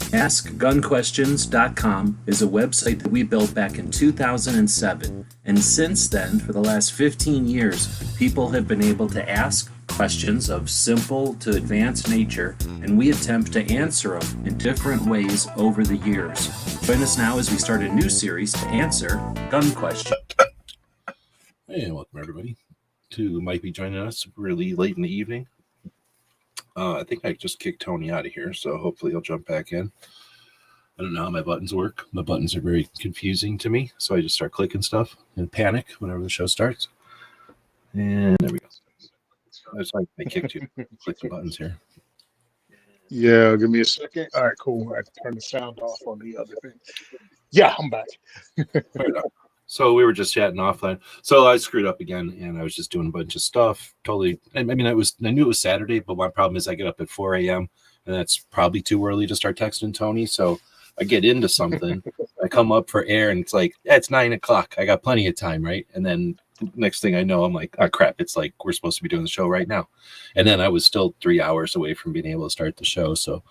AskGunQuestions.com is a website that we built back in 2007, and since then, for the last 15 years, people have been able to ask questions of simple to advanced nature, and we attempt to answer them in different ways over the years. Join us now as we start a new series to answer gun questions. Hey, welcome everybody to who might be joining us really late in the evening. I think I just kicked Tony out of here, so hopefully he'll jump back in. I don't know how my buttons work. My buttons are very confusing to me, so I just start clicking stuff and panic whenever the show starts. And there we go. That's like I kicked you. Click the buttons here. Yeah, give me a second. All right, cool. I turn the sound off on the other thing. Yeah, I'm back. So we were just chatting offline. So I screwed up again, and I was just doing a bunch of stuff. Totally. I mean, I knew it was Saturday, but my problem is I get up at 4 a.m. and that's probably too early to start texting Tony. So I get into something. I come up for air, and it's like, yeah, it's 9 o'clock. I got plenty of time, right? And then next thing I know, I'm like, oh crap! It's like we're supposed to be doing the show right now. And then I was still 3 hours away from being able to start the show. So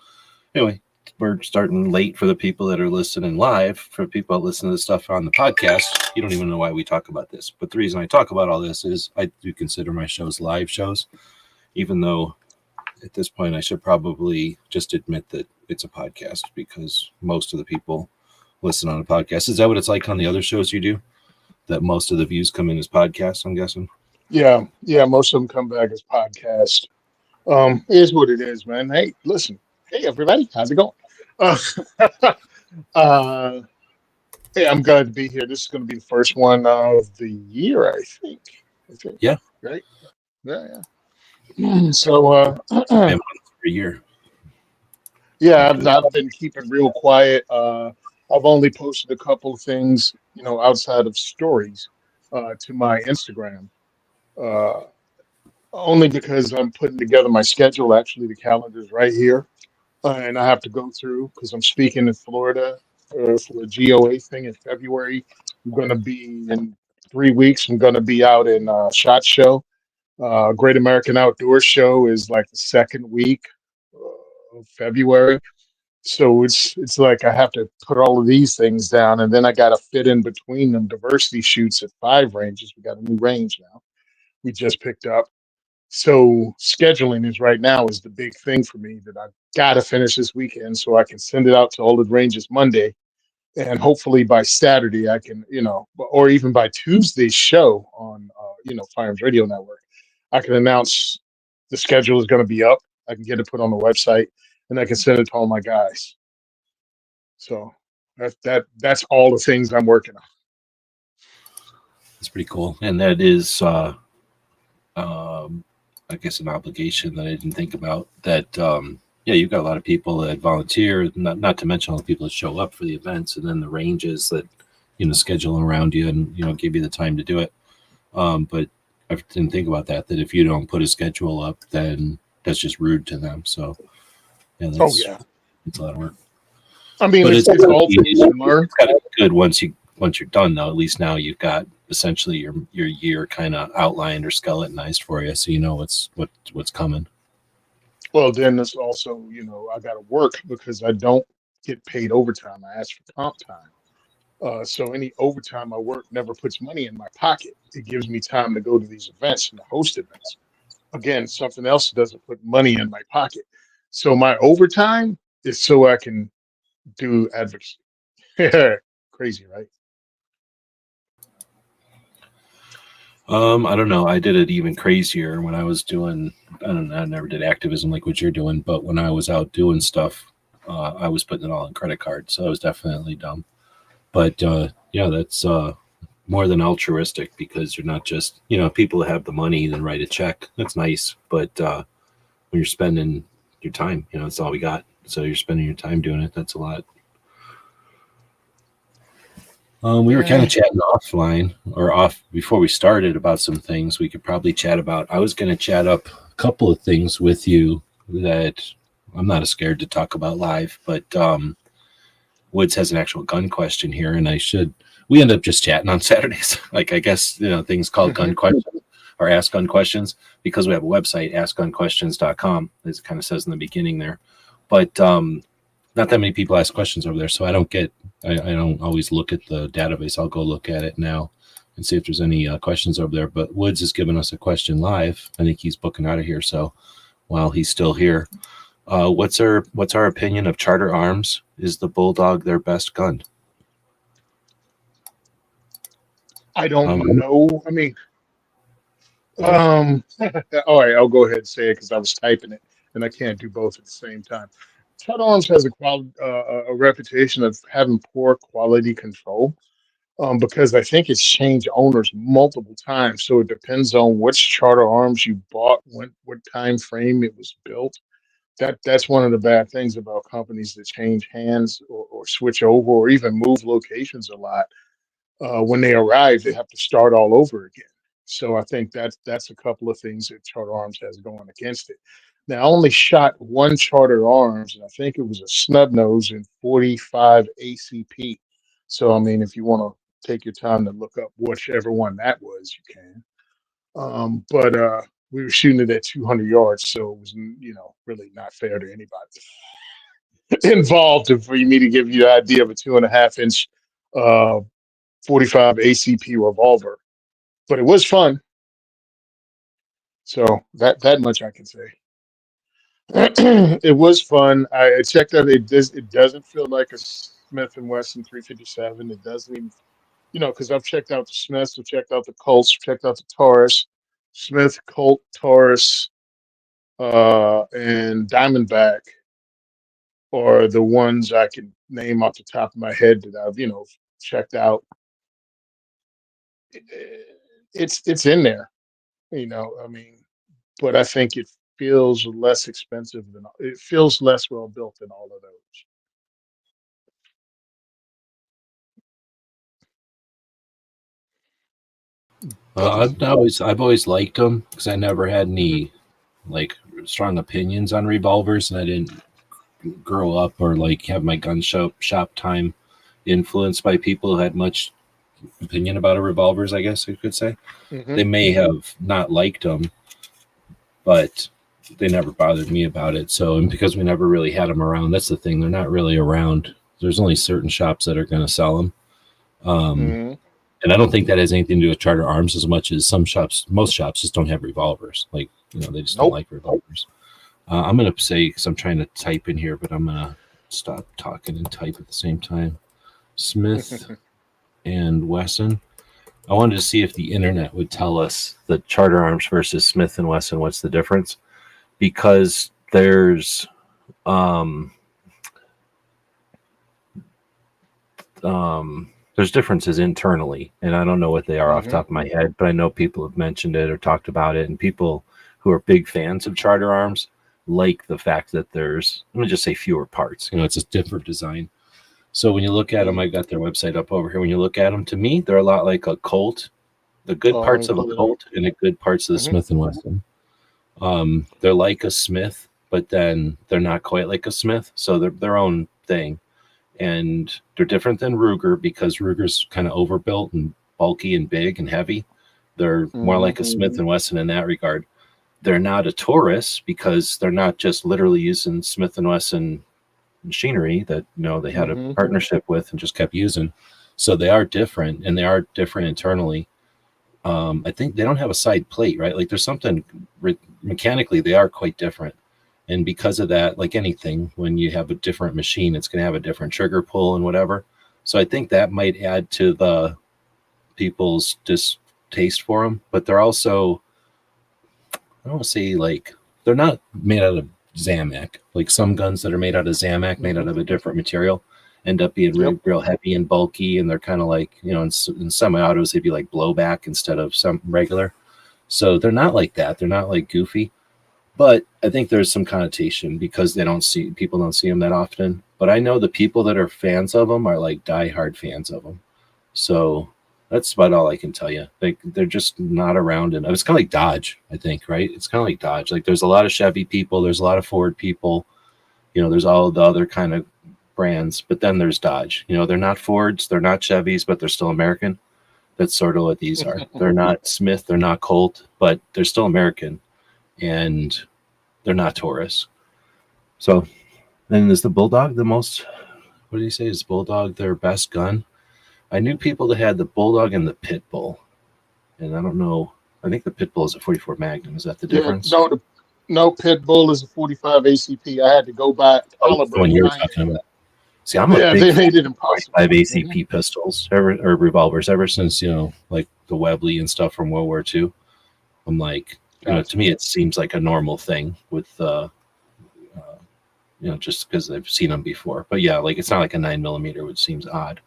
anyway. We're starting late for the people that are listening live. For people that listen to this stuff on the podcast, you don't even know why we talk about this. But the reason I talk about all this is I do consider my shows live shows, even though at this point I should probably just admit that it's a podcast because most of the people listen on a podcast. Is that what it's like on the other shows you do? That most of the views come in as podcasts, I'm guessing? Yeah, most of them come back as podcast. Here's what it is, man. Hey, listen. Hey, everybody. How's it going? Hey, I'm glad to be here. This is going to be the first one of the year, I think. Yeah. Right? Yeah. So, for a year. Yeah, I've been keeping real quiet. I've only posted a couple of things, outside of stories to my Instagram. Only because I'm putting together my schedule. Actually, the calendar's right here. And I have to go through because I'm speaking in Florida for a GOA thing in February. I'm going to be in 3 weeks. I'm going to be out in SHOT Show. Great American Outdoor Show is like the second week of February. So it's like I have to put all of these things down, and then I got to fit in between them diversity shoots at 5 ranges. We got a new range now. We just picked up. So scheduling is right now is the big thing for me that I've got to finish this weekend so I can send it out to all the ranges Monday. And hopefully by Saturday I can, or even by Tuesday's show on, Firearms Radio Network, I can announce the schedule is going to be up. I can get it put on the website and I can send it to all my guys. So that's all the things I'm working on. That's pretty cool. And that is, I guess, an obligation that I didn't think about that. You've got a lot of people that volunteer, not to mention all the people that show up for the events, and then the ranges that, schedule around you and, give you the time to do it. But I didn't think about that if you don't put a schedule up, then that's just rude to them. So, it's a lot of work. I mean, it's all things you learn. It's got to be good once you're done, though. At least now you've got essentially your year kind of outlined or skeletonized for you, so you know what's coming. Well, then there's also, I got to work because I don't get paid overtime. I ask for comp time. So any overtime I work never puts money in my pocket. It gives me time to go to these events and to host events. Again, something else doesn't put money in my pocket. So my overtime is so I can do advocacy. Crazy, right? I don't know. I did it even crazier when I was doing, I never did activism like what you're doing, but when I was out doing stuff, I was putting it all on credit cards. So it was definitely dumb. But that's more than altruistic because you're not just, people that have the money then write a check. That's nice. But when you're spending your time, that's all we got. So you're spending your time doing it. That's a lot. We were kind of chatting offline or off before we started about some things we could probably chat about. I was going to chat up a couple of things with you that I'm not scared to talk about live, but Woods has an actual gun question here, and we end up just chatting on Saturdays. Like, I guess, things called gun questions or ask gun questions because we have a website, askgunquestions.com, as it kind of says in the beginning there. But not that many people ask questions over there, so I don't always look at the database. I'll go look at it now and see if there's any questions over there. But Woods has given us a question live. I think he's booking out of here. So while he's still here, what's our opinion of Charter Arms? Is the Bulldog their best gun? I don't know. I mean, all right, I'll go ahead and say it because I was typing it and I can't do both at the same time. Charter Arms has a reputation of having poor quality control. Because I think it's changed owners multiple times. So it depends on which Charter Arms you bought, what time frame it was built. That's one of the bad things about companies that change hands or switch over or even move locations a lot. When they arrive, they have to start all over again. So I think that's a couple of things that Charter Arms has going against it. Now, I only shot one Charter Arms, and I think it was a snub nose in 45 ACP. So I mean, if you want to take your time to look up whichever one that was, you can. But we were shooting it at 200 yards, so it was really not fair to anybody involved for me to give you an idea of a 2.5 inch uh, 45 ACP revolver, but it was fun. So that much I can say. It was fun. I checked out. It doesn't feel like a Smith and Wesson 357. It doesn't even, because I've checked out the Smiths, I've checked out the Colts, checked out the Taurus, Smith, Colt, Taurus, and Diamondback are the ones I can name off the top of my head that I've checked out. It's in there. I mean, but I think it feels less expensive it feels less well built than all of those. I've always liked them because I never had any like strong opinions on revolvers, and I didn't grow up or like have my gun shop time influenced by people who had much opinion about a revolvers, I guess I could say. They may have not liked them, but they never bothered me about it. So, and because we never really had them around, that's the thing. They're not really around. There's only certain shops that are going to sell them. And I don't think that has anything to do with Charter Arms as much as most shops just don't have revolvers. Like, they just don't like revolvers. I'm going to say, because I'm trying to type in here, but I'm going to stop talking and type at the same time. Smith and Wesson. I wanted to see if the internet would tell us the Charter Arms versus Smith and Wesson. What's the difference? Because there's differences internally, and I don't know what they are off the top of my head, but I know people have mentioned it or talked about it, and people who are big fans of Charter Arms like the fact that there's, let me just say, fewer parts. It's a different design. So when you look at them, I got their website up over here. When you look at them, to me, they're a lot like a Colt. The good parts of a Colt and the good parts of the Smith and Wesson. They're like a Smith, but then they're not quite like a Smith. So they're their own thing. And they're different than Ruger because Ruger's kind of overbuilt and bulky and big and heavy. They're more like a Smith and Wesson in that regard. They're not a Taurus because they're not just literally using Smith and Wesson machinery that they had a partnership with and just kept using. So they are different, and they are different internally. I think they don't have a side plate, right? Like there's something mechanically they are quite different. And because of that, like anything, when you have a different machine, it's going to have a different trigger pull and whatever. So I think that might add to the people's distaste for them. But they're also, I don't want to say like, they're not made out of Zamac. Like some guns that are made out of Zamac, made out of a different material, end up being real heavy and bulky. And they're kind of like, in semi-autos, they'd be like blowback instead of some regular. So they're not like that. They're not like goofy. But I think there's some connotation because people don't see them that often. But I know the people that are fans of them are like diehard fans of them. So that's about all I can tell you. They're just not around. And it's kind of like Dodge, I think, right? It's kind of like Dodge. Like there's a lot of Chevy people. There's a lot of Ford people. There's all the other kind of brands. But then there's Dodge. They're not Fords. They're not Chevys, but they're still American. That's sort of what these are. They're not Smith. They're not Colt, but they're still American. And they're not Taurus. So And is the Bulldog the most? What did he say? Is Bulldog their best gun? I knew people that had the Bulldog and the Pit Bull, and I don't know. I think the Pit Bull is a 44 Magnum. Is that the Yeah, difference? no Pit Bull is a 45 ACP. I had to go by Oh, that's the caliber one you when were I had talking it. about. See, I'm a Yeah, big they fan made it of impossible. 45 ACP pistols or revolvers ever since, like the Webley and stuff from World War II. I'm like, Gotcha. to me, it seems like a normal thing with, just because I've seen them before. But yeah, like it's not like a 9mm, which seems odd,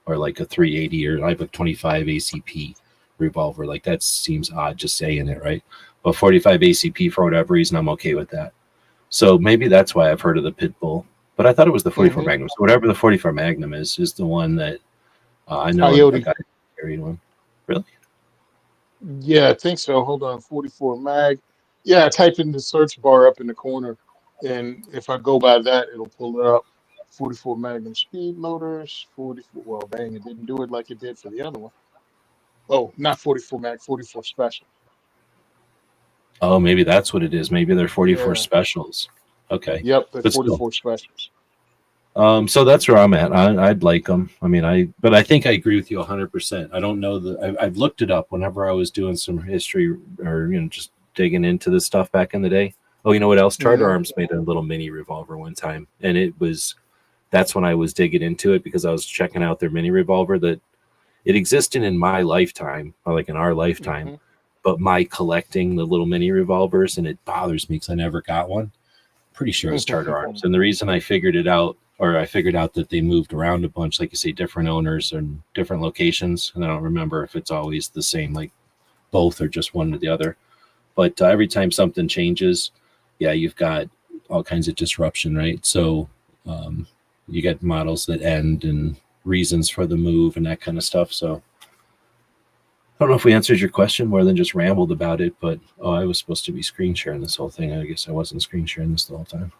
or like a 380, or I have a 25 ACP revolver. Like that seems odd just saying it, right? But 45 ACP, for whatever reason, I'm okay with that. So maybe that's why I've heard of the Pit Bull. But I thought it was the 44 Hmm. Magnum. So whatever the 44 Magnum is the one that I know a Coyote. guy carried one. Really? Yeah, I think so. Hold on, 44 mag. Yeah, I typed in the search bar up in the corner, and if I go by that, it'll pull it up. 44 Magnum speed loaders. 44. Well, dang, it didn't do it like it did for the other one. Oh, not 44 mag. 44 special. Oh, maybe that's what it is. Maybe they're 44 Yeah. specials. Okay. Yep, the But still. 44 specials. So that's where I'm at. I'd like them. I mean, but I think I agree with you 100%. I don't know I've looked it up whenever I was doing some history or, just digging into this stuff back in the day. Oh, you know what else? Charter Hmm. Arms made a little mini revolver one time. And that's when I was digging into it because I was checking out their mini revolver that it existed in my lifetime, or like in our lifetime, Hmm. but my collecting the little mini revolvers, and it bothers me because I never got one. Pretty sure it's Charter Arms. And the reason I figured it out, or I figured out that they moved around a bunch, like you say, different owners and different locations. And I don't remember if it's always the same, like both or just one or the other. But every time something changes, yeah, you've got all kinds of disruption, right? So you get models that end and reasons for the move and that kind of stuff. So I don't know if we answered your question more than just rambled about it, but I was supposed to be screen sharing this whole thing. I guess I wasn't screen sharing this the whole time.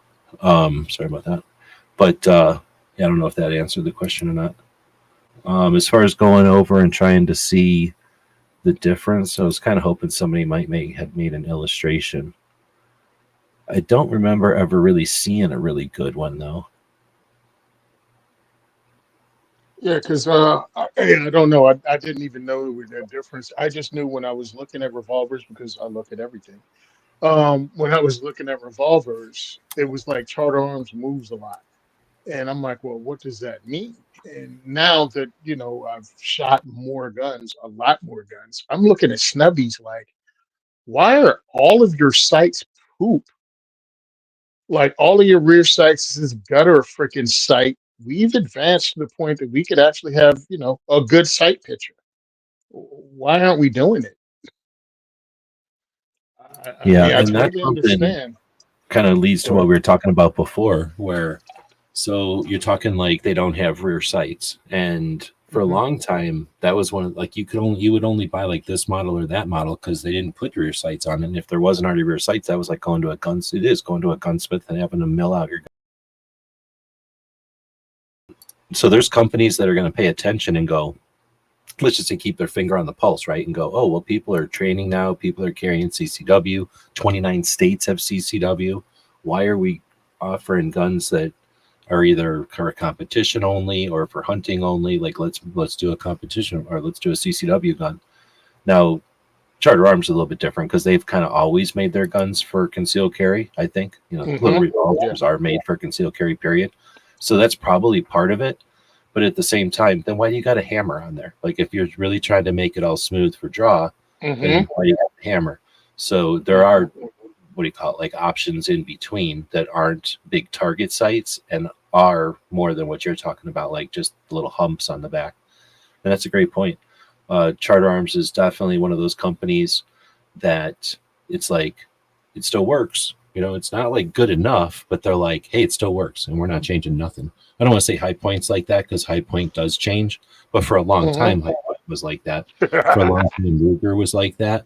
Sorry about that. But yeah, I don't know if that answered the question or not. As far as going over and trying to see the difference, I was kind of hoping somebody might have made an illustration. I don't remember ever really seeing a really good one though. Yeah, because I don't know. I didn't even know it was that difference. I just knew when I was looking at revolvers because I look at everything. When I was looking at revolvers, it was like Charter Arms moves a lot. And I'm like, well, what does that mean? And now that, I've shot more guns, a lot more guns, I'm looking at snubbies like, why are all of your sights poop? Like all of your rear sights is gutter freaking sight. We've advanced to the point that we could actually have, a good sight picture. Why aren't we doing it? I Yeah, mean, I and that's totally something understand. kind of leads to Go what ahead. we were talking about before, where so you're talking like they don't have rear sights, and for a Hmm. long time that was one of like you would only buy like this model or that model because they didn't put rear sights on it. And if there wasn't already rear sights, that was like going to a guns. It is going to a gunsmith and having to mill out your gun. So there's companies that are going to pay attention and go, let's just say keep their finger on the pulse, right? And go, oh, well, people are training now. People are carrying CCW. 29 states have CCW. Why are we offering guns that are either for competition only or for hunting only? Like, let's do a competition or let's do a CCW gun. Now, Charter Arms is a little bit different because they've kind of always made their guns for concealed carry. I think little Hmm. Yeah. revolvers are made for concealed carry. Period. So that's probably part of it. But at the same time, then why do you got a hammer on there? Like if you're really trying to make it all smooth for draw, Hmm. then why do you got a hammer? So there are what do you call it, like options in between that aren't big target sites and are more than what you're talking about, like just little humps on the back. And that's a great point. Charter Arms is definitely one of those companies that it's like it still works. It's not like good enough, but they're like, hey, it still works, and we're not changing nothing. I don't want to say High Point's like that because High Point does change, but for a long Hmm. time, High Point was like that. For a long time, Ruger was like that.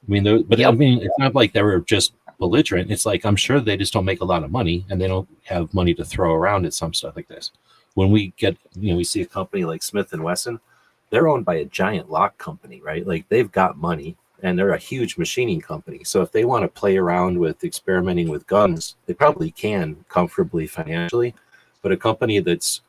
I mean, but I Yep. mean, it's not like they were just belligerent. It's like I'm sure they just don't make a lot of money, and they don't have money to throw around at some stuff like this. When we get, we see a company like Smith and Wesson, they're owned by a giant lock company, right? Like they've got money and they're a huge machining company. So if they want to play around with experimenting with guns, they probably can comfortably financially. But a company that's,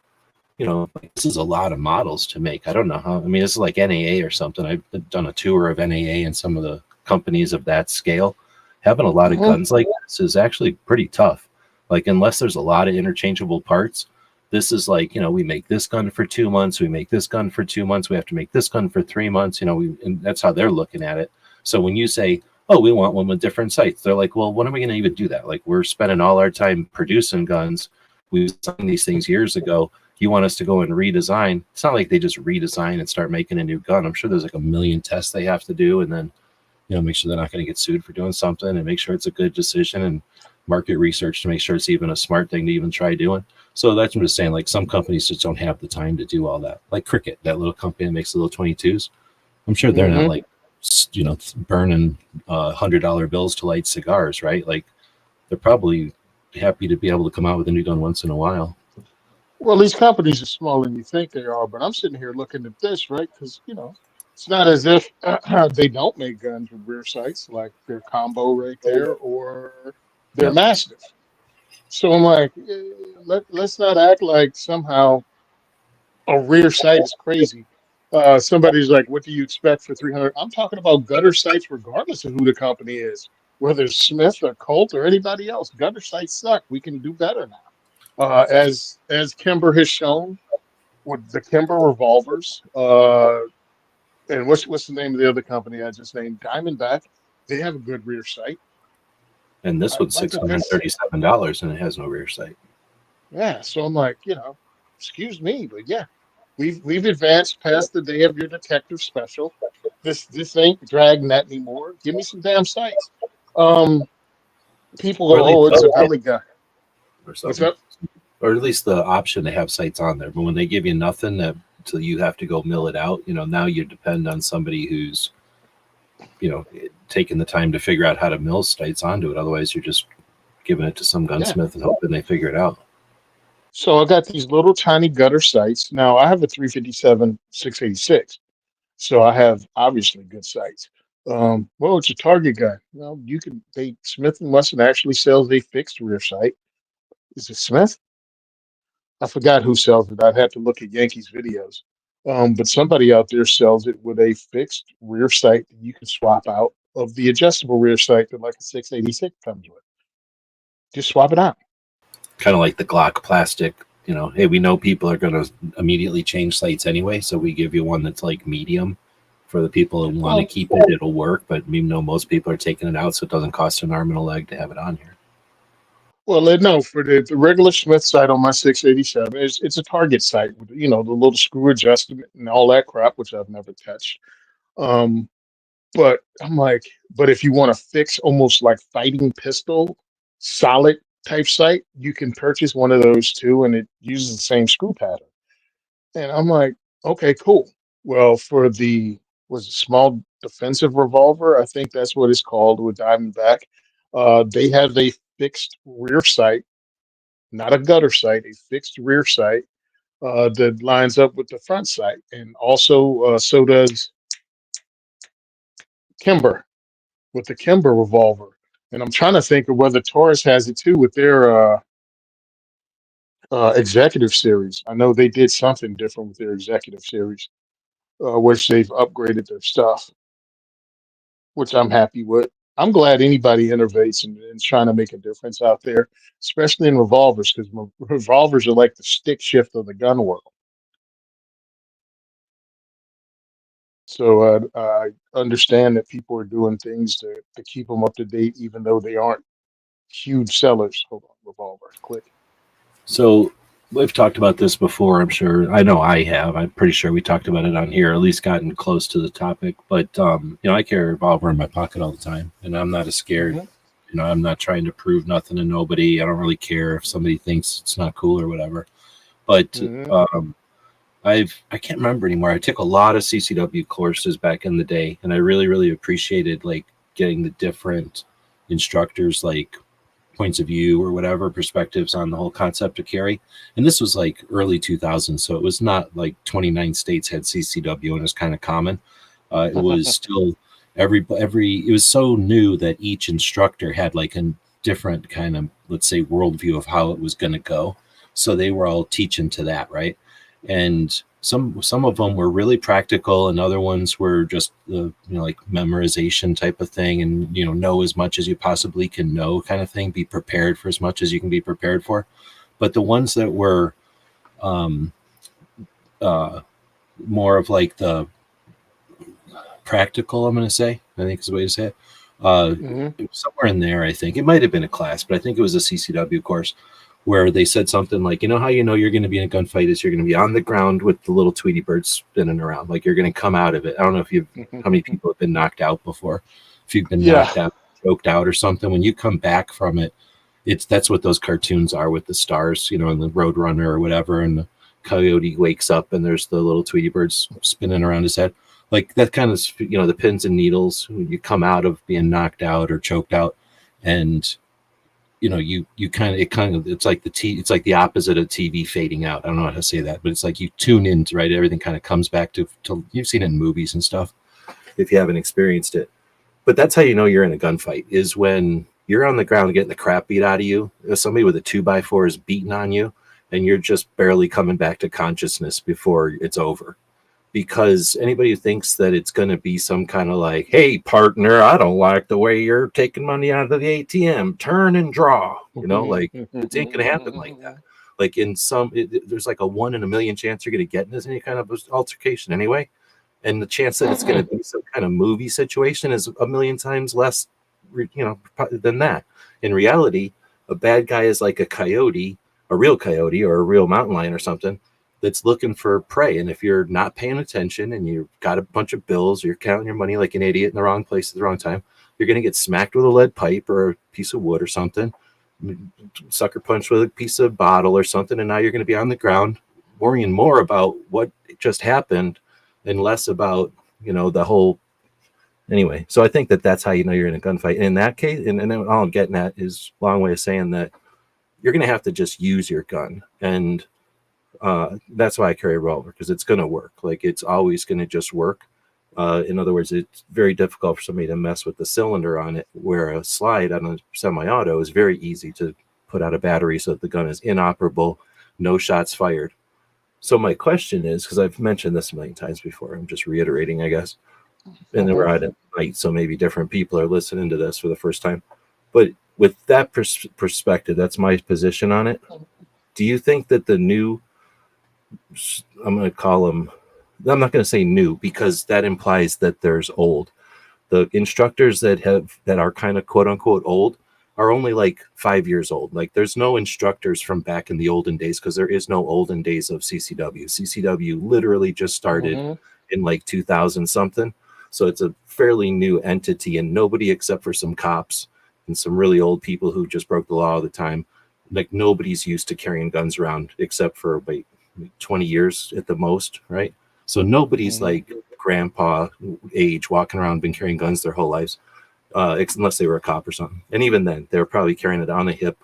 like, this is a lot of models to make. I don't know how. I mean, this is like NAA or something. I've done a tour of NAA and some of the companies of that scale. Having a lot of guns like this is actually pretty tough. Like, unless there's a lot of interchangeable parts, this is like, we make this gun for 2 months, we make this gun for 2 months, we have to make this gun for 3 months, and that's how they're looking at it. So when you say, oh, we want one with different sights, they're like, well, when are we going to even do that? Like, we're spending all our time producing guns. We designed these things years ago. You want us to go and redesign? It's not like they just redesign and start making a new gun. I'm sure there's like a million tests they have to do, and then, make sure they're not going to get sued for doing something, and make sure it's a good decision, and market research to make sure it's even a smart thing to even try doing. So that's what I'm just saying. Like, some companies just don't have the time to do all that. Like Cricket, that little company that makes the little 22s. I'm sure they're not like, burning $100 bills to light cigars, right? Like, they're probably happy to be able to come out with a new gun once in a while. Well, these companies are smaller than you think they are, but I'm sitting here looking at this, right? Because, it's not as if they don't make guns with rear sights, like their combo right there, or their Mastiff. So I'm like, let's not act like somehow a rear sight is crazy. Somebody's like, what do you expect for 300? I'm talking about gutter sights, regardless of who the company is, whether it's Smith or Colt or anybody else. Gutter sights suck. We can do better now. As Kimber has shown with the Kimber revolvers, and what's the name of the other company I just named? Diamondback. They have a good rear sight. And this one's $637, and it has no rear sight. Yeah, so I'm like, excuse me, but yeah, we've advanced past the day of your detective special. This ain't dragging that anymore. Give me some damn sights. People go, oh, it's a belly gun. What's up? Or at least the option to have sights on there. But when they give you nothing, till you have to go mill it out, now you depend on somebody who's, taking the time to figure out how to mill sights onto it. Otherwise, you're just giving it to some gunsmith and hoping they figure it out. So I got these little tiny gutter sights. Now I have a 357 686, so I have obviously good sights. Well, it's a target gun. Well, Smith and Wesson actually sells a fixed rear sight. Is it Smith? I forgot who sells it. I'd have to look at Yankees videos. But somebody out there sells it with a fixed rear sight that you can swap out of the adjustable rear sight that like a 686 comes with. Just swap it out. Kind of like the Glock plastic, hey, we know people are going to immediately change sights anyway, so we give you one that's like medium for the people who want to keep it. It'll work, but we know most people are taking it out, so it doesn't cost an arm and a leg to have it on here. Well, no, for the regular Smith sight on my 687, it's a target sight with, the little screw adjustment and all that crap, which I've never touched. But I'm like, but if you want to fix almost like fighting pistol, solid type sight, you can purchase one of those too, and it uses the same screw pattern. And I'm like, okay, cool. Well, for was a small defensive revolver, I think that's what it's called with Diamondback. They have a fixed rear sight, not a gutter sight, a fixed rear sight that lines up with the front sight. And also, so does Kimber with the Kimber revolver. And I'm trying to think of whether Taurus has it too with their executive series. I know they did something different with their executive series, which they've upgraded their stuff, which I'm happy with. I'm glad anybody innovates and is trying to make a difference out there, especially in revolvers, because revolvers are like the stick shift of the gun world. So I understand that people are doing things to keep them up to date, even though they aren't huge sellers. Hold on, revolver, click. So we've talked about this before, I'm sure. I know I have. I'm pretty sure we talked about it on here, at least gotten close to the topic. But, I carry a revolver in my pocket all the time, and I'm not as scared. Mm-hmm. I'm not trying to prove nothing to nobody. I don't really care if somebody thinks it's not cool or whatever. But mm-hmm. I can't remember anymore. I took a lot of CCW courses back in the day, and I really, really appreciated like getting the different instructors, like points of view or whatever perspectives on the whole concept of carry. And this was like early 2000s, so it was not like 29 states had CCW and it was kind of common. It was still every it was so new that each instructor had like a different kind of, let's say, worldview of how it was going to go. So they were all teaching to that, right? And some of them were really practical, and other ones were just the like memorization type of thing, and know as much as you possibly can know kind of thing. Be prepared for as much as you can be prepared for. But the ones that were more of like the practical, I'm going to say, I think is the way to say it. Somewhere in there, I think it might have been a class, but I think it was a CCW course where they said something like, how you're going to be in a gunfight is you're going to be on the ground with the little Tweety birds spinning around, like you're going to come out of it. I don't know if how many people have been knocked out before. If you've been knocked out, choked out or something, when you come back from it, that's what those cartoons are with the stars, and the Roadrunner or whatever, and the coyote wakes up and there's the little Tweety birds spinning around his head. Like that kind of, the pins and needles, when you come out of being knocked out or choked out, and it's like it's like the opposite of TV fading out. I don't know how to say that, but it's like you tune in, right? Everything kind of comes back to you've seen it in movies and stuff if you haven't experienced it. But that's how you're in a gunfight, is when you're on the ground getting the crap beat out of you. If somebody with a 2x4 is beating on you and you're just barely coming back to consciousness before it's over. Because anybody who thinks that it's going to be some kind of like, hey, partner, I don't like the way you're taking money out of the ATM. Turn and draw. Like it ain't going to happen like that. Like there's like a 1 in a million chance you're going to get in this any kind of altercation anyway. And the chance that it's going to be some kind of movie situation is a million times less, than that. In reality, a bad guy is like a coyote, a real coyote or a real mountain lion or something, that's looking for prey. And if you're not paying attention and you've got a bunch of bills, you're counting your money like an idiot in the wrong place at the wrong time, you're going to get smacked with a lead pipe or a piece of wood or something, sucker punched with a piece of bottle or something. And now you're going to be on the ground worrying more about what just happened and less about, the whole. Anyway, so I think that's how you're in a gunfight. And in that case, and all I'm getting at is a long way of saying that you're going to have to just use your gun. And that's why I carry a revolver, because it's going to work. Like it's always going to just work. In other words, it's very difficult for somebody to mess with the cylinder on it, where a slide on a semi-auto is very easy to put out a battery so that the gun is inoperable, no shots fired. So my question is, because I've mentioned this a million times before, I'm just reiterating, I guess, and then we're out at night, so maybe different people are listening to this for the first time. But with that perspective, that's my position on it. Do you think that the new, I'm going to call them, I'm not going to say new because that implies that there's old. The instructors that are kind of quote unquote old are only like 5 years old. Like there's no instructors from back in the olden days, because there is no olden days of CCW. CCW literally just started in like 2000 something. So it's a fairly new entity, and nobody except for some cops and some really old people who just broke the law all the time. Like nobody's used to carrying guns around except for 20 years at the most, right? So nobody's like grandpa age walking around, been carrying guns their whole lives, unless they were a cop or something. And even then, they were probably carrying it on a hip,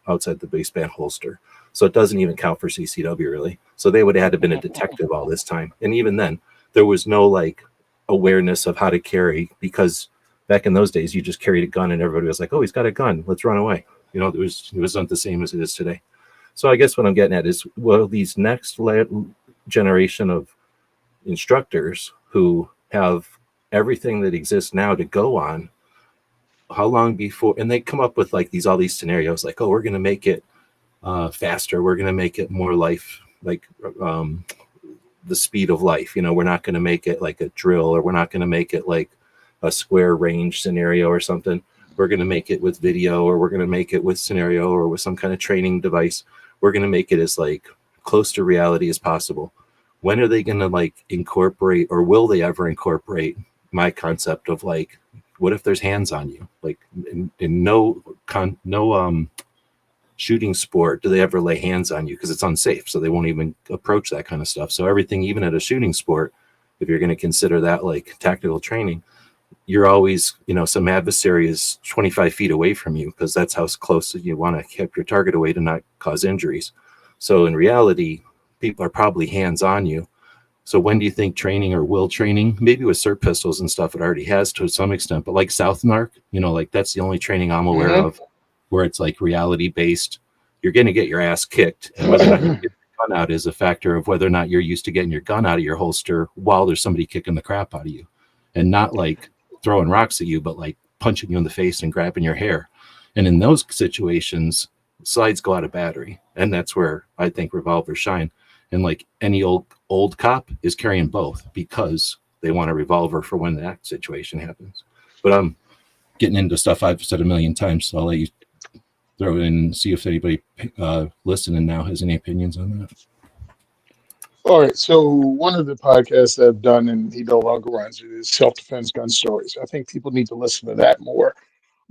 outside the waistband holster. So it doesn't even count for CCW really. So they would have had to been a detective all this time. And even then, there was no like awareness of how to carry, because back in those days, you just carried a gun and everybody was like, "Oh, he's got a gun. Let's run away." It was not the same as it is today. So I guess what I'm getting at is, well, these next generation of instructors who have everything that exists now to go on, how long before, and they come up with like all these scenarios like, oh, we're going to make it faster. We're going to make it more life, like the speed of life. We're not going to make it like a drill, or we're not going to make it like a square range scenario or something. We're going to make it with video, or we're going to make it with scenario, or with some kind of training device. We're going to make it as like close to reality as possible. When are they going to like incorporate, or will they ever incorporate my concept of like, what if there's hands on you? Like in no shooting sport do they ever lay hands on you, because it's unsafe. So they won't even approach that kind of stuff. So everything, even at a shooting sport, if you're going to consider that like tactical training, you're always, some adversary is 25 feet away from you, because that's how close you want to keep your target away to not cause injuries. So in reality, people are probably hands on you, So when do you think training or will training, maybe with SIRT pistols and stuff, it already has to some extent, but like South Narc, like that's the only training I'm aware Hmm. of where it's like reality based. You're going to get your ass kicked, and whether or not you get your gun out is a factor of whether or not you're used to getting your gun out of your holster while there's somebody kicking the crap out of you, and not like throwing rocks at you, but like punching you in the face and grabbing your hair. And in those situations, slides go out of battery, and that's where I think revolvers shine. And like any old cop is carrying both because they want a revolver for when that situation happens. But I'm getting into stuff I've said a million times, so I'll let you throw it in and see if anybody listening now has any opinions on that. All right. So one of the podcasts that I've done, and he no longer runs it, is self-defense gun stories. I think people need to listen to that more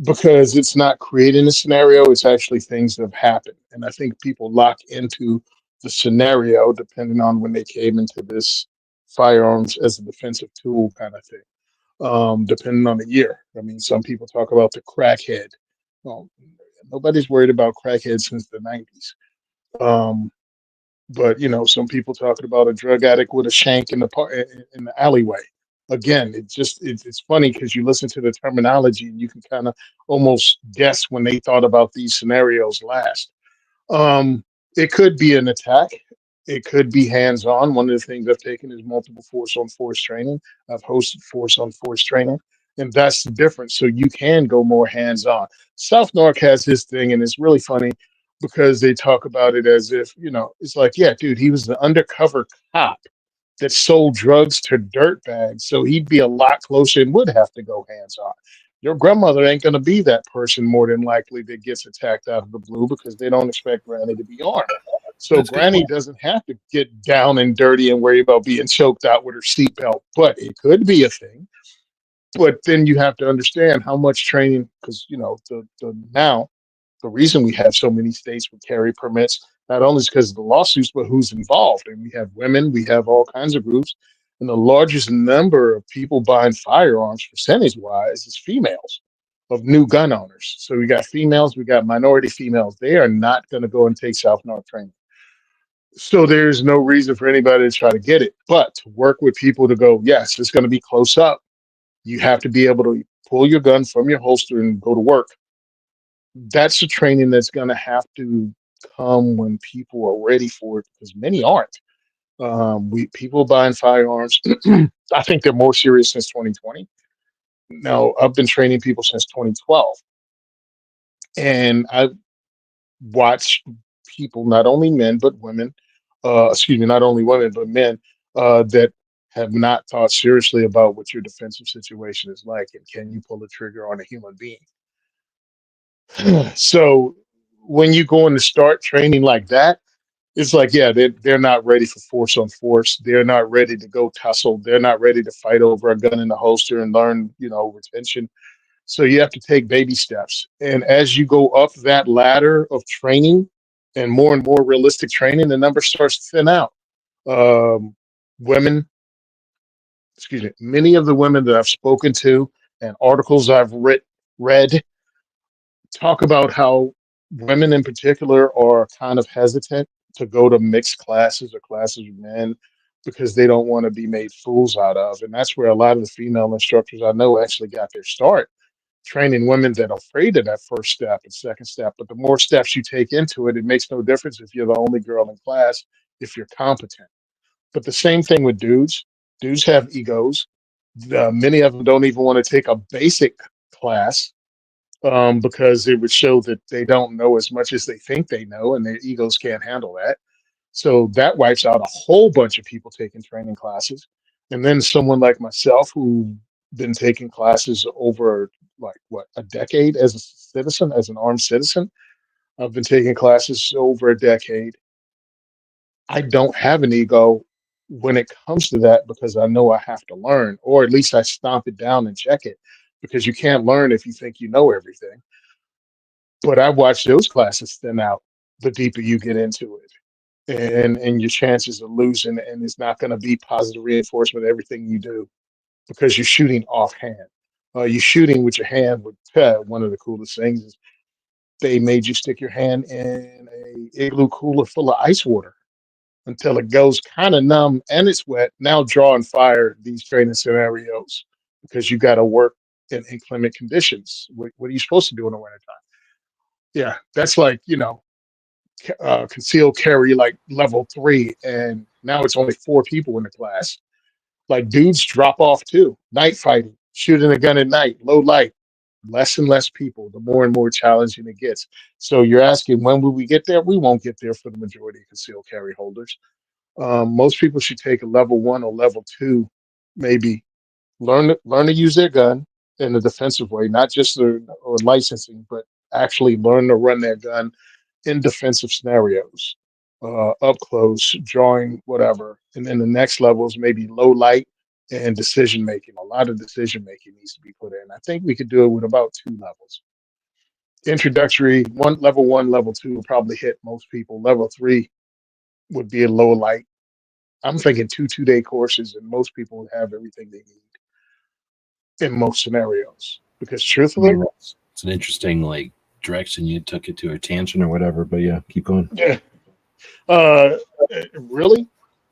because it's not creating a scenario; it's actually things that have happened. And I think people lock into the scenario depending on when they came into this firearms as a defensive tool kind of thing. Depending on the year. I mean, some people talk about the crackhead. Well, nobody's worried about crackheads since the 90s. Um, but some people talking about a drug addict with a shank in in the alleyway. Again, it's funny because you listen to the terminology and you can kind of almost guess when they thought about these scenarios last. Um, it could be an attack. It could be hands-on. One of the things I've taken is multiple force-on-force training. I've hosted force-on-force training, and that's the difference. So you can go more hands-on. South Nork has his thing, and it's really funny because they talk about it as if, it's like, yeah, dude, he was the undercover cop that sold drugs to dirtbags, so he'd be a lot closer and would have to go hands-on. Your grandmother ain't going to be that person more than likely that gets attacked out of the blue because they don't expect Granny to be armed. So That's a good Granny point. doesn't have to get down and dirty and worry about being choked out with her seatbelt, but it could be a thing. But then you have to understand how much training, because the reason we have so many states with carry permits, not only is because of the lawsuits, but who's involved. And we have women, we have all kinds of groups. And the largest number of people buying firearms, percentage wise, is females of new gun owners. So we got females, we got minority females. They are not going to go and take South North training. So there's no reason for anybody to try to get it. But to work with people to go, yes, it's going to be close up. You have to be able to pull your gun from your holster and go to work. That's the training that's going to have to come when people are ready for it because many aren't. We people buying firearms. I think they're more serious since 2020. Now I've been training people since 2012, and I've watched people, not only men but women, excuse me, not only women but men, that have not thought seriously about what your defensive situation is like and can you pull the trigger on a human being. So when you go in to start training like that, it's like, yeah, they're not ready for force on force. They're not ready to go tussle. They're not ready to fight over a gun in the holster and learn, retention. So you have to take baby steps. And as you go up that ladder of training and more realistic training, the number starts to thin out. Um, women, excuse me, many of the women that I've spoken to and articles I've read talk about how women in particular are kind of hesitant to go to mixed classes or classes with men because they don't want to be made fools out of. And that's where a lot of the female instructors I know actually got their start training women that are afraid of that first step and second step. But the more steps you take into it, it makes no difference if you're the only girl in class, if you're competent. But the same thing with dudes. Dudes have egos. Many of them don't even want to take a basic class because it would show that they don't know as much as they think they know, and their egos can't handle that. So that wipes out a whole bunch of people taking training classes. And then someone like myself, who been taking classes over like what a decade as a citizen, as an armed citizen. I've been taking classes over a decade. I don't have an ego when it comes to that because I know I have to learn, or at least I stomp it down and check it because you can't learn if you think you know everything. But I watched those classes thin out the deeper you get into it. And your chances of losing, and it's not going to be positive reinforcement of everything you do because you're shooting offhand. You're shooting with your hand. With one of the coolest things is they made you stick your hand in a igloo cooler full of ice water until it goes kind of numb and it's wet. Now draw and fire these training scenarios because you got to work in inclement conditions. What are you supposed to do in the wintertime? Yeah, that's like, concealed carry like level 3, and now it's only 4 people in the class. Like dudes drop off too. Night fighting, shooting a gun at night, low light, less and less people, the more and more challenging it gets. So you're asking when will we get there? We won't get there for the majority of concealed carry holders. Most people should take a level 1 or level 2, maybe learn to use their gun in a defensive way, not just or licensing, but actually learn to run their gun in defensive scenarios, up close, drawing, whatever. And then the next levels, maybe low light and decision making. A lot of decision making needs to be put in. I think we could do it with about 2 levels. Introductory, level one, level 2 will probably hit most people. Level 3 would be a low light. I'm thinking 2 2-day courses, and most people would have everything they need in most scenarios. Because I mean, truthfully, it's an interesting like direction you took it to, a tangent or whatever. But yeah, keep going. yeah, uh, really,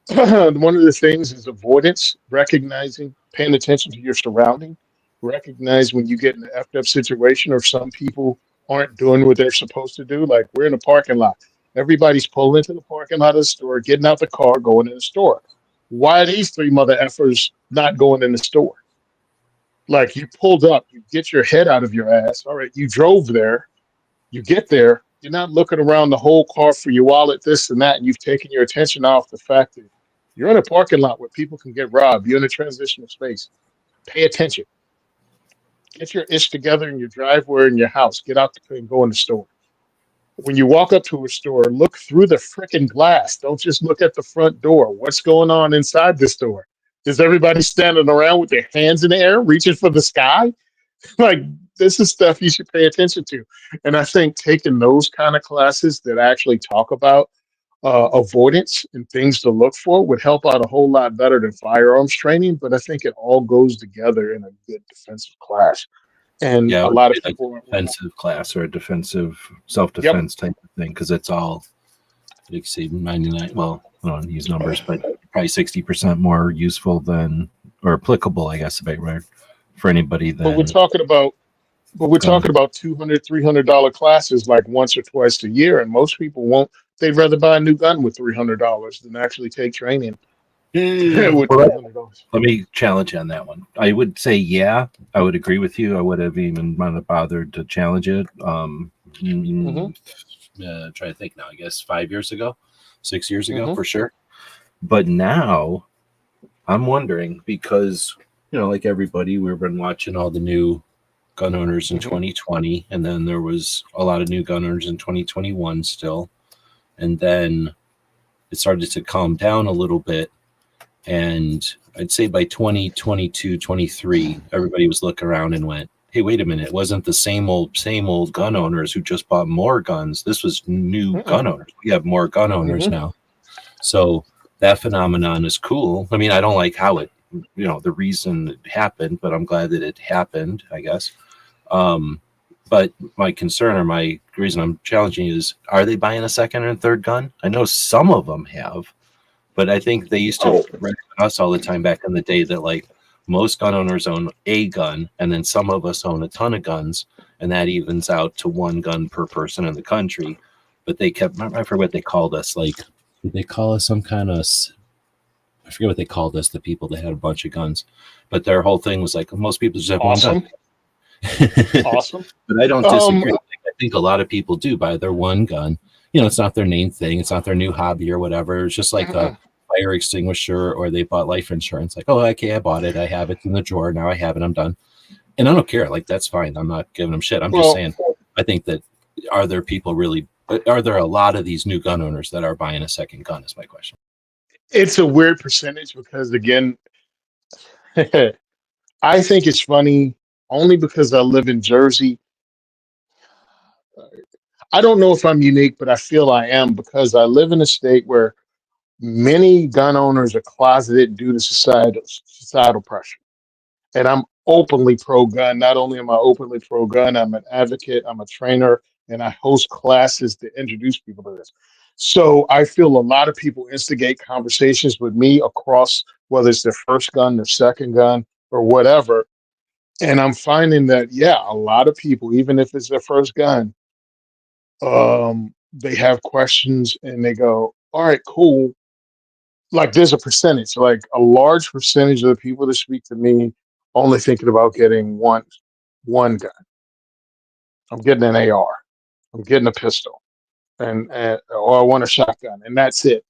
one of the things is avoidance, recognizing, paying attention to your surrounding, recognize when you get in an effed up situation or some people aren't doing what they're supposed to do. Like we're in a parking lot, everybody's pulling into the parking lot of the store, getting out the car, going in the store. Why are these 3 mother effers not going in the store? Like you pulled up, you get your head out of your ass. All right, you drove there, you get there, you're not looking around the whole car for your wallet, this and that, and you've taken your attention off the fact that you're in a parking lot where people can get robbed. You're in a transitional space. Pay attention. Get your ish together in your driveway in your house. Get out and go in the store. When you walk up to a store, look through the freaking glass. Don't just look at the front door. What's going on inside the store? Is everybody standing around with their hands in the air, reaching for the sky? Like this is stuff you should pay attention to. And I think taking those kind of classes that actually talk about avoidance and things to look for would help out a whole lot better than firearms training. But I think it all goes together in a good defensive class. And Yeah, I a would lot of say like people, a defensive class or a defensive yep, self-defense type of thing, because it's all, like say 99, well, I don't want to use numbers, but probably 60% more useful than, or applicable, I guess, about right, for anybody but we're than talking about but we're gun. talking about $200, $300 classes like once or twice a year, and most people won't. They'd rather buy a new gun with $300 than actually take training with Well, $300. let me challenge you on that one. I would say, yeah, I would agree with you. I would have even not bothered to challenge it. Hmm. Try to think now, I guess 5 years ago, 6 years ago, Hmm. for sure. But now I'm wondering because, like everybody, we've been watching all the new gun owners in Hmm. 2020, and then there was a lot of new gun owners in 2021 still. And then it started to calm down a little bit. And I'd say by 2022, 23, everybody was looking around and went, hey, wait a minute. It wasn't the same old gun owners who just bought more guns. This was new gun owners. We have more gun owners Hmm. now. So that phenomenon is cool. I mean, I don't like how it, the reason it happened, but I'm glad that it happened, I guess. But my concern or my reason I'm challenging is, are they buying a second and third gun? I know some of them have, but I think they used to Oh, reckon us all the time back in the day that like most gun owners own a gun, and then some of us own a ton of guns, and that evens out to 1 gun per person in the country. But they kept, I forget what they called us. Like, did they call us some kind of, I forget what they called us, the people that had a bunch of guns. But their whole thing was like, most people just have 1 gun. awesome, awesome. But I don't Um, disagree. I think a lot of people do buy their 1 gun. It's not their main thing. It's not their new hobby or whatever. It's just like a fire extinguisher, or they bought life insurance. Like, oh, okay, I bought it. I have it in the drawer. Now I have it. I'm done. And I don't care. Like, that's fine. I'm not giving them shit. I'm just well, saying, I think that are there a lot of these new gun owners that are buying a second gun is my question. it's a weird percentage because again, I think it's funny only because I live in Jersey. I don't know if I'm unique, but I feel I am because I live in a state where many gun owners are closeted due to societal pressure. And I'm openly pro gun. Not only am I openly pro gun, I'm an advocate, I'm a trainer, and I host classes to introduce people to this. So I feel a lot of people instigate conversations with me across whether it's their first gun, their second gun, or whatever. And I'm finding that, yeah, a lot of people, even if it's their first gun, they have questions and they go, all right, cool. Like there's a percentage, like a large percentage of the people that speak to me only thinking about getting one gun. I'm getting an AR. I'm getting a pistol, and or I want a shotgun, and that's it.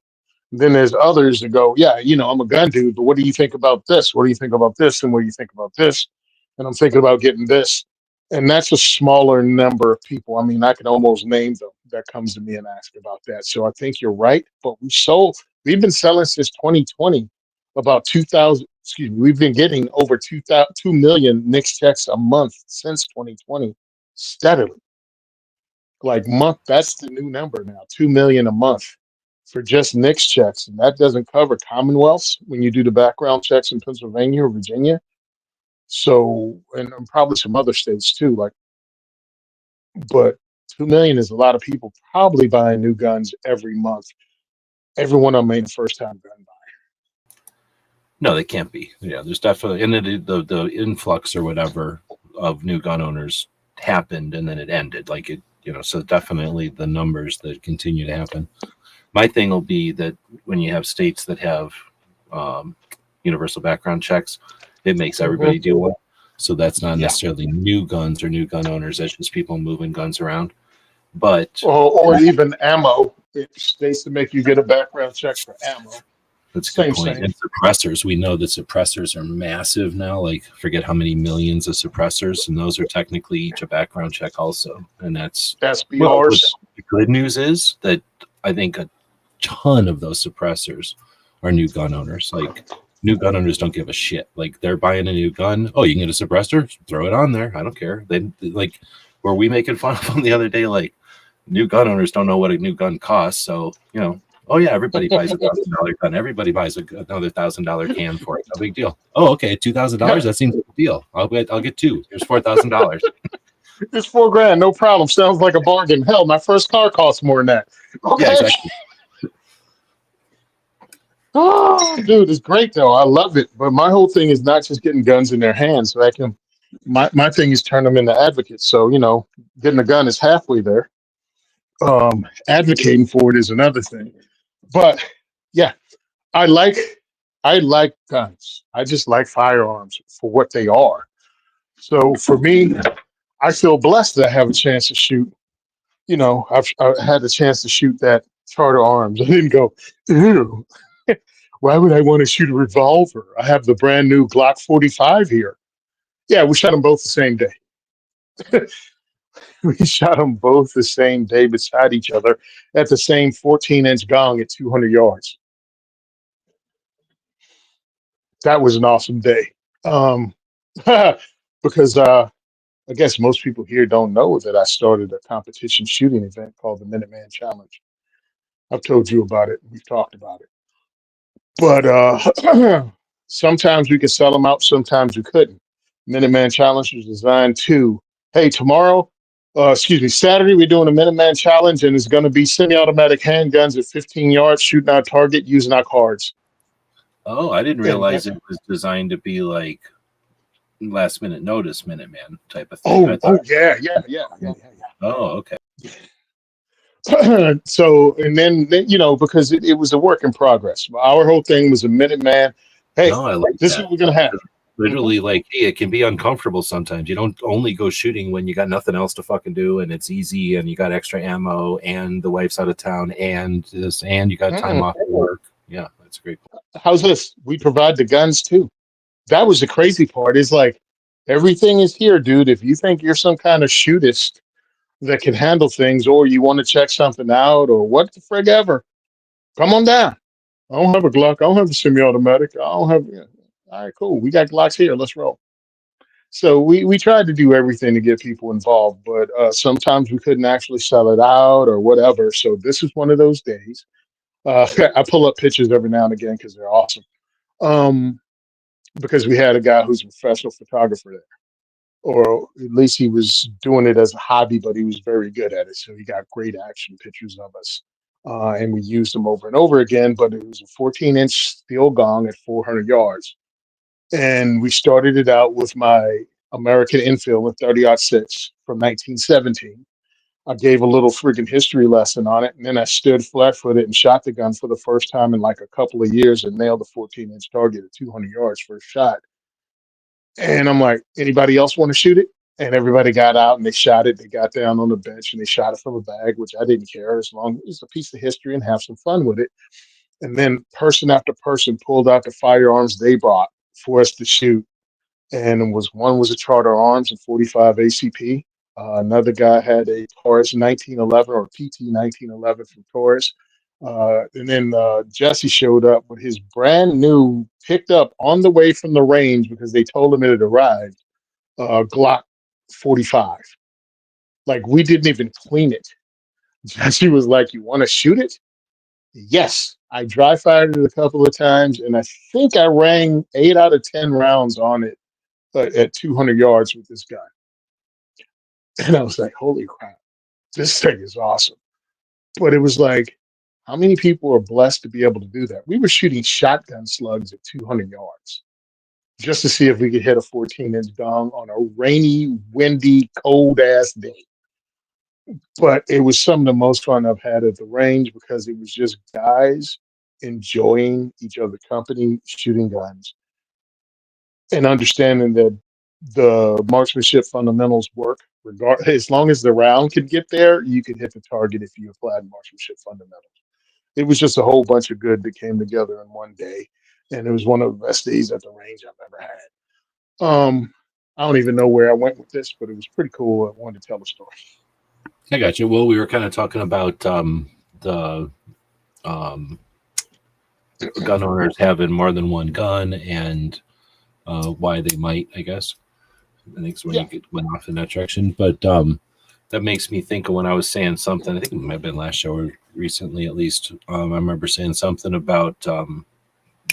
Then there's others that go, yeah, I'm a gun dude, but what do you think about this? What do you think about this? And what do you think about this? And I'm thinking about getting this. And that's a smaller number of people. I mean, I can almost name them that comes to me and ask about that. So I think you're right. But we've been selling since 2020 about 2,000, excuse me, we've been getting over 2 million NICS checks a month since 2020 steadily. Like month, that's the new number now, 2 million a month for just NICS checks. And that doesn't cover Commonwealths when you do the background checks in Pennsylvania or Virginia. So, and probably some other states too. But 2 million is a lot of people probably buying new guns every month. Every one of them ain't a first time gun buyer. No, they can't be. Yeah, there's definitely, and the influx or whatever of new gun owners happened and then it ended. Like it, so definitely the numbers that continue to happen. My thing will be that when you have states that have universal background checks, it makes everybody deal with. So that's not necessarily new guns or new gun owners. That's just people moving guns around. But or even ammo. States to make you get a background check for ammo. That's a good point. And suppressors, we know that suppressors are massive now. Like, forget how many millions of suppressors, and those are technically each a background check also. And that's SBRs. Well, the good news is that I think a ton of those suppressors are new gun owners. Like, new gun owners don't give a shit. Like, they're buying a new gun. Oh, you can get a suppressor? Throw it on there. I don't care. They like, were we making fun of them the other day? Like, new gun owners don't know what a new gun costs. So, oh yeah, everybody buys $1,000 gun. Everybody buys another $1,000 can for it. No big deal. Oh, okay, $2,000. That seems like a deal. I'll get two. Here's $4,000. It's $4,000, no problem. Sounds like a bargain. Hell, my first car costs more than that. Okay. Yeah, exactly. Oh, dude, it's great though. I love it. But my whole thing is not just getting guns in their hands. So I can. My thing is turn them into advocates. So getting a gun is halfway there. Advocating for it is another thing. But yeah, I like guns. I just like firearms for what they are. So for me, I feel blessed that I have a chance to shoot. I had a chance to shoot that Charter Arms. I didn't go, ew. Why would I want to shoot a revolver? I have the brand new Glock 45 here. Yeah, we shot them both the same day. We shot them both the same day beside each other at the same 14-inch gong at 200 yards. That was an awesome day. Because I guess most people here don't know that I started a competition shooting event called the Minuteman Challenge. I've told you about it. We've talked about it. But sometimes we could sell them out, sometimes we couldn't. Minuteman Challenge was designed to, hey, Saturday we're doing a Minuteman Challenge, and it's going to be semi-automatic handguns at 15 yards, shooting our target using our cards. Oh, I didn't realize it was designed to be like last minute notice Minuteman type of thing. Yeah. Oh, okay. So, and then because it was a work in progress. Our whole thing was a Minuteman. Hey, no, I like this that. is what we're going to have. Literally, like, hey, it can be uncomfortable sometimes. You don't only go shooting when you got nothing else to fucking do and it's easy and you got extra ammo and the wife's out of town and this and you got time off work. Yeah, that's great. How's this? We provide the guns too. That was the crazy part. Is like everything is here, dude. If you think you're some kind of shootist that can handle things, or you want to check something out, or what the frig ever, come on down. I don't have a Glock. I don't have a semi-automatic. I don't have. All right, cool. We got Glocks here. Let's roll. So we tried to do everything to get people involved, but sometimes we couldn't actually sell it out or whatever. So this is one of those days. I pull up pictures every now and again because they're awesome. Because we had a guy who's a professional photographer there, or at least he was doing it as a hobby, but he was very good at it. So he got great action pictures of us. and we used them over and over again. But it was a 14-inch steel gong at 400 yards, and we started it out with my American Enfield with 30-06 from 1917. I gave a little freaking history lesson on it, and then I stood flat-footed and shot the gun for the first time in like a couple of years and nailed a 14-inch target at 200 yards first shot. And I'm like, anybody else want to shoot it? And everybody got out and they shot it. They got down on the bench and they shot it from a bag, which I didn't care as long as it was a piece of history and have some fun with it. And then person after person pulled out the firearms they brought for us to shoot. And it was one was a Charter Arms and 45 ACP. Another guy had a Taurus 1911 or PT 1911 from Taurus. And then Jesse showed up with his brand new, picked up on the way from the range because they told him it had arrived, Glock 45. Like we didn't even clean it. Jesse was like, "You want to shoot it?" Yes. I dry fired it a couple of times, and I think I rang 8 out of 10 rounds on it at 200 yards with this guy. And I was like, "Holy crap, this thing is awesome." But it was like, how many people are blessed to be able to do that? We were shooting shotgun slugs at 200 yards just to see if we could hit a 14-inch gong on a rainy, windy, cold ass day. But it was some of the most fun I've had at the range because it was just guys enjoying each other's company, shooting guns, and understanding that the marksmanship fundamentals work. As long as the round can get there, you can hit the target if you applied marksmanship fundamentals. It was just a whole bunch of good that came together in one day, and it was one of the best days at the range I've ever had. I don't even know where I went with this, but it was pretty cool. I wanted to tell a story. I got you. Well, we were kind of talking about the gun owners having more than one gun and why they might, I guess. I think it's when you went off in that direction. But that makes me think of when I was saying something. I think it might have been last show or recently, at least. I remember saying something about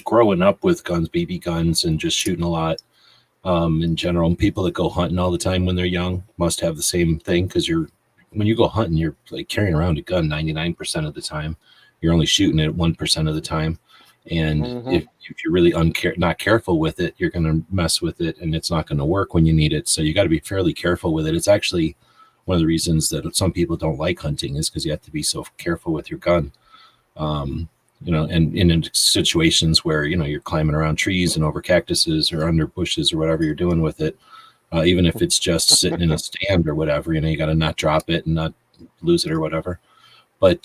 growing up with guns, BB guns, and just shooting a lot in general. And people that go hunting all the time when they're young must have the same thing because when you go hunting, you're like carrying around a gun 99% of the time. You're only shooting it 1% of the time. And if you're really not careful with it, you're going to mess with it and it's not going to work when you need it. So you got to be fairly careful with it. It's actually one of the reasons that some people don't like hunting is because you have to be so careful with your gun. And in situations where, you're climbing around trees and over cactuses or under bushes or whatever you're doing with it, even if it's just sitting in a stand or whatever, you got to not drop it and not lose it or whatever. But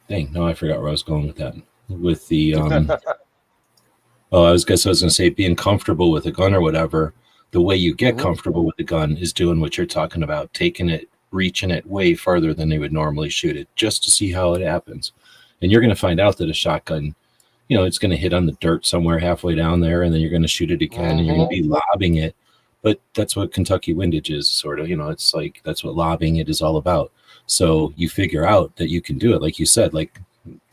dang, no, I forgot where I was going with that. With the I was going to say being comfortable with a gun or whatever. The way you get comfortable with the gun is doing what you're talking about, taking it, reaching it way farther than they would normally shoot it, just to see how it happens. And you're going to find out that a shotgun, it's going to hit on the dirt somewhere halfway down there, and then you're going to shoot it again, and you're going to be lobbing it. But that's what Kentucky windage is, sort of. It's like that's what lobbing it is all about. So you figure out that you can do it, like you said, like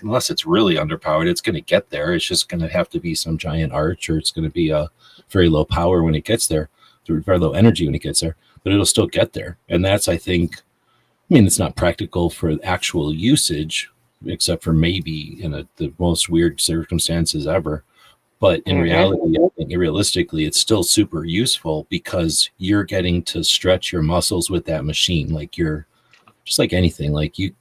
unless it's really underpowered, it's going to get there. It's just going to have to be some giant arch, or it's going to be a very low power when it gets there, very low energy when it gets there, but it'll still get there. And that's, I think, it's not practical for actual usage, except for maybe in the most weird circumstances ever. But in reality, I think realistically, it's still super useful because you're getting to stretch your muscles with that machine. Like you're just like anything, like you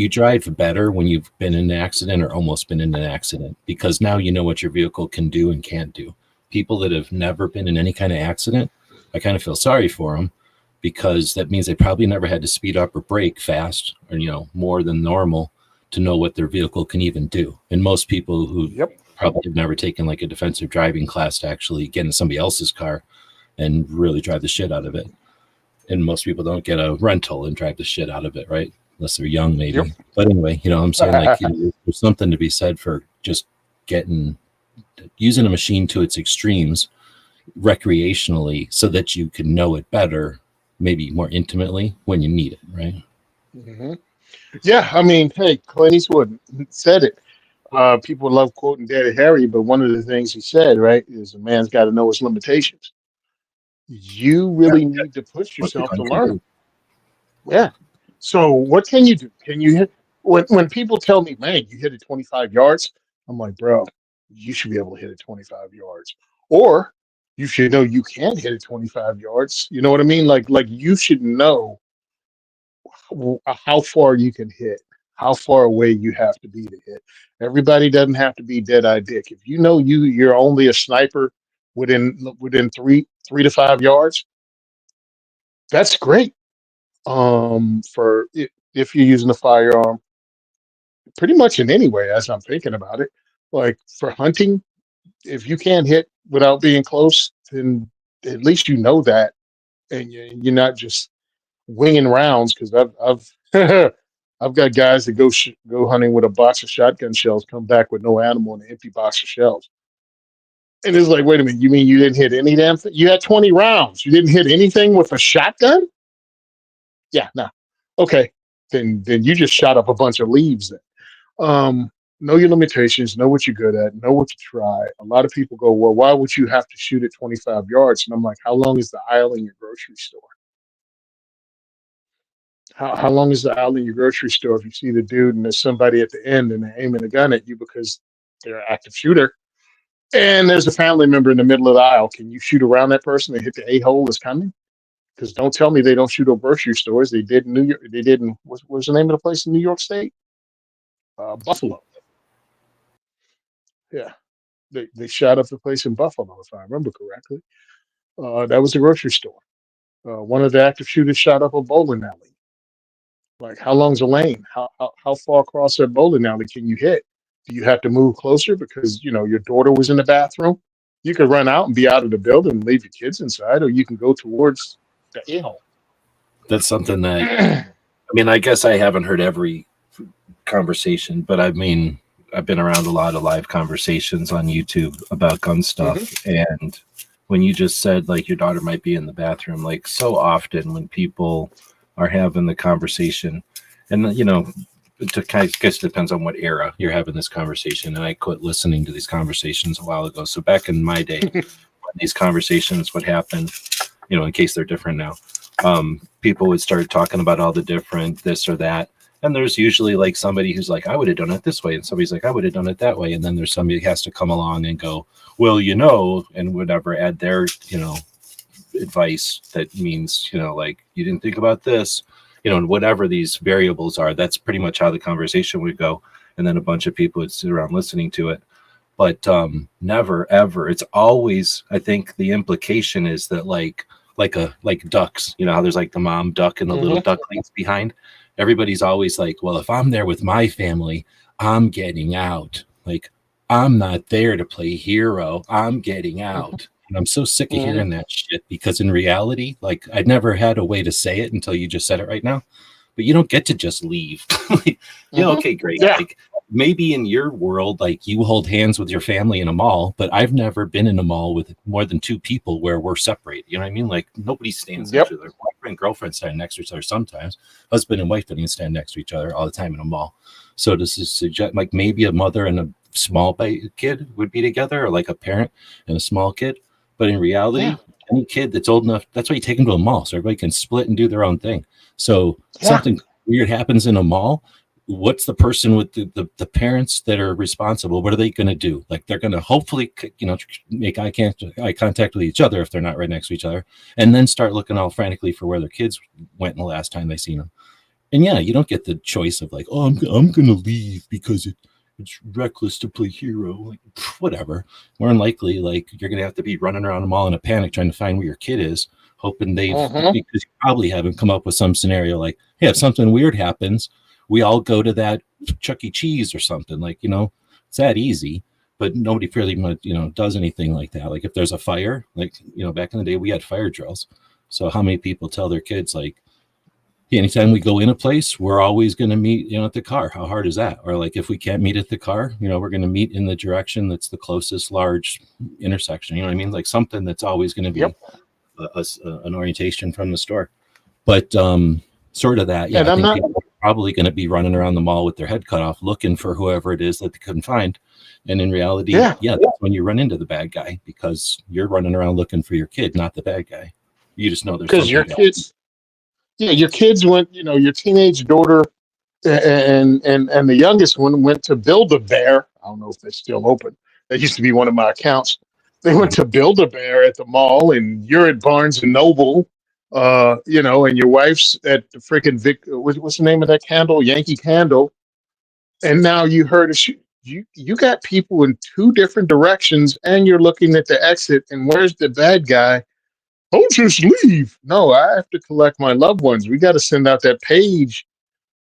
drive better when you've been in an accident or almost been in an accident, because now you know what your vehicle can do and can't do. People that have never been in any kind of accident, I kind of feel sorry for them, because that means they probably never had to speed up or brake fast or, more than normal to know what their vehicle can even do. And most people who probably have never taken like a defensive driving class to actually get in somebody else's car and really drive the shit out of it. And most people don't get a rental and drive the shit out of it, right? Unless they're young, maybe. But anyway, I'm saying like there's something to be said for just using a machine to its extremes recreationally so that you can know it better, maybe more intimately when you need it, right? Yeah, hey, Clint Eastwood said it. People love quoting Daddy Harry, but one of the things he said, right, is a man's got to know his limitations. You really need to push What the yourself gun to can learn do. them. Yeah. So what can you do? Can you hit when people tell me, man, you hit it 25 yards? I'm like, bro, you should be able to hit it 25 yards. Or you should know you can hit it 25 yards. You know what I mean? Like you should know how far you can hit, how far away you have to be to hit. Everybody doesn't have to be dead eye dick. If you know you're only a sniper within three to 5 yards, that's great. For if you're using a firearm, pretty much in any way, as I'm thinking about it, like for hunting, if you can't hit without being close, then at least you know that, and you're not just winging rounds. Because I've I've got guys that go hunting with a box of shotgun shells, come back with no animal and an empty box of shells, and it's like, wait a minute, you mean you didn't hit any damn thing? You had 20 rounds, you didn't hit anything with a shotgun? Yeah, no, okay, then you just shot up a bunch of leaves. Um, know your limitations, know what you're good at, know what to try. A lot of people go, well, why would you have to shoot at 25 yards? And I'm like, how long is the aisle in your grocery store? How long is the aisle in your grocery store if you see the dude and there's somebody at the end and they're aiming a gun at you because they're an active shooter? And there's a family member in the middle of the aisle. Can you shoot around that person and hit the a-hole that's coming? Because don't tell me they don't shoot at grocery stores. They did in New York. They did in, what's the name of the place in New York State? Buffalo. Yeah. They shot up the place in Buffalo, if I remember correctly. That was a grocery store. One of the active shooters shot up a bowling alley. Like, how long's a lane? How far across that bowling alley can you hit? Do you have to move closer because your daughter was in the bathroom? You could run out and be out of the building and leave your kids inside, or you can go towards the a-hole. That's something that, I mean, I guess I haven't heard every conversation, but I mean, I've been around a lot of live conversations on YouTube about gun stuff. And when you just said like your daughter might be in the bathroom, like so often when people are having the conversation, and to kind of guess, depends on what era you're having this conversation. And I quit listening to these conversations a while ago. So back in my day, when these conversations would happen, in case they're different now, people would start talking about all the different this or that. And there's usually like somebody who's like, I would have done it this way. And somebody's like, I would have done it that way. And then there's somebody who has to come along and go, well, and whatever, add their, advice that means, like you didn't think about this, and whatever these variables are, that's pretty much how the conversation would go. And then a bunch of people would sit around listening to it. But never, ever. It's always, I think the implication is that like ducks, how there's like the mom duck and the little ducklings behind. Everybody's always like, well, if I'm there with my family, I'm getting out. Like, I'm not there to play hero. I'm getting out. And I'm so sick of hearing that shit because in reality, like I'd never had a way to say it until you just said it right now. But you don't get to just leave. Okay, great. Yeah. Like maybe in your world, like you hold hands with your family in a mall, but I've never been in a mall with more than two people where we're separated. You know what I mean? Like nobody stands next to their boyfriend, girlfriend stand next to each other sometimes. Husband and wife don't even stand next to each other all the time in a mall. So this is suggest like maybe a mother and a small kid would be together, or like a parent and a small kid. But in reality, any kid that's old enough, that's why you take them to a mall so everybody can split and do their own thing. So something weird happens in a mall. What's the person with the parents that are responsible? What are they going to do? Like they're going to hopefully, make eye contact with each other if they're not right next to each other, and then start looking all frantically for where their kids went the last time they seen them. And you don't get the choice of like, oh, I'm going to leave because it's reckless to play hero. Like whatever. More than likely, like you're going to have to be running around the mall in a panic trying to find where your kid is, hoping because you probably haven't come up with some scenario like, hey, if something weird happens, we all go to that Chuck E. Cheese or something. Like, it's that easy, but nobody really, does anything like that. Like if there's a fire, like, back in the day we had fire drills. So how many people tell their kids like, anytime we go in a place, we're always going to meet, at the car. How hard is that? Or like if we can't meet at the car, we're going to meet in the direction that's the closest large intersection. You know what I mean? Like something that's always going to be an orientation from the store. But sort of that. Yeah, I think people are probably going to be running around the mall with their head cut off looking for whoever it is that they couldn't find. And in reality, that's when you run into the bad guy because you're running around looking for your kid, not the bad guy. You just know there's because your kids. Yeah, your kids went, your teenage daughter and the youngest one went to Build a Bear. I don't know if they're still open. That used to be one of my accounts. They went to Build a Bear at the mall, and you're at Barnes and Noble, and your wife's at the freaking what's the name of that candle? Yankee Candle. And now you heard you got people in two different directions, and you're looking at the exit. And where's the bad guy? Don't just leave. No, I have to collect my loved ones. We got to send out that page.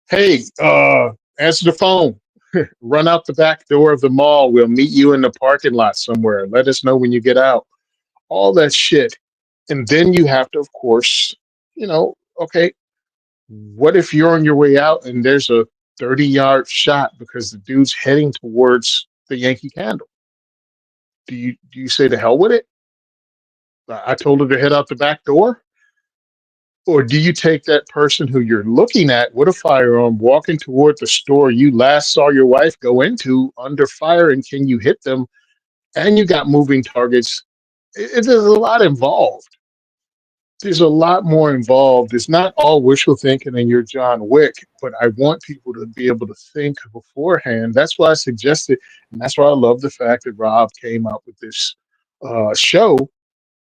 Hey, answer the phone. Run out the back door of the mall. We'll meet you in the parking lot somewhere. Let us know when you get out. All that shit. And then you have to, of course, okay, what if you're on your way out and there's a 30-yard shot because the dude's heading towards the Yankee Candle? Do you say to hell with it? I told her to head out the back door? Or do you take that person who you're looking at with a firearm walking toward the store you last saw your wife go into under fire, and can you hit them? And you got moving targets. There's a lot involved. There's a lot more involved. It's not all wishful thinking and you're John Wick, but I want people to be able to think beforehand. That's why I suggested, and that's why I love the fact that Rob came out with this show,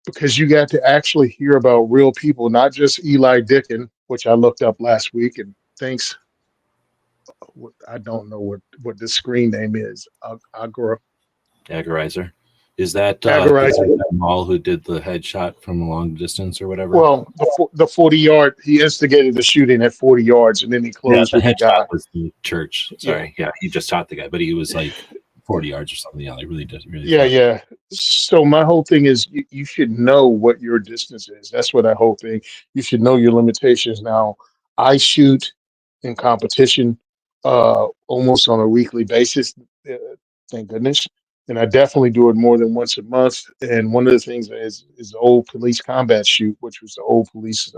because you got to actually hear about real people, not just Eli Dickin, which I looked up last week, and thanks. I don't know what the screen name is. Agorizer. Is that Agorizer. that Mall who did the headshot from a long distance or whatever? Well, the 40-yard, he instigated the shooting at 40 yards, and then he closed the with the headshot guy. was the church. Sorry, yeah, he just shot the guy, but he was like 40 yards or something. Yeah, they really did. Really. Yeah. So my whole thing is you should know what your distance is. That's what that whole thing. You should know your limitations. Now, I shoot in competition almost on a weekly basis. Thank goodness. And I definitely do it more than once a month. And one of the things is the old police combat shoot, which was the old police,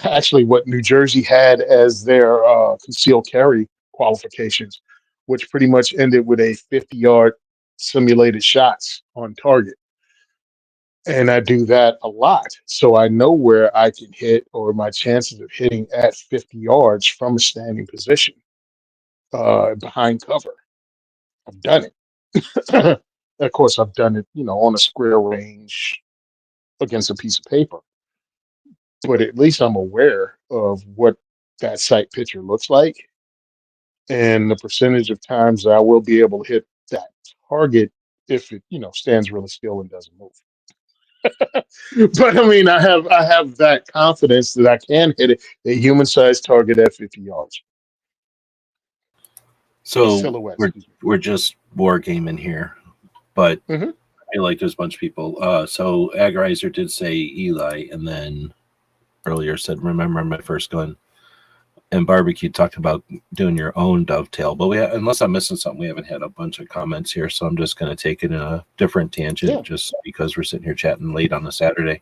actually what New Jersey had as their concealed carry qualifications, which pretty much ended with a 50-yard simulated shots on target. And I do that a lot. So I know where I can hit, or my chances of hitting at 50 yards from a standing position behind cover. I've done it. Of course, I've done it, on a square range against a piece of paper. But at least I'm aware of what that sight picture looks like, and the percentage of times I will be able to hit that target if it, stands really still and doesn't move. But I mean, I have that confidence that I can hit a human-sized target at 50 yards. So we're just wargaming here, but Mhm. I feel like there's a bunch of people. So Agorizer did say Eli, and then earlier said, "Remember my first gun." And Barbecue talked about doing your own dovetail, but unless I'm missing something, we haven't had a bunch of comments here, so I'm just going to take it in a different tangent, just because we're sitting here chatting late on a Saturday.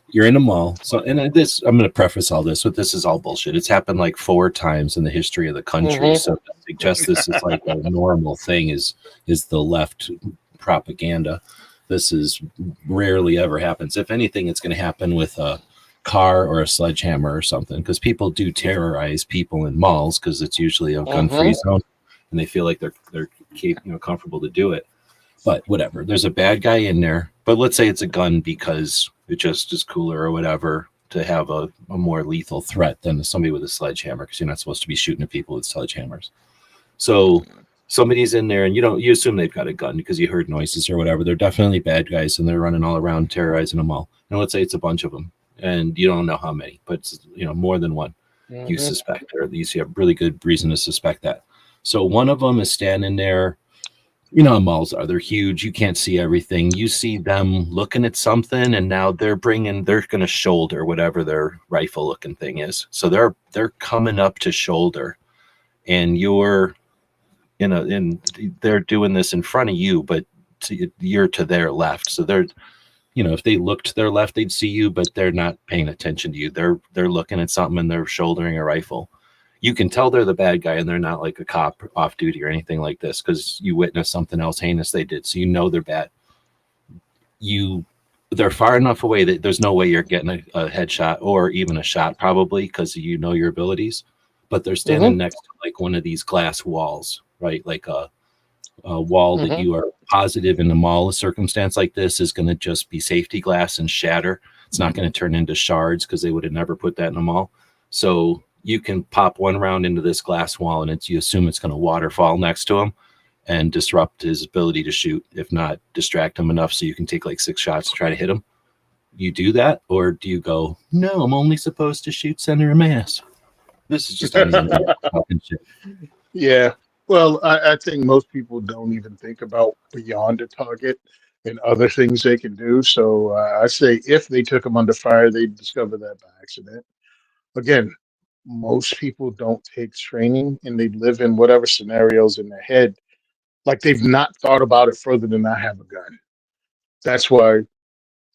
You're in a mall, so I'm going to preface all this with, this is all bullshit. It's happened like 4 times in the history of the country, so to suggest this is like a normal thing is the left propaganda. This is rarely ever happens. If anything, it's going to happen with a car or a sledgehammer or something, because people do terrorize people in malls because it's usually a gun-free zone, and they feel like they're comfortable to do it. But whatever, there's a bad guy in there, but let's say it's a gun because it just is cooler or whatever to have a more lethal threat than somebody with a sledgehammer, because you're not supposed to be shooting at people with sledgehammers. So somebody's in there, and you assume they've got a gun because you heard noises or whatever. They're definitely bad guys, and they're running all around terrorizing a mall. And let's say it's a bunch of them, and you don't know how many, but it's, more than one you suspect, or at least you have really good reason to suspect that. So one of them is standing there. Malls they're huge. You can't see everything. You see them looking at something, and now they're going to shoulder whatever their rifle looking thing is. So they're coming up to shoulder, and you're and they're doing this in front of you, but you're to their left. So they're, if they looked to their left, they'd see you, but they're not paying attention to you. They're looking at something, and they're shouldering a rifle. You can tell they're the bad guy, and they're not like a cop off duty or anything like this, because you witnessed something else heinous they did. So they're bad. they're far enough away that there's no way you're getting a headshot or even a shot, probably because you know your abilities. But they're standing next to like one of these glass walls, right? Like a wall that you are positive in a mall circumstance like this is going to just be safety glass and shatter. It's not going to turn into shards because they would have never put that in a mall. So you can pop one round into this glass wall and you assume it's going to waterfall next to him and disrupt his ability to shoot, if not distract him enough so you can take like 6 shots to try to hit him. You do that, or do you go, no, I'm only supposed to shoot center of mass? This is just on the internet talking shit. Yeah. Well, I think most people don't even think about beyond the target and other things they can do. So I say if they took them under fire, they discover that by accident. Again, most people don't take training and they live in whatever scenarios in their head. Like they've not thought about it further than I have a gun. That's why,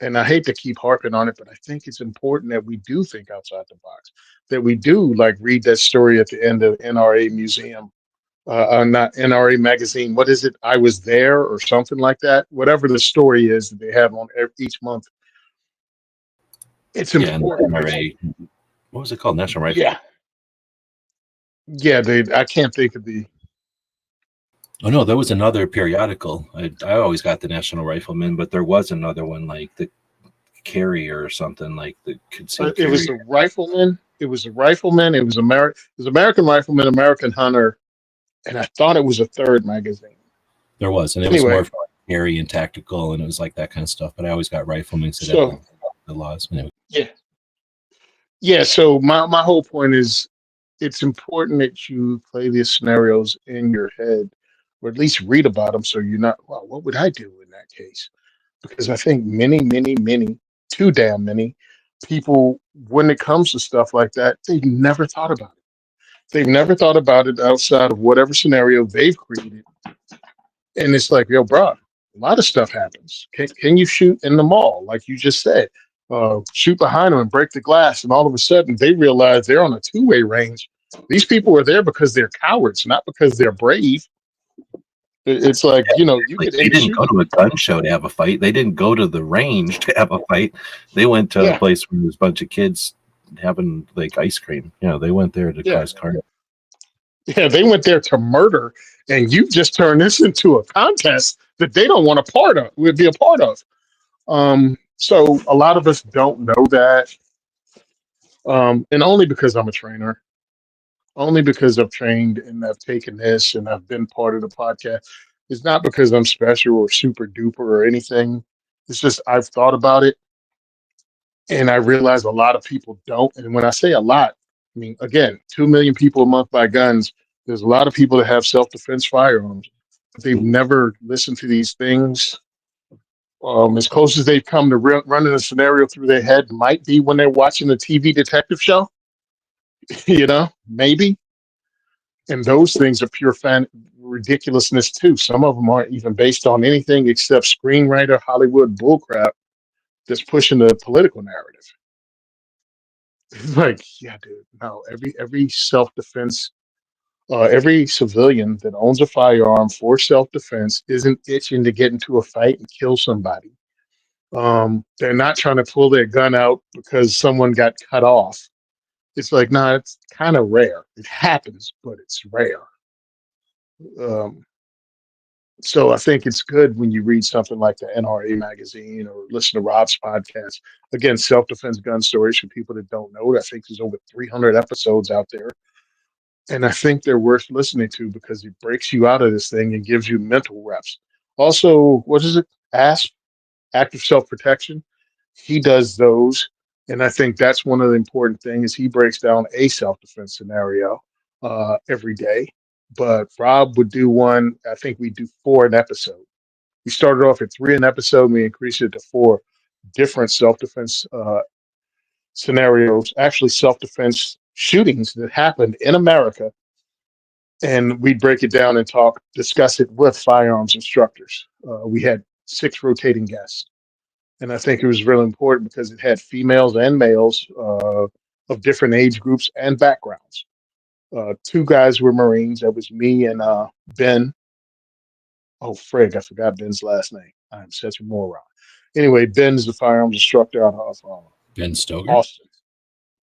and I hate to keep harping on it, but I think it's important that we do think outside the box, that we do like read that story at the end of NRA Museum, not NRA magazine. What is it? I was there or something like that. Whatever the story is that they have on each month, it's Yeah, and important. NRA, what was it called? National Rifle. Yeah, yeah. They. I can't think of the. Oh no, there was another periodical. I always got the National Rifleman, but there was another one like the Carrier or something like the Concealed It was Carrier. the Rifleman. It was the Rifleman. It was American. It was American Rifleman, American Hunter, and I thought it was a third magazine. There was, and it was Anyway, more for like carry and tactical, and it was like that kind of stuff. But I always got Riflemen so that so the laws. Anyway. yeah, yeah. So my whole point is, it's important that you play these scenarios in your head, or at least read about them, so you're not. Well, what would I do in that case? Because I think many, too damn many people, when it comes to stuff like that, they've never thought about it. They've never thought about it outside of whatever scenario they've created. And it's like, yo, bro, a lot of stuff happens. Can you shoot in the mall, like you just said? Shoot behind them and break the glass, and all of a sudden they realize they're on a two-way range. These people are there because they're cowards, not because they're brave. It's like, you Like could they end the didn't go shooting. to a gun show to have a fight. They didn't go to the range to have a fight. They went to a Yeah, place where there's a bunch of kids having like ice cream. They went there to yeah, cause carnage. yeah. They went there to murder, and you just turned this into a contest that they don't want a part of, would be a part of. So a lot of us don't know that, and only because I'm a trainer, only because I've trained and I've taken this and I've been part of the podcast. It's not because I'm special or super duper or anything. It's just I've thought about it and I realize a lot of people don't. And when I say a lot, I mean, again, 2 million people a month buy guns. There's a lot of people that have self defense firearms, but they've never listened to these things. As close as they've come to running a scenario through their head might be when they're watching a TV detective show, maybe. And those things are pure ridiculousness too. Some of them aren't even based on anything except screenwriter Hollywood bullcrap that's pushing the political narrative. Like, yeah, dude, no. Every self defense, every civilian that owns a firearm for self defense isn't itching to get into a fight and kill somebody. They're not trying to pull their gun out because someone got cut off. It's like, nah, it's kind of rare. It happens, but it's rare. Um, So I think it's good when you read something like the NRA magazine or listen to Rob's podcast. Again, self-defense gun stories for people that don't know. I think there's over 300 episodes out there. And I think they're worth listening to because it breaks you out of this thing and gives you mental reps. Also, what is it? ASP, active self-protection. He does those. And I think that's one of the important things. He breaks down a self-defense scenario every day. But Rob would do one, I think we do 4 an episode. We started off at 3 an episode. We increased it to 4 different self-defense scenarios, actually self-defense shootings that happened in America. And we'd break it down and discuss it with firearms instructors. We had 6 rotating guests. And I think it was really important because it had females and males of different age groups and backgrounds. 2 guys were Marines. That was me and Ben. Oh, frig, I forgot Ben's last name. I'm such a moron. Anyway, Ben's the firearms instructor out of Ben Stoker. Austin.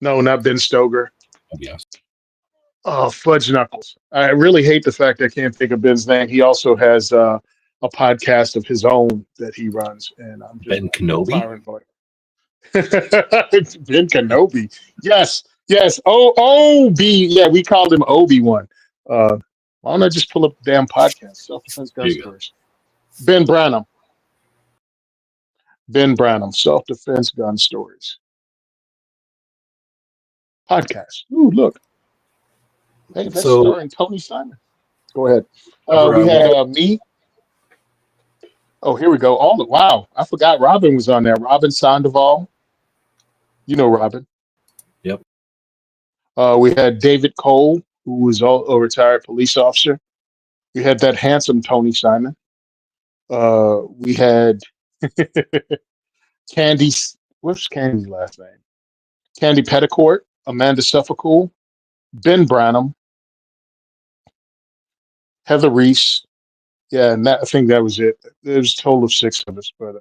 No, not Ben Stoker. Oh, yes. Oh, Fudge Knuckles. I really hate the fact I can't think of Ben's name. He also has a podcast of his own that he runs, and I'm just Ben Kenobi. firing blank. Ben Kenobi. Yes, yes. Oh, yeah, we called him Obi-Wan. Why don't I just pull up the damn podcast? Self-defense gun There you go. stories. Ben Branham. Ben Branham, self-defense gun stories. Podcast. Ooh, look. Hey, that's So starring Tony Simon. Go ahead. over We on had me. Oh, here we go. Wow. I forgot Robin was on there. Robin Sandoval. You know Robin. Yep. We had David Cole, who was a retired police officer. We had that handsome Tony Simon. We had Candy. What's Candy's last name? Candy Petticourt, Amanda Suffolcool, Ben Branham, Heather Reese. Yeah, and I think that was it. There was a total of 6 of us, but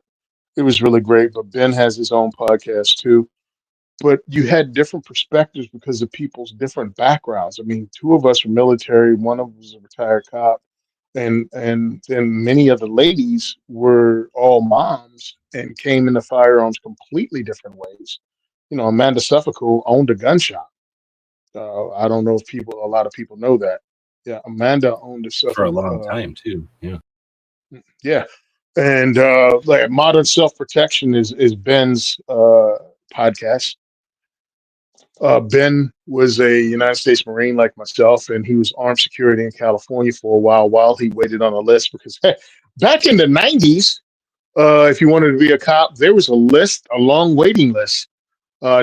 it was really great. But Ben has his own podcast too. But you had different perspectives because of people's different backgrounds. I mean, 2 of us were military, one of us was a retired cop, and then many of the ladies were all moms and came into firearms completely different ways. You know, Amanda Suffolcool owned a gun shop. I don't know if a lot of people know that. Yeah, Amanda owned a for a Suffolk. long time too. Yeah. Yeah, and like modern self protection is Ben's podcast. Ben was a United States Marine like myself, and he was armed security in California for a while he waited on a list because back in the 90s, if you wanted to be a cop, there was a list, a long waiting list.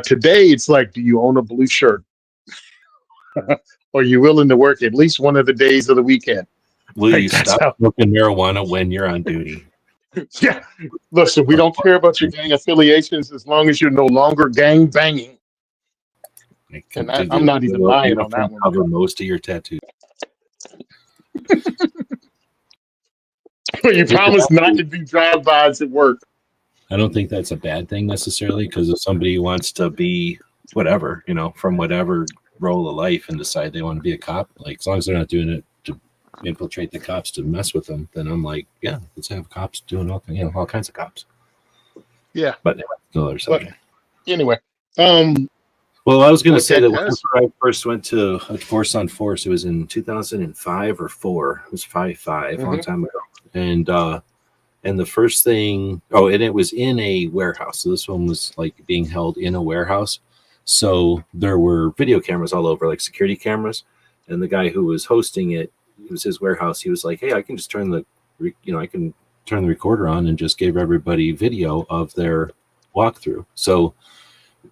Today, it's like, do you own a blue shirt? Are you willing to work at least one of the days of the weekend? Will Like, you that's stop how. smoking marijuana when you're on duty? Yeah. Listen, we don't care about your gang affiliations as long as you're no longer gang banging. And I'm not even lying on that one. Cover most of your tattoos. You promise not to do drive-bys at work. I don't think that's a bad thing necessarily, because if somebody wants to be whatever, from whatever role of life and decide they want to be a cop, like as long as they're not doing it to infiltrate the cops to mess with them, then I'm like, yeah, let's have cops doing all kinds of cops. Yeah. But another subject. Anyway, well, I was going to what say that that does- whenever I first went to a Force on Force, it was in 2005 or 4. It was 5, a long time ago. And the first thing, and it was in a warehouse. So this one was like being held in a warehouse. So there were video cameras all over, like security cameras. And the guy who was hosting it, it was his warehouse. He was like, "Hey, I can just turn the recorder on," and just gave everybody video of their walkthrough. So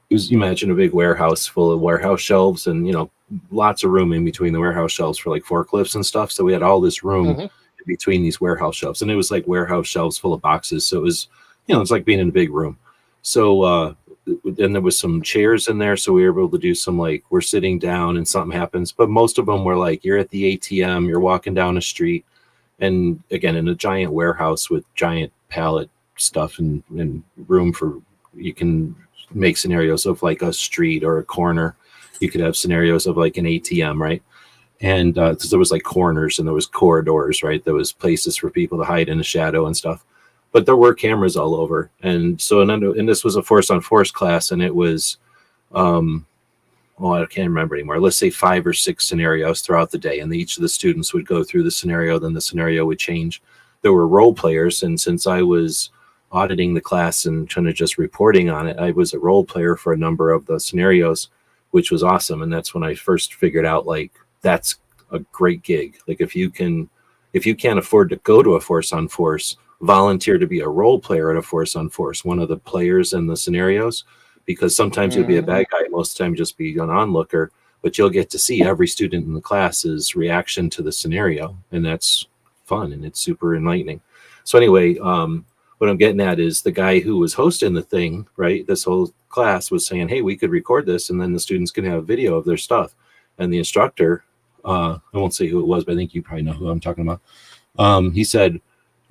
it was, imagine a big warehouse full of warehouse shelves and, lots of room in between the warehouse shelves for like forklifts and stuff. So we had all this room between these warehouse shelves, and it was like warehouse shelves full of boxes. So it was, it's like being in a big room. So then there was some chairs in there. So we were able to do some, like, we're sitting down and something happens, but most of them were like, you're at the ATM, you're walking down a street, and again, in a giant warehouse with giant pallet stuff and room for, you can make scenarios of like a street or a corner. You could have scenarios of like an ATM, right? And so there was like corners and there was corridors, right? There was places for people to hide in the shadow and stuff. But there were cameras all over. And so, and this was a Force on Force class, and it was, I can't remember anymore. Let's say 5 or 6 scenarios throughout the day. And each of the students would go through the scenario, then the scenario would change. There were role players. And since I was auditing the class and kind of just reporting on it, I was a role player for a number of the scenarios, which was awesome. And that's when I first figured out, like, that's a great gig. Like, if you can't afford to go to a Force on Force, volunteer to be a role player at a Force on Force, one of the players in the scenarios, because sometimes you'll be a bad guy, most of the time just be an onlooker, but you'll get to see every student in the class's reaction to the scenario, and that's fun and it's super enlightening. So anyway, what I'm getting at is the guy who was hosting the thing, right, this whole class was saying, hey, we could record this and then the students can have video of their stuff. And the instructor, I won't say who it was, but I think you probably know who I'm talking about. He said,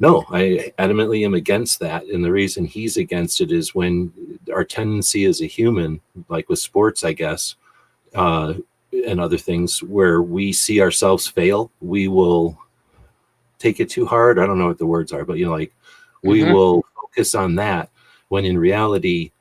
No, I adamantly am against that. And the reason he's against it is when our tendency as a human, like with sports, I guess, uh, and other things, where we see ourselves fail, we will take it too hard. I don't know what the words are, but like we Mm-hmm. will focus on that when in reality,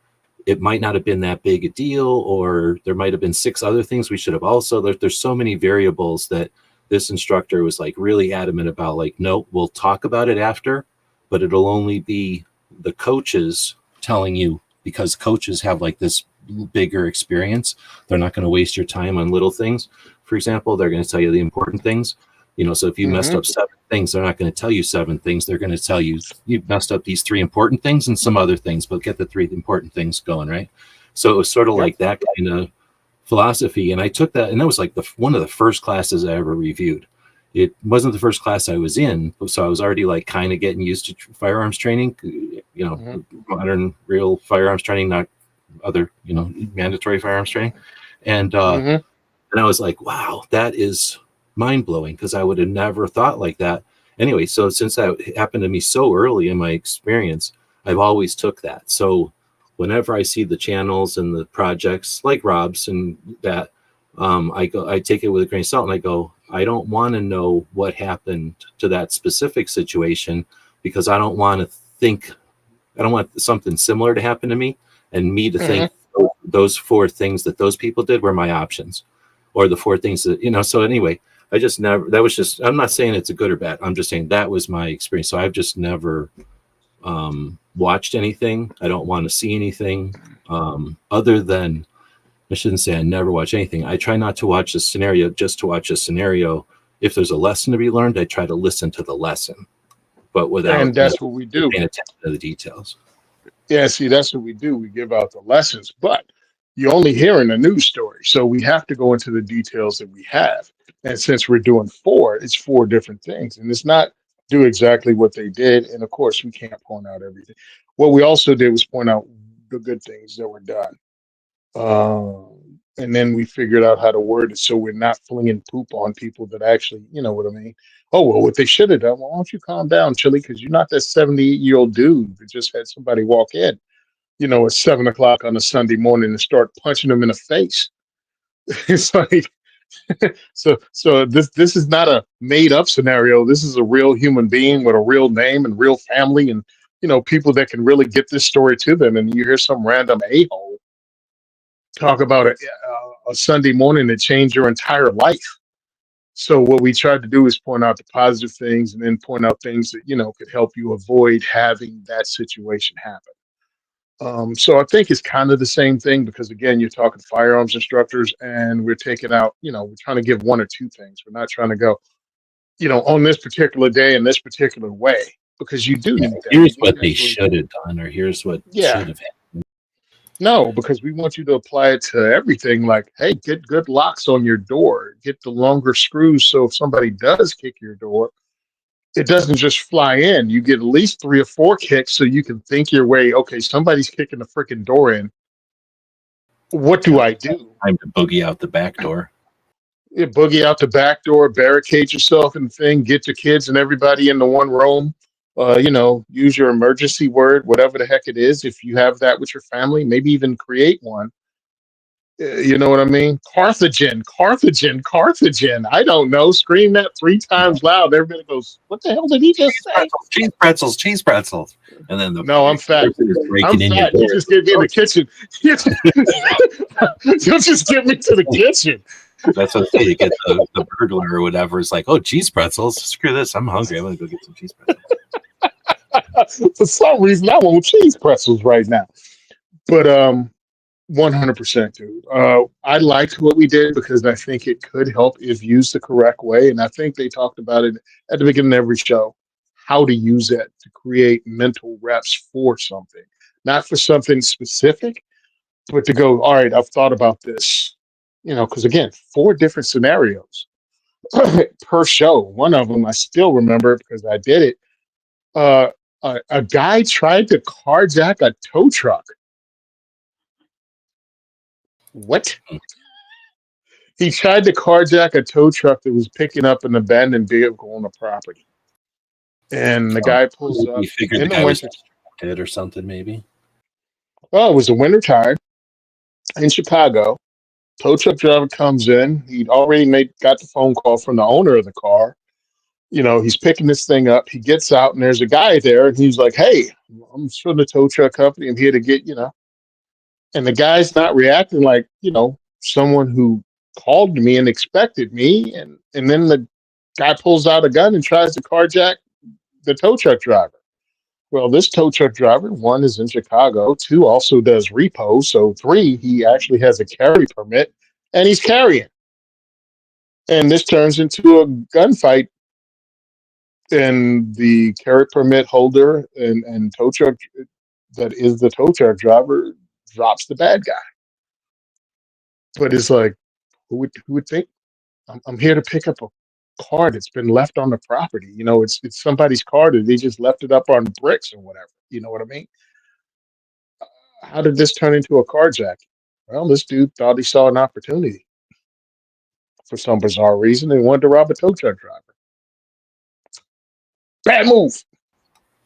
it might not have been that big a deal, or there might have been 6 other things we should have also. There's so many variables that this instructor was like really adamant about. Like, no, we'll talk about it after, but it'll only be the coaches telling you, because coaches have like this bigger experience. They're not going to waste your time on little things. For example, they're going to tell you the important things. So if you messed up 7 things, they're not going to tell you 7 things. They're going to tell you messed up these 3 important things and some other things, but get the 3 important things going, right? So it was sort of Yep. like that kind of philosophy. And I took that, and that was like one of the first classes I ever reviewed. It wasn't the first class I was in, so I was already like kind of getting used to firearms training, modern real firearms training, not other, mandatory firearms training. And Mm-hmm. I was like, wow, that is mind blowing, because I would have never thought like that. Anyway, so since that happened to me so early in my experience, I've always took that. So whenever I see the channels and the projects like Rob's and that, I take it with a grain of salt, and I go, I don't want to know what happened to that specific situation, because I don't want something similar to happen to me, and me to think those 4 things that those people did were my options, or the 4 things that, so anyway, I just never, that was just, I'm not saying it's a good or bad. I'm just saying that was my experience. So I've just never watched anything. I don't want to see anything other than, I shouldn't say I never watch anything. I try not to watch a scenario just to watch a scenario. If there's a lesson to be learned, I try to listen to the lesson, but without And that's what we do. paying attention to the details. Yeah, see, that's what we do. We give out the lessons, but you only hearing a news story. So we have to go into the details that we have. And since we're doing 4, it's 4 different things. And it's not do exactly what they did. And of course, we can't point out everything. What we also did was point out the good things that were done. And then we figured out how to word it so we're not flinging poop on people that actually, you know what I mean? Oh, well, what they should have done. Well, why don't you calm down, Chili? Because you're not that 78-year-old dude that just had somebody walk in, at 7 o'clock on a Sunday morning and start punching them in the face. It's like, so this is not a made up scenario. This is a real human being with a real name and real family, and people that can really get this story to them. And you hear some random a-hole talk about a Sunday morning that changed your entire life. So what we tried to do is point out the positive things, and then point out things that could help you avoid having that situation happen. So I think it's kind of the same thing, because again, you're talking firearms instructors, and we're taking out, we're trying to give 1 or 2 things. We're not trying to go, on this particular day in this particular way, because you do need that. You Here's need what they actually, should have done, or here's what yeah, should have happened. no, because we want you to apply it to everything. Like, hey, get good locks on your door, get the longer screws, so if somebody does kick your door, it doesn't just fly in. You get at least 3 or 4 kicks, so you can think your way. Okay, somebody's kicking the freaking door in. What do I do? Time to boogie out the back door. You boogie out the back door, barricade yourself in the thing, get the kids and everybody into one room. Use your emergency word, whatever the heck it is. If you have that with your family, maybe even create one. You know what I mean? Carthagen, Carthagen, Carthagen. I don't know. Scream that 3 times loud. Everybody goes, "What the hell did he just say?" Cheese pretzels, cheese pretzels. And then the No, I'm fat. person is I'm breaking in your fat. You door. just get me in the kitchen. You just get me to the kitchen. That's what I say. You get the burglar or whatever. It's like, oh, cheese pretzels. Screw this. I'm hungry. I'm going to go get some cheese pretzels. For some reason, I want cheese pretzels right now. But 100%, dude. I liked what we did because I think it could help if used the correct way. And I think they talked about it at the beginning of every show, how to use it to create mental reps for something, not for something specific, but to go, all right, I've thought about this, because again, 4 different scenarios per show. One of them I still remember because I did it. Uh, a guy tried to carjack a tow truck. What? He tried to carjack a tow truck that was picking up an abandoned vehicle on the property. And the guy pulls You up figured the in the guy was winter. dead or something, maybe. Oh, it was the winter time in Chicago. Tow truck driver comes in. He'd already got the phone call from the owner of the car. He's picking this thing up. He gets out and there's a guy there and he's like, "Hey, I'm from the tow truck company. I'm here to get." And the guy's not reacting like, someone who called me and expected me. And then the guy pulls out a gun and tries to carjack the tow truck driver. Well, this tow truck driver, one, is in Chicago. Two, also does repo. So three, he actually has a carry permit and he's carrying. And this turns into a gunfight. And the carry permit holder and tow truck that is the tow truck driver drops the bad guy. But it's like, who would think? I'm here to pick up a car that's been left on the property. It's somebody's car that they just left it up on bricks or whatever. You know what I mean? How did this turn into a carjacking? Well, this dude thought he saw an opportunity for some bizarre reason and wanted to rob a tow truck driver. Bad move.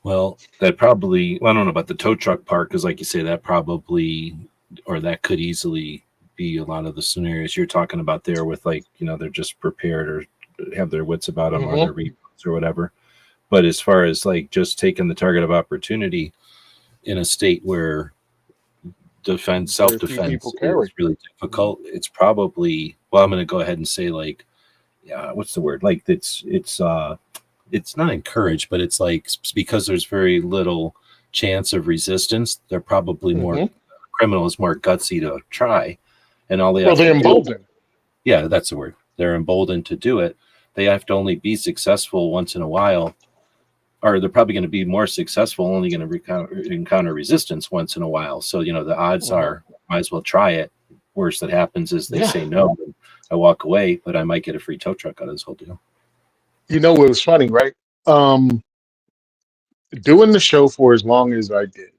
Well, that probably, well, I don't know about the tow truck part, because like you say, that probably, or that could easily be a lot of the scenarios you're talking about there with, like, they're just prepared or have their wits about them or their repos or whatever. But as far as like just taking the target of opportunity in a state where self-defense is really difficult, it's probably, well, I'm going to go ahead and say, like, what's the word? Like, it's not encouraged, but it's like, because there's very little chance of resistance, they're probably more, criminal is more gutsy to try. And all they have they're to emboldened. do, yeah, that's the word. They're emboldened to do it. They have to only be successful once in a while, or they're probably going to be more successful, only going to encounter resistance once in a while. So, the odds are, might as well try it. Worst that happens is they say no, and I walk away, but I might get a free tow truck out of this whole deal. It was funny, right? Doing the show for as long as I did,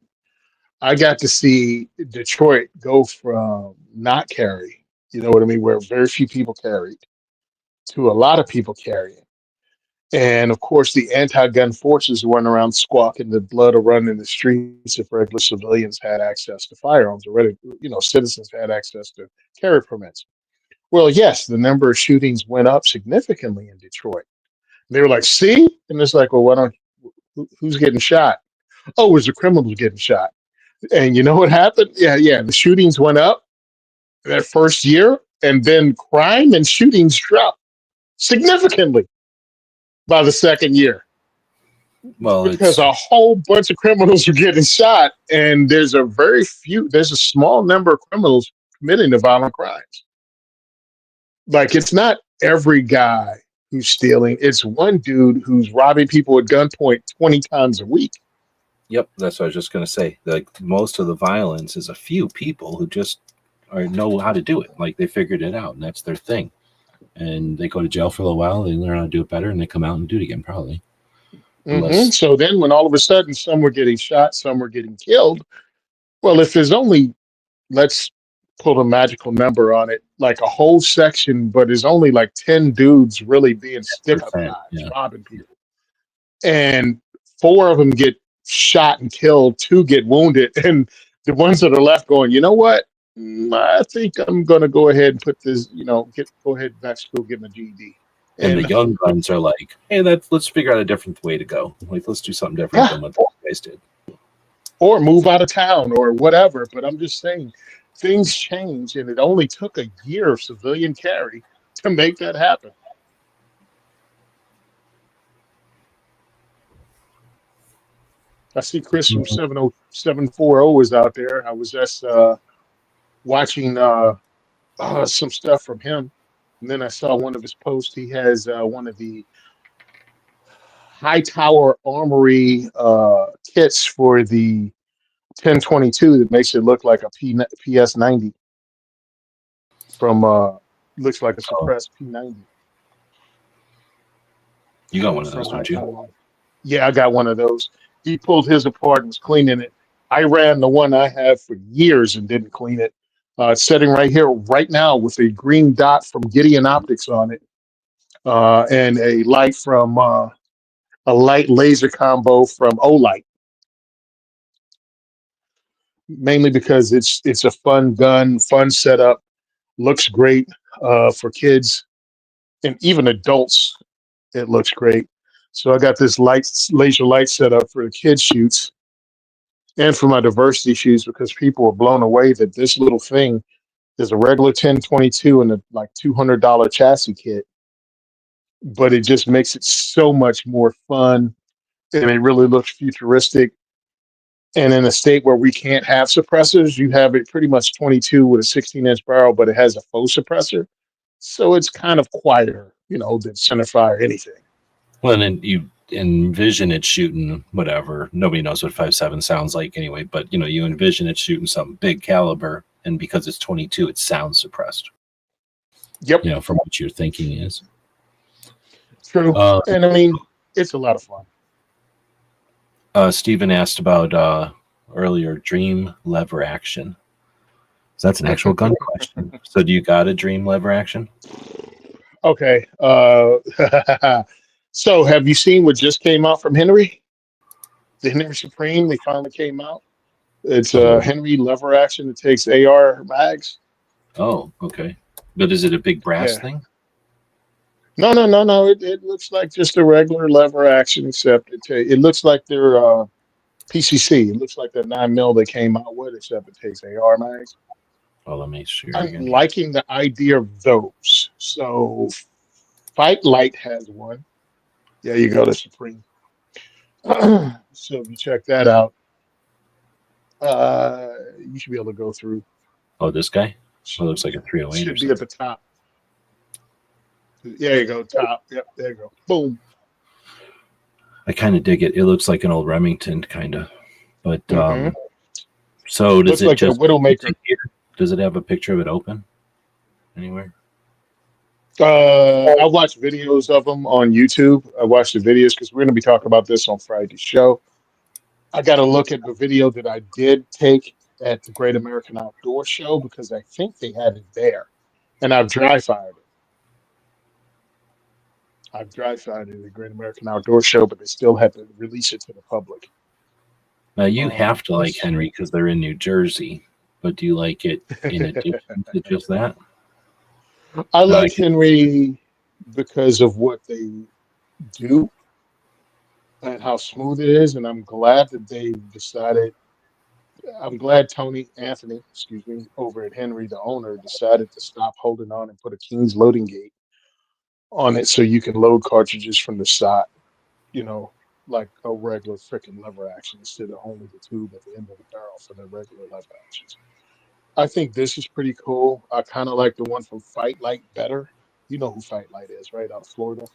I got to see Detroit go from not carry, you know what I mean, where very few people carried, to a lot of people carrying. And of course, the anti-gun forces run around squawking the blood will run in the streets if regular civilians had access to firearms, or citizens had access to carry permits. Well, yes, the number of shootings went up significantly in Detroit. They were like, "See," and it's like, "Well, who's getting shot?" "Oh, it was the criminals getting shot." And you know what happened? Yeah, the shootings went up that first year, and then crime and shootings dropped significantly by the second year. Well, Because a whole bunch of criminals are getting shot, and there's a small number of criminals committing the violent crimes. Like, it's not every guy who's stealing, it's one dude who's robbing people at gunpoint 20 times a week. Yep, that's what I was just going to say. Like, most of the violence is a few people who just know how to do it. Like, they figured it out, and that's their thing. And they go to jail for a little while, they learn how to do it better, and they come out and do it again, probably. So then when all of a sudden some were getting shot, some were getting killed, well, if there's only, let's put a magical number on it, like a whole section, but there's only like 10 dudes really being stick-up guys, robbing people. And 4 of them get shot and killed, 2 get wounded, and the ones that are left going, you know what? I think I'm going to go ahead and put this, go ahead back to school, get my GED. And the young guns are like, hey, let's figure out a different way to go. Like, let's do something different than what the guys did. Or move out of town or whatever. But I'm just saying, things change, and it only took a year of civilian carry to make that happen. I see Chris from 70740 is out there. I was just watching some stuff from him. And then I saw one of his posts. He has one of the high tower armory kits for the 1022 that makes it look like a PS90 from looks like a suppressed P90. You got one of those, don't you? Yeah, I got one of those. He pulled his apart and was cleaning it. I ran the one I have for years and didn't clean it. It's sitting right here, right now, with a green dot from Gideon Optics on it, and a light from a light laser combo from Olight, mainly because it's a fun gun, fun setup, looks great for kids and even adults. It looks great. So I got this laser light set up for the kids shoots and for my diversity shoots because people were blown away that this little thing is a regular 1022 and a like $200 chassis kit, but it just makes it so much more fun and it really looks futuristic. And in a state where we can't have suppressors, you have it pretty much 22 with a 16-inch barrel, but it has a faux suppressor. So it's kind of quieter, than centerfire or anything. Well, and then you envision it shooting whatever. Nobody knows what 5.7 sounds like anyway, but you envision it shooting some big caliber, and because it's 22, it sounds suppressed. Yep. From what your thinking is. True. And I mean, it's a lot of fun. Stephen asked about earlier dream lever action. So that's an actual gun question. So do you got a dream lever action? Okay. So have you seen what just came out from Henry? The Henry Supreme, they finally came out. It's a Henry lever action that takes AR mags. Oh, okay. But is it a big brass Yeah. thing? No. It looks like just a regular lever action, except it looks like they're PCC. It looks like that 9mm they came out with, except it takes AR mags. Oh, let me share I'm again. liking the idea of those. So Fight Light has one. There you go, the Supreme. So if you check that out, you should be able to go through. Oh, this guy? Oh, looks like a 308 Should or be something. at the top. There you go, top. Yep, there you go. Boom. I kind of dig it. It looks like an old Remington, kind of. But Mhm. so does Looks it like a just Widowmaker. Does it have a picture of it open anywhere? I watch videos of them on YouTube. I watch the videos because we're going to be talking about this on Friday's show. I got to look at the video that I did take at the Great American Outdoor Show because I think they had it there, and I've dry fired it. I've dry fired it at the Great American Outdoor Show, but they still had to release it to the public. Now you have to like Henry because they're in New Jersey, but do you like it in addition to just that? I like Henry because of what they do and how smooth it is, and I'm glad that they decided. I'm glad Tony Anthony, excuse me, over at Henry, the owner, decided to stop holding on and put a King's loading gate on it so you can load cartridges from the side, like a regular freaking lever action instead of only the tube at the end of the barrel for the regular lever actions. I think this is pretty cool. I kind of like the one from Fight Light better. You know who Fight Light is, right? Out of Florida.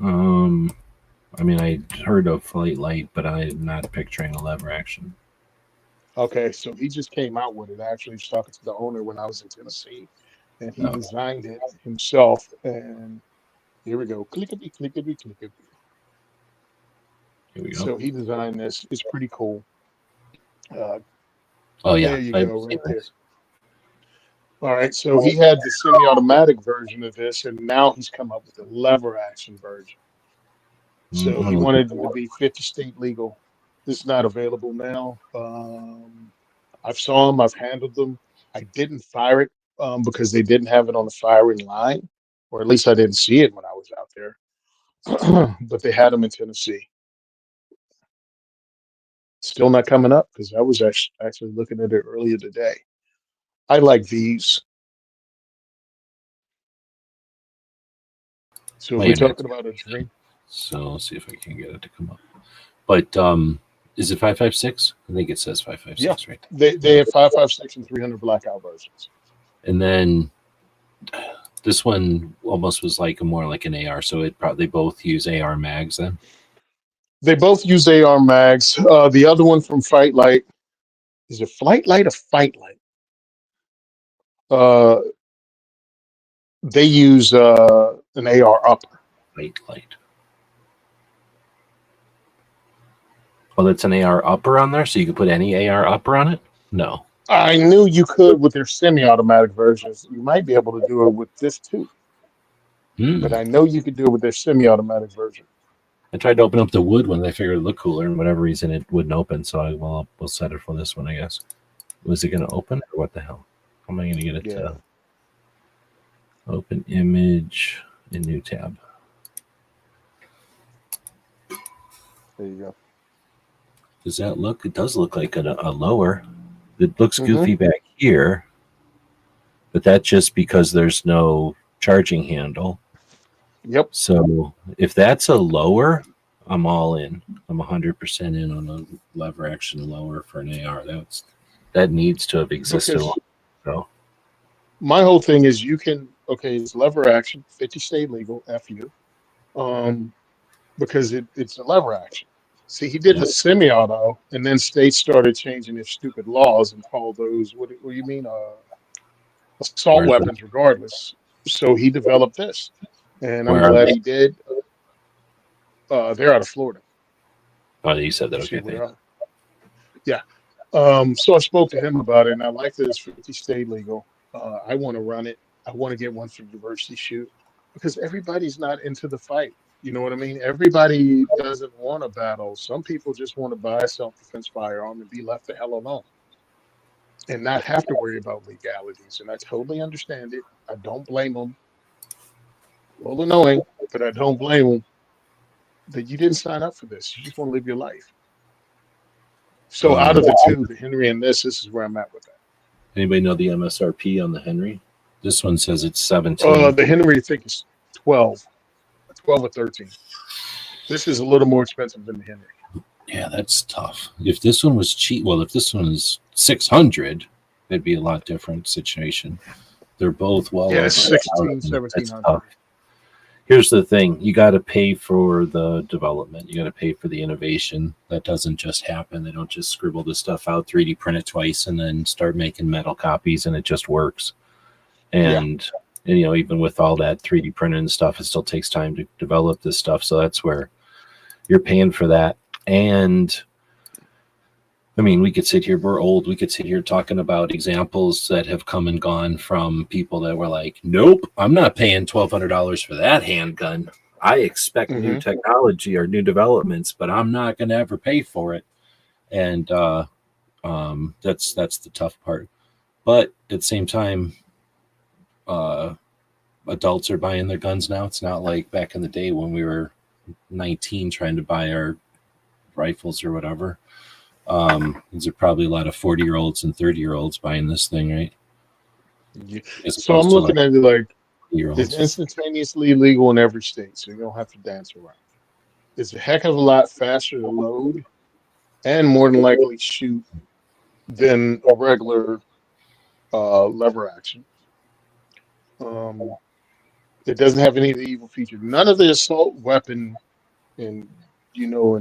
I mean, I heard of Flight Light, but I'm not picturing a lever action. Okay, so he just came out with it. I actually was talking to the owner when I was in Tennessee, and he designed it himself. And here we go. Clickety, clickety, clickety. Here we go. So he designed this. It's pretty cool. Oh, yeah. There you go, right there. All right, so he had the semi-automatic version of this, and now he's come up with the lever action version. So he wanted it to be 50 state legal. This is not available now. I've saw them, I've handled them. I didn't fire it because they didn't have it on the firing line, or at least I didn't see it when I was out there. But they had them in Tennessee. Still not coming up because I was actually looking at it earlier today. I like these. So if we're talking about a dream. So let's see if I can get it to come up. But is it 5.56? I think it says 5.56 right there. They have 5.56 and 300 blackout versions. And then this one almost was like more like an AR. So it probably both use AR mags then. They both use AR mags. The other one from Fight Light, is it Flight Light or Fight Light? They use an AR upper. Fight Light. Well, it's an AR upper on there, so you could put any AR upper on it? No. I knew you could with their semi-automatic versions. You might be able to do it with this too. But I know you could do it with their semi-automatic version. I tried to open up the wood one. I figured it looked cooler, and for whatever reason, it wouldn't open. So we'll set it for this one, I guess. Was it going to open, or what the hell? How am I going to get it to open image in new tab? There you go. Does that look? It does look like a lower. It looks goofy back here, but that's just because there's no charging handle. Yep. So if that's a lower, I'm all in. I'm 100% in on a lever action lower for an AR. That needs to have existed a long ago. My whole thing is it's lever action, 50 state legal, F you. Because it's a lever action. See, he did the semi-auto, and then states started changing their stupid laws and called those what do you mean assault weapons, regardless. So he developed this, and I'm glad he did. They're out of Florida. Oh, you said that. Okay, yeah. So I spoke to him about it, and I like that it's 50 state legal. I want to run it. I want to get one for diversity shoot because everybody's not into the fight. You know what I mean? Everybody doesn't want to battle. Some people just want to buy a self-defense firearm and be left the hell alone and not have to worry about legalities. And I totally understand it. I don't blame them. A little annoying, but I don't blame them that you didn't sign up for this. You just want to live your life. So out of the two, the Henry and this is where I'm at with that. Anybody know the MSRP on the Henry? This one says it's 17. The Henry, I think, is 12 or 13. This is a little more expensive than the Henry. Yeah, that's tough. If this one was cheap, if this one is 600, it'd be a lot different situation. They're both it's 16, 1700. Here's the thing. You got to pay for the development. You got to pay for the innovation. That doesn't just happen. They don't just scribble this stuff out, 3D print it twice, and then start making metal copies, and it just works. And even with all that 3D printing and stuff, it still takes time to develop this stuff. So that's where you're paying for that. And I mean, we could sit here, we're old. We could sit here talking about examples that have come and gone from people that were like, nope, I'm not paying $1,200 for that handgun. I expect new technology or new developments, but I'm not going to ever pay for it. And that's the tough part. But at the same time, adults are buying their guns now. It's not like back in the day when we were 19 trying to buy our rifles or whatever. These are probably a lot of 40-year-olds and 30-year-olds buying this thing, right? Yeah. So I'm looking at it like it's instantaneously legal in every state, so you don't have to dance around. It's a heck of a lot faster to load and more than likely shoot than a regular lever action. It doesn't have any of the evil features. None of the assault weapon, and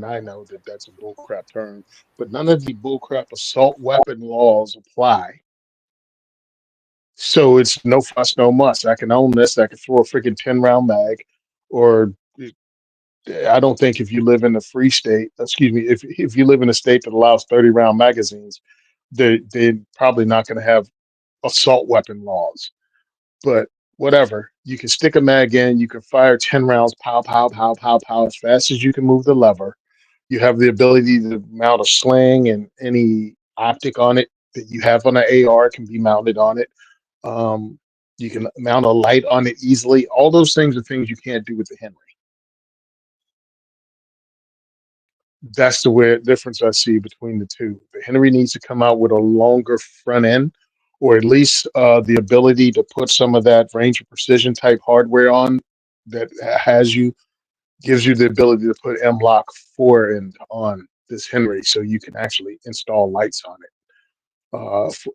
I know that that's a bullcrap term, but none of the bullcrap assault weapon laws apply. So it's no fuss, no muss. I can own this. I can throw a freaking 10-round mag, or I don't think if you live in a free state, excuse me, if you live in a state that allows 30-round magazines, they're probably not going to have assault weapon laws. But whatever, you can stick a mag in, you can fire 10 rounds, pow, pow, pow, pow, pow, as fast as you can move the lever. You have the ability to mount a sling, and any optic on it that you have on an AR can be mounted on it. You can mount a light on it easily. All those things are things you can't do with the Henry. That's the difference I see between the two. The Henry needs to come out with a longer front end, or at least the ability to put some of that range of precision type hardware on that gives you the ability to put M-Lock forend on this Henry, so you can actually install lights on it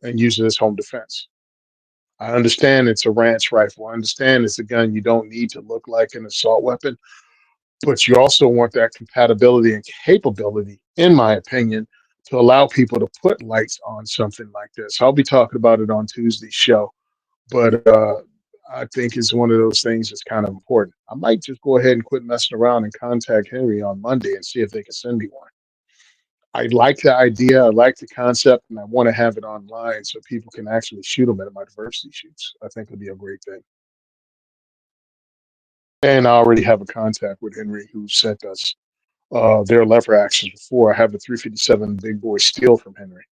and use it as home defense. I understand it's a ranch rifle. I understand it's a gun you don't need to look like an assault weapon, but you also want that compatibility and capability, in my opinion, to allow people to put lights on something like this. I'll be talking about it on Tuesday's show, but I think it's one of those things that's kind of important. I might just go ahead and quit messing around and contact Henry on Monday and see if they can send me one. I like the idea, I like the concept, and I want to have it online so people can actually shoot them at my diversity shoots. I think it'd be a great thing. And I already have a contact with Henry who sent us their lever actions before. I have the 357 Big Boy Steel from Henry,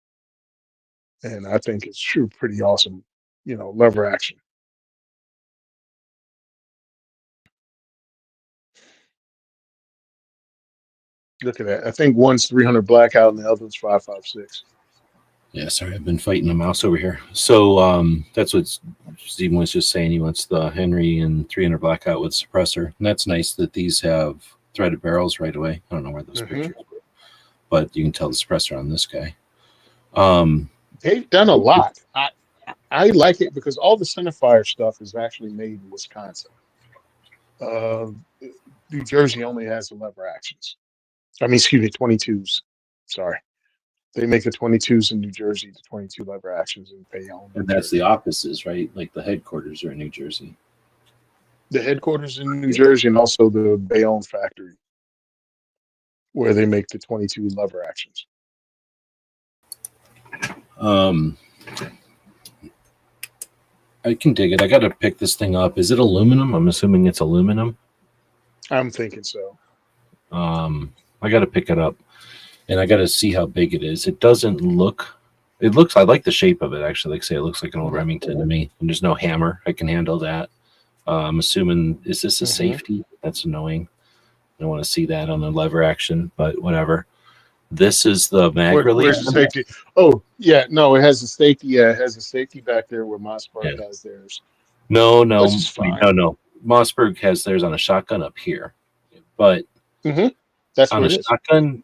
and I think it's true pretty awesome, lever action. Look at that. I think one's 300 blackout and the other one's 556. Yeah, sorry, I've been fighting a mouse over here. So that's what Stephen was just saying. He wants the Henry and 300 blackout with suppressor. And that's nice that these have threaded barrels right away. I don't know where those pictures were, but you can tell the suppressor on this guy. They've done a lot. I like it because all the centerfire stuff is actually made in Wisconsin. New Jersey only has the lever actions. I mean, excuse me, 22s. Sorry. They make the 22s in New Jersey, the 22 lever actions in Bayonne. And that's the offices, right? Like the headquarters are in New Jersey. The headquarters in New Jersey and also the Bayonne factory where they make the 22 lever actions. I can dig it. I got to pick this thing up. Is it aluminum? I'm assuming it's aluminum. I'm thinking so. I got to pick it up, and I got to see how big it is. It doesn't look. It looks. I like the shape of it actually. Like I say, it looks like an old Remington to me. And there's no hammer. I can handle that. I'm assuming, is this a safety? That's annoying. I don't want to see that on the lever action, but whatever. This is the mag release. Where's the safety? Oh, yeah, no, it has a safety. Yeah, it has a safety back there where Mossberg has theirs. No. Mossberg has theirs on a shotgun up here, but that's on what a it is. shotgun.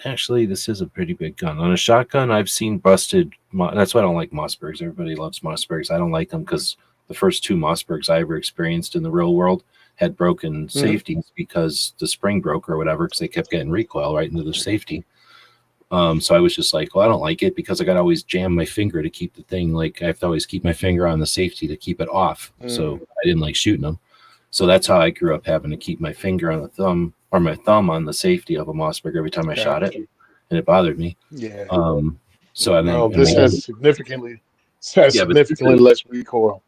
Actually, this is a pretty big gun. On a shotgun, I've seen busted. That's why I don't like Mossbergs. Everybody loves Mossbergs. I don't like them because the first two Mossbergs I ever experienced in the real world had broken safeties because the spring broke or whatever because they kept getting recoil right into the safety. So I was just like, well, I don't like it because I got to always jam my finger to keep the thing. Like I have to always keep my finger on the safety to keep it off. So I didn't like shooting them. So that's how I grew up, having to keep my finger on the thumb or my thumb on the safety of a Mossberg every time I shot it, and it bothered me. Yeah. So this has significantly less recoil.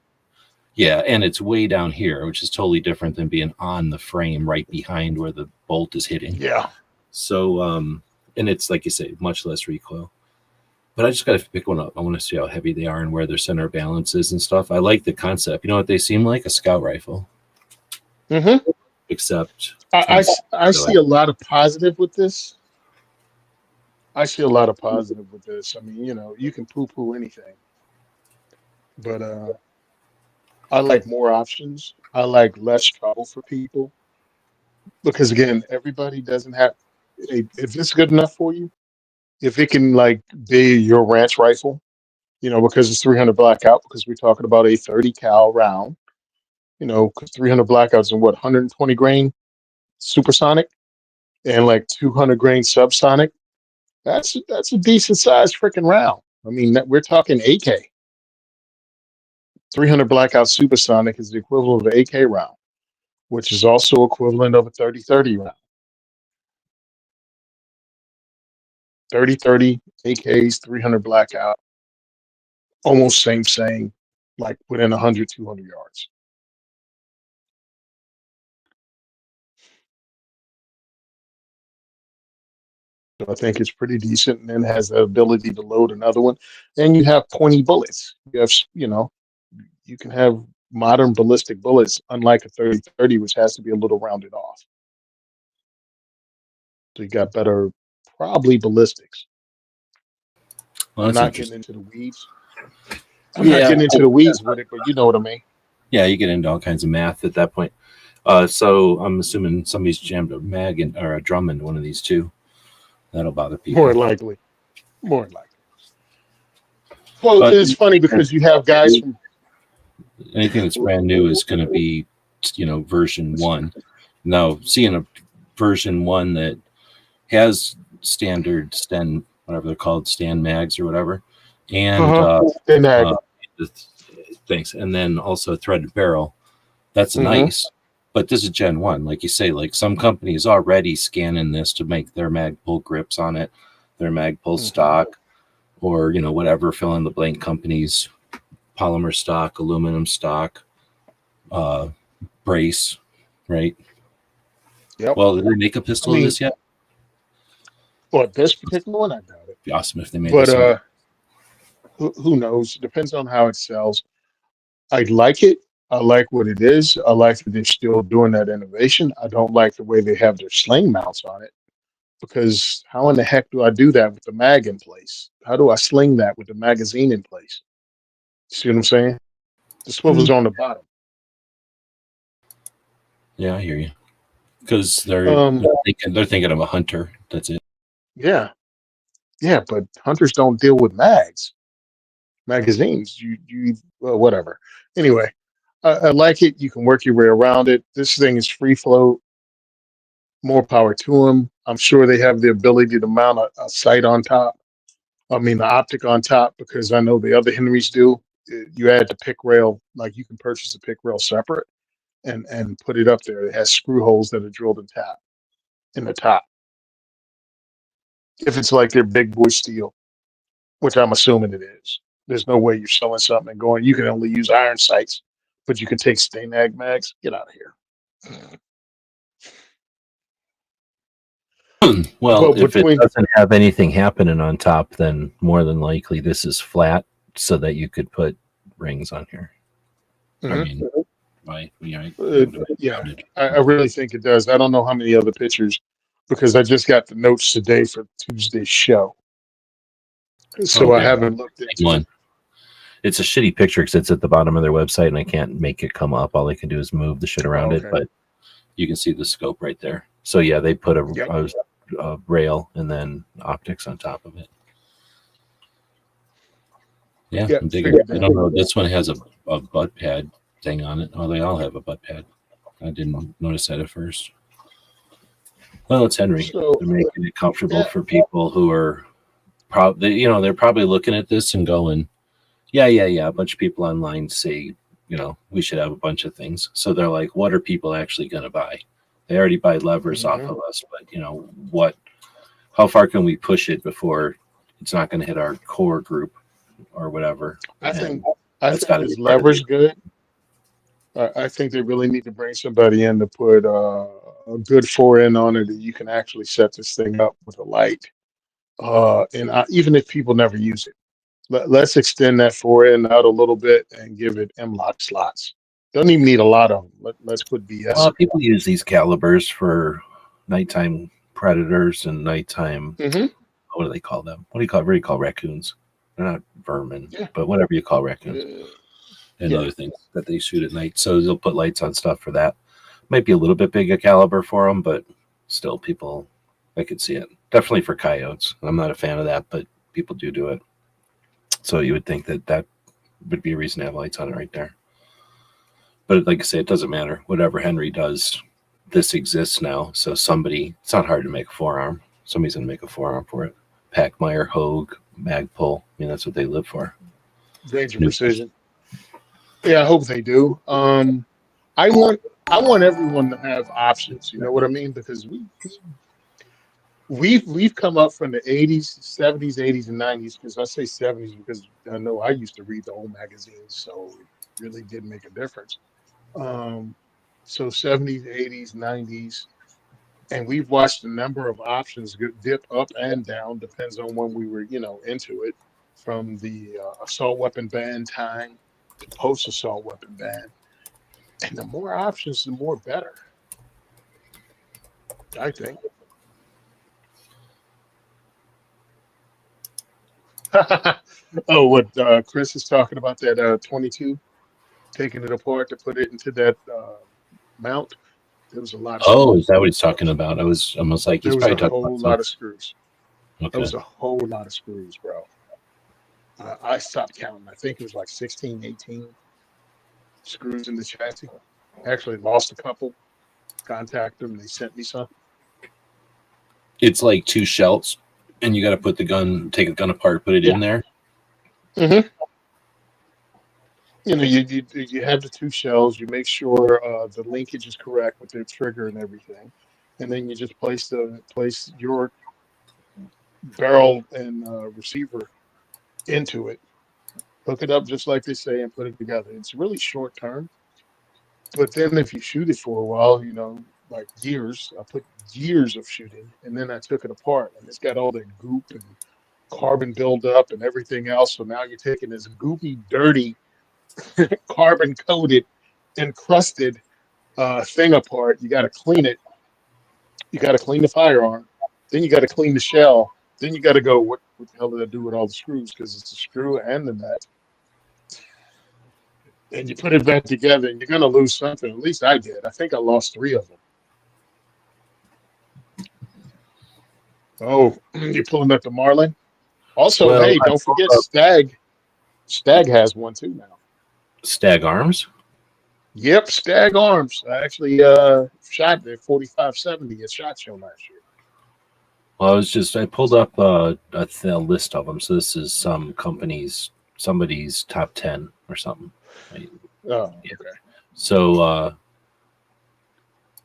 Yeah, and it's way down here, which is totally different than being on the frame right behind where the bolt is hitting. Yeah. So, and it's like you say, much less recoil. But I just got to pick one up. I want to see how heavy they are and where their center balance is and stuff. I like the concept. You know what they seem like? A scout rifle. Except I see a lot of positive with this. I mean, you can poo-poo anything. But I like more options. I like less trouble for people. Because again, everybody doesn't have if it's good enough for you, if it can like be your ranch rifle, because it's 300 blackout, because we're talking about a 30 cal round, because 300 blackouts and 120 grain supersonic and like 200 grain subsonic. That's a decent sized freaking round. I mean, we're talking AK. 300 blackout supersonic is the equivalent of an AK round, which is also equivalent of a 30-30 round. 30-30 AKs, 300 blackout, almost same, like within 100, 200 yards. So I think it's pretty decent, and then has the ability to load another one. And you have pointy bullets. You can have modern ballistic bullets, unlike a 30-30, which has to be a little rounded off. So you got better, probably ballistics. Well, I'm not getting into the weeds. I'm not getting into the weeds with it, but you know what I mean. Yeah, you get into all kinds of math at that point. So I'm assuming somebody's jammed a mag or a drum into one of these too. That'll bother people. More likely. Well, it's funny because you have guys from anything that's brand new is going to be, version 1. Now, seeing a version 1 that has standard stand, whatever they're called, stand mags or whatever, and thanks, and then also a threaded barrel. That's nice. But this is Gen 1, like you say. Like some companies already scanning this to make their mag pull grips on it, their mag pull stock, or whatever, fill in the blank companies, polymer stock, aluminum stock, brace, right? Yep. Well, did they make a pistol of this yet? Well, this particular one, I doubt it. Be awesome if they made But this one. who knows? Depends on how it sells. I like it. I like what it is. I like that they're still doing that innovation. I don't like the way they have their sling mounts on it because how in the heck do I do that with the mag in place? How do I sling that with the magazine in place? See what I'm saying? The swivel's on the bottom. Yeah, I hear you. Because Um, they're thinking of a hunter. That's it. yeah, yeah, but hunters don't deal with magazines. You well, whatever. Anyway, I like it. You can work your way around it. This thing is free flow. More power to them. I'm sure they have the ability to mount a sight on top. I mean, the optic on top, because I know the other Henrys do. You add the pick rail, like you can purchase the pick rail separate and put it up there. It has screw holes that are drilled in the top. If it's like their big boy steel, which I'm assuming it is. There's no way you're selling something and going, you can only use iron sights, but you can take Stanag mags. Get out of here. Well, But if it between, doesn't have anything happening on top, then more than likely this is flat so that you could put rings on here. I Mhm. mean, why? Yeah, I really think it does. I don't know how many other pictures because I just got the notes today for Tuesday's show. So I Okay, haven't looked into it. one. It's a shitty picture because it's at the bottom of their website and I can't make it come up. All I can do is move the shit Oh, around it, okay. but you can see the scope right there. So yeah, they put Yep. a rail and then optics on top of it. Yeah, Yep. I'm digging it. Figured I that. don't know. This one has a butt pad thing on it. Oh, they all have a butt pad. I didn't notice that at first. Well, it's Henry. So They're making it comfortable yeah. for people who are probably, they're probably looking at this and going, yeah. A bunch of people online say, we should have a bunch of things. So they're like, what are people actually going to buy? They already buy levers off Mhm. of us, but how far can we push it before it's not going to hit our core group or whatever? I And think I that's think got to be this part of the. lever's good. I think they really need to bring somebody in to put a good forend on it that you can actually set this thing up with a light. Even if people never use it, let's extend that forend out a little bit and give it M-lock slots. Don't even need a lot of them. Let's put BS Well, in people use these calibers for nighttime predators and nighttime. it. Hmm. What do they call them? What do you call raccoons? They're not vermin, Yeah. but whatever you call raccoons Uh, and yeah. other things that they shoot at night. So they'll put lights on stuff for that. Might be a little bit big a caliber for them, but still, people, I could see it. Definitely for coyotes. I'm not a fan of that, but people do it. So you would think that would be a reason to have lights on it right there. But like I say, it doesn't matter. Whatever Henry does, this exists now. So it's not hard to make a forearm. Somebody's going to make a forearm for it. Packmeyer, Hogue, Magpul. I mean, that's what they live for. Danger precision. Yeah, I hope they do. I want I want everyone to have options. You know what I mean? Because we've come up from the 80s, 70s, 80s, and 90s. Because I say 70s because I know I used to read the old magazines, so it really did make a difference. Um, so 70s, 80s, 90s, and we've watched a number of options dip up and down, depends on when we were, into it, from the assault weapon ban time to post assault weapon ban. And the more options, the more better, I think. Oh, what Chris is talking about, that 22, taking it apart to put it into that mount. There was a lot of Oh, is screws. that what he's talking about? I was almost like There he's was a probably talking about whole lot something. of screws. There Okay. was a whole lot of screws, bro. I stopped counting. I think it was like 16, 18 screws in the chassis. Actually lost a couple. Contacted them. They sent me some. It's like two shells, and you got to take a gun apart, put it Yeah. in there. Hmm. You have the two shells. You make sure the linkage is correct with the trigger and everything, and then you just place your barrel and receiver into it. Hook it up just like they say, and put it together. It's really short term, but then if you shoot it for a while, like years. I put years of shooting, and then I took it apart, and it's got all that goop and carbon buildup and everything else. So now you're taking this goopy, dirty, carbon coated, encrusted thing apart. You got to clean it. You got to clean the firearm. Then you got to clean the shell. Then you got to go, what the hell did I do with all the screws? Because it's a screw and the nut. And you put it back together, and you're going to lose something. At least I did. I think I lost three of them. Oh, you're pulling up the Marlin? Also, Well, hey, don't forget Stag. Stag has one too now. Stag Arms. Yep, Stag Arms. I actually shot their 4570 at SHOT Show last year. Well, I pulled up a list of them. So this is somebody's top 10 or something. Right? Oh, Yeah. okay. So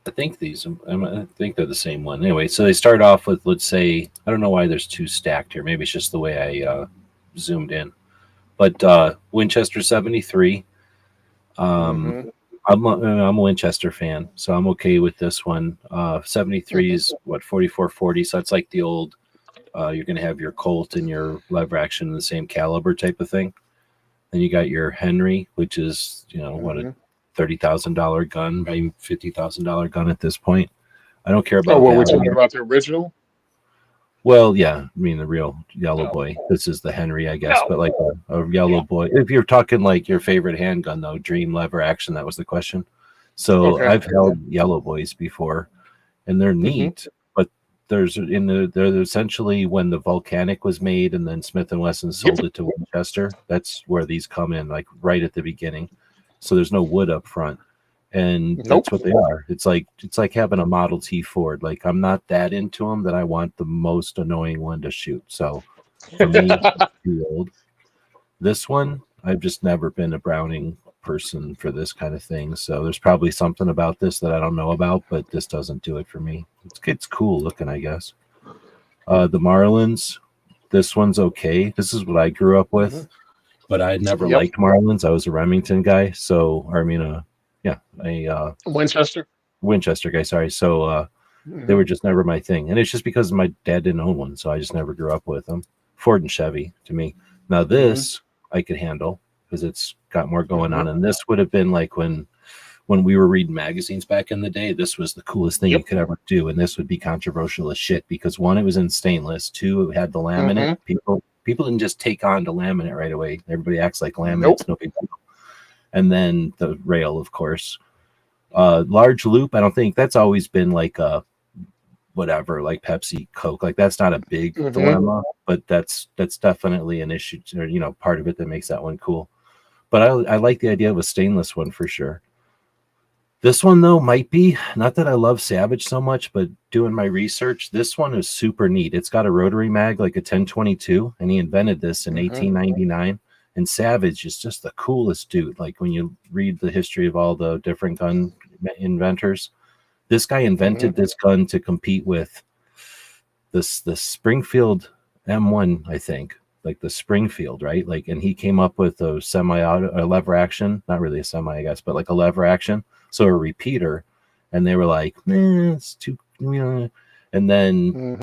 I think I think they're the same one. Anyway, so they start off with, let's say, I don't know why there's two stacked here. Maybe it's just the way I zoomed in. But Winchester 73. I'm a Winchester fan, so I'm okay with this one. 73 is what, 4440, so it's like the old you're going to have your Colt and your lever action in the same caliber type of thing. Then you got your Henry, which is, what, a $30,000 gun, maybe $50,000 gun at this point. I don't care about Oh, well, we're value. talking about the original? Well, yeah, I mean the real yellow boy. This is the Henry, I guess, but like a yellow boy. If you're talking like your favorite handgun, though, Dream lever action, that was the question. So Okay. I've held yellow boys before, and they're neat. But they're essentially when the Volcanic was made, and then Smith and Wesson sold it to Winchester. That's where these come in, like right at the beginning. So there's no wood up front. And that's what they are. It's like having a Model T Ford. Like, I'm not that into them that I want the most annoying one to shoot. So for me, it's too old. This one, I've just never been a Browning person for this kind of thing. So there's probably something about this that I don't know about, but this doesn't do it for me. It's cool looking, I guess. The Marlins, this one's okay. This is what I grew up with, but I never liked Marlins. I was a Remington guy. So, a Winchester guy, sorry. So they were just never my thing. And it's just because my dad didn't own one, so I just never grew up with them. Ford and Chevy to me. Now this I could handle because it's got more going on. And this would have been like when we were reading magazines back in the day, this was the coolest thing you could ever do. And this would be controversial as shit because one, it was in stainless. Two, it had the laminate. People didn't just take on to laminate right away. Everybody acts like laminate's no big deal. And then the rail, of course. Large loop, I don't think that's always been like a whatever, like Pepsi, Coke. Like that's not a big dilemma, but that's definitely an issue, or part of it that makes that one cool. But I like the idea of a stainless one for sure. This one though might be, not that I love Savage so much, but doing my research, this one is super neat. It's got a rotary mag like a 1022, and he invented this in 1899. And Savage is just the coolest dude. Like when you read the history of all the different gun inventors, this guy invented this gun to compete with the Springfield M1, I think, like the Springfield, right? Like, and he came up with a semi-auto, a lever action, not really a semi, I guess, but like a lever action, so a repeater. And they were like, it's too, And then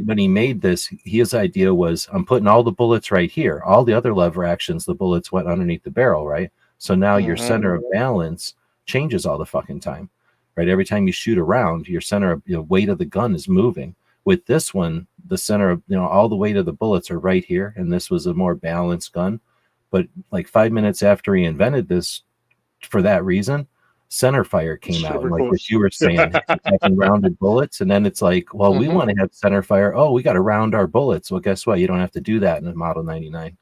when he made this, his idea was, I'm putting all the bullets right here. All the other lever actions, the bullets went underneath the barrel, right? So now your center of balance changes all the fucking time, right? Every time you shoot around, your center of weight of the gun is moving. With this one, the center of, all the weight of the bullets are right here. And this was a more balanced gun. But like 5 minutes after he invented this, for that reason, center fire came out, and like what you were saying, having rounded bullets. And then it's like, well, we want to have center fire. Oh, we got to round our bullets. Well, guess what? You don't have to do that in a Model 99.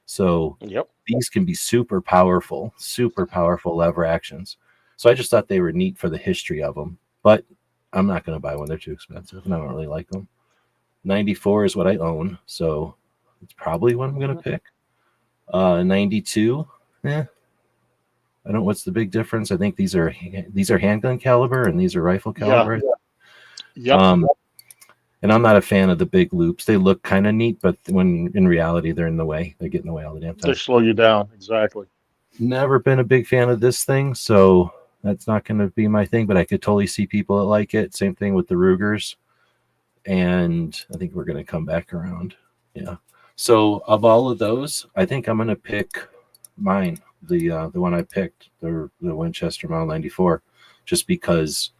So these can be super powerful lever actions. So I just thought they were neat for the history of them, but I'm not going to buy one. They're too expensive, and I don't really like them. 94 is what I own, so it's probably what I'm going to pick. 92, I don't know what's the big difference. I think these are handgun caliber and these are rifle caliber. And I'm not a fan of the big loops. They look kind of neat, but when in reality they're in the way. They get in the way all the damn time. They slow you down. Exactly. Never been a big fan of this thing, so That's not going to be my thing, but I could totally see people that like it. Same thing with the Rugers. And I think we're going to come back around. Yeah. So of all of those, I think I'm going to pick mine, the one I picked, the Winchester Model 94, just because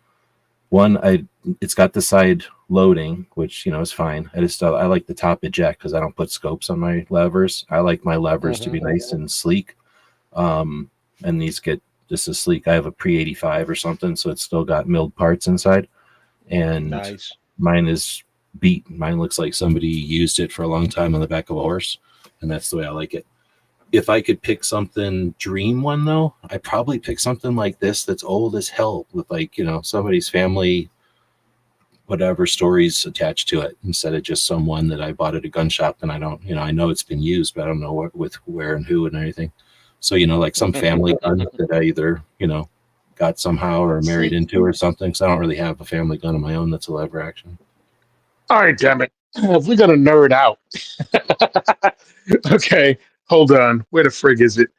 one, it's got the side loading, which is fine. I like the top eject because I don't put scopes on my levers. I like my levers to be nice and sleek. And this is sleek. I have a pre-85 or something, so it's still got milled parts inside. And Nice. Mine is beat. Mine looks like somebody used it for a long time on the back of a horse, and that's the way I like it. If I could pick something dream one though, I'd probably pick something like this that's old as hell with somebody's family, whatever stories attached to it, instead of just someone that I bought at a gun shop and I don't, I know it's been used, but I don't know where and who and anything. So, like some family gun that I either, got somehow or married into or something. Because I don't really have a family gun of my own that's a lever action. All right, damn it. If we're gonna nerd out. Okay, hold on. Where the frig is it?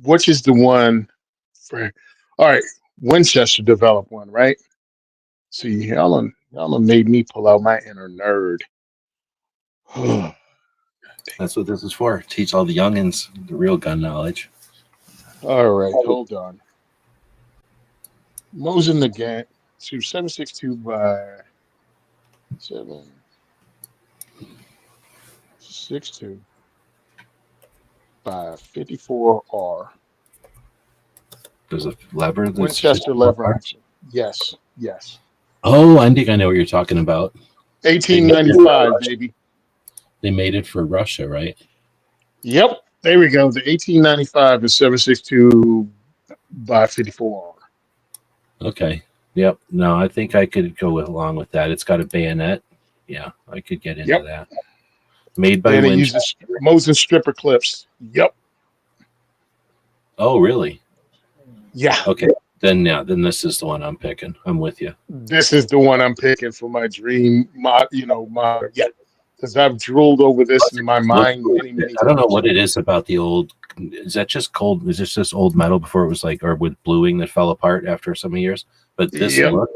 Which is the one? Frig. All right, Winchester developed one, right? See, y'all done made me pull out my inner nerd. That's what this is for. Teach all the youngins the real gun knowledge. All right, hold on. Mosin the Gant to 762 by 762 by 54R. There's a lever. Winchester lever action. Yes. Oh, I think I know what you're talking about. 1895, baby. They made it for Russia, right? Yep. There we go. The 1895 is 762 by 54R. Okay. Yep. No, I think I could go along with that. It's got a bayonet. Yeah, I could get into that. Made by And it Winchester. uses Mosin stripper clips. Yep. Oh, really? Yeah. Okay. Then this is the one I'm picking. I'm with you. This is the one I'm picking for my dream mod, because I've drooled over this in my mind many I don't know what it is about the old. Is that just cold? Is this just old metal before it was or with bluing that fell apart after so many years? But this look,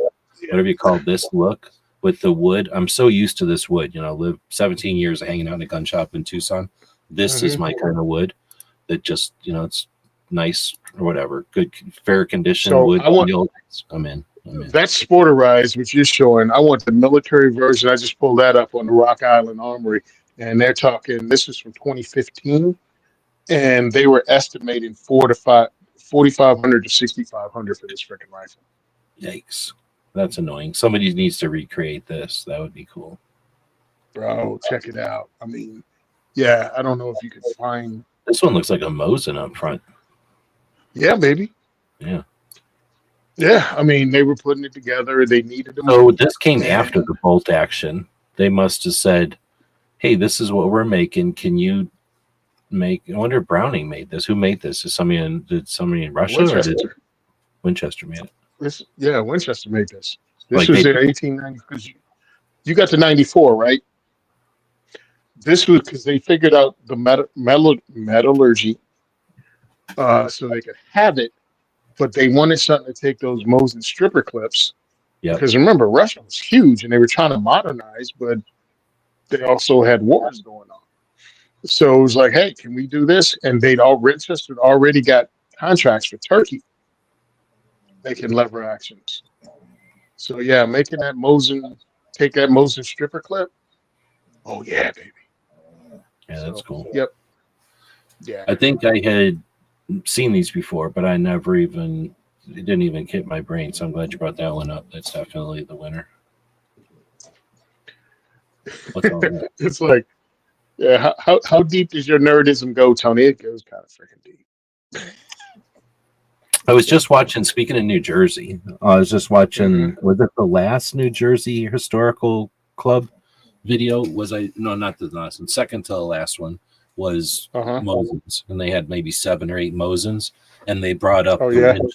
whatever you call this look with the wood, I'm so used to this wood. Lived 17 years of hanging out in a gun shop in Tucson. This is my kind of wood that just it's nice or whatever, good, fair condition So wood. I'm in. That's Sporterized, which you're showing. I want the military version. I just pulled that up on the Rock Island Armory, and they're talking. This is from 2015, and they were estimating 4,500 to 6,500 for this freaking rifle. Yikes, that's annoying. Somebody needs to recreate this. That would be cool, bro. Check it out. I mean, yeah, I don't know if you could find. This one looks like a Mosin up front. Yeah, baby. Yeah, I mean, they were putting it together. They needed them. So this came after the bolt action. They must have said, "Hey, this is what we're making. Can you make?" I wonder if Browning made this. Who made this? Did somebody in Russia Winchester. or did Winchester made it? Winchester made this. This was in 1890 because you got the 94, right? This was because they figured out the metallurgy, so they could have it. But they wanted something to take those Mosin stripper clips. Yeah. Because remember, Russia was huge and they were trying to modernize, but they also had wars going on. So it was like, hey, can we do this? And Winchester already got contracts for Turkey making lever actions. So yeah, making that Mosin, take that Mosin stripper clip. Oh yeah, baby. Yeah, that's cool. Yep. Yeah. I think I had seen these before, but I never even, it didn't even hit my brain. So I'm glad you brought that one up. That's definitely the winner. What's all that? It's like, yeah, how deep does your nerdism go, Tony? It goes kind of freaking deep. I was just watching, speaking of New Jersey, I was just watching, was it the last New Jersey Historical Club video? No, not the last one, second to the last one was Mosins, and they had maybe 7 or 8 Mosins, and they brought up the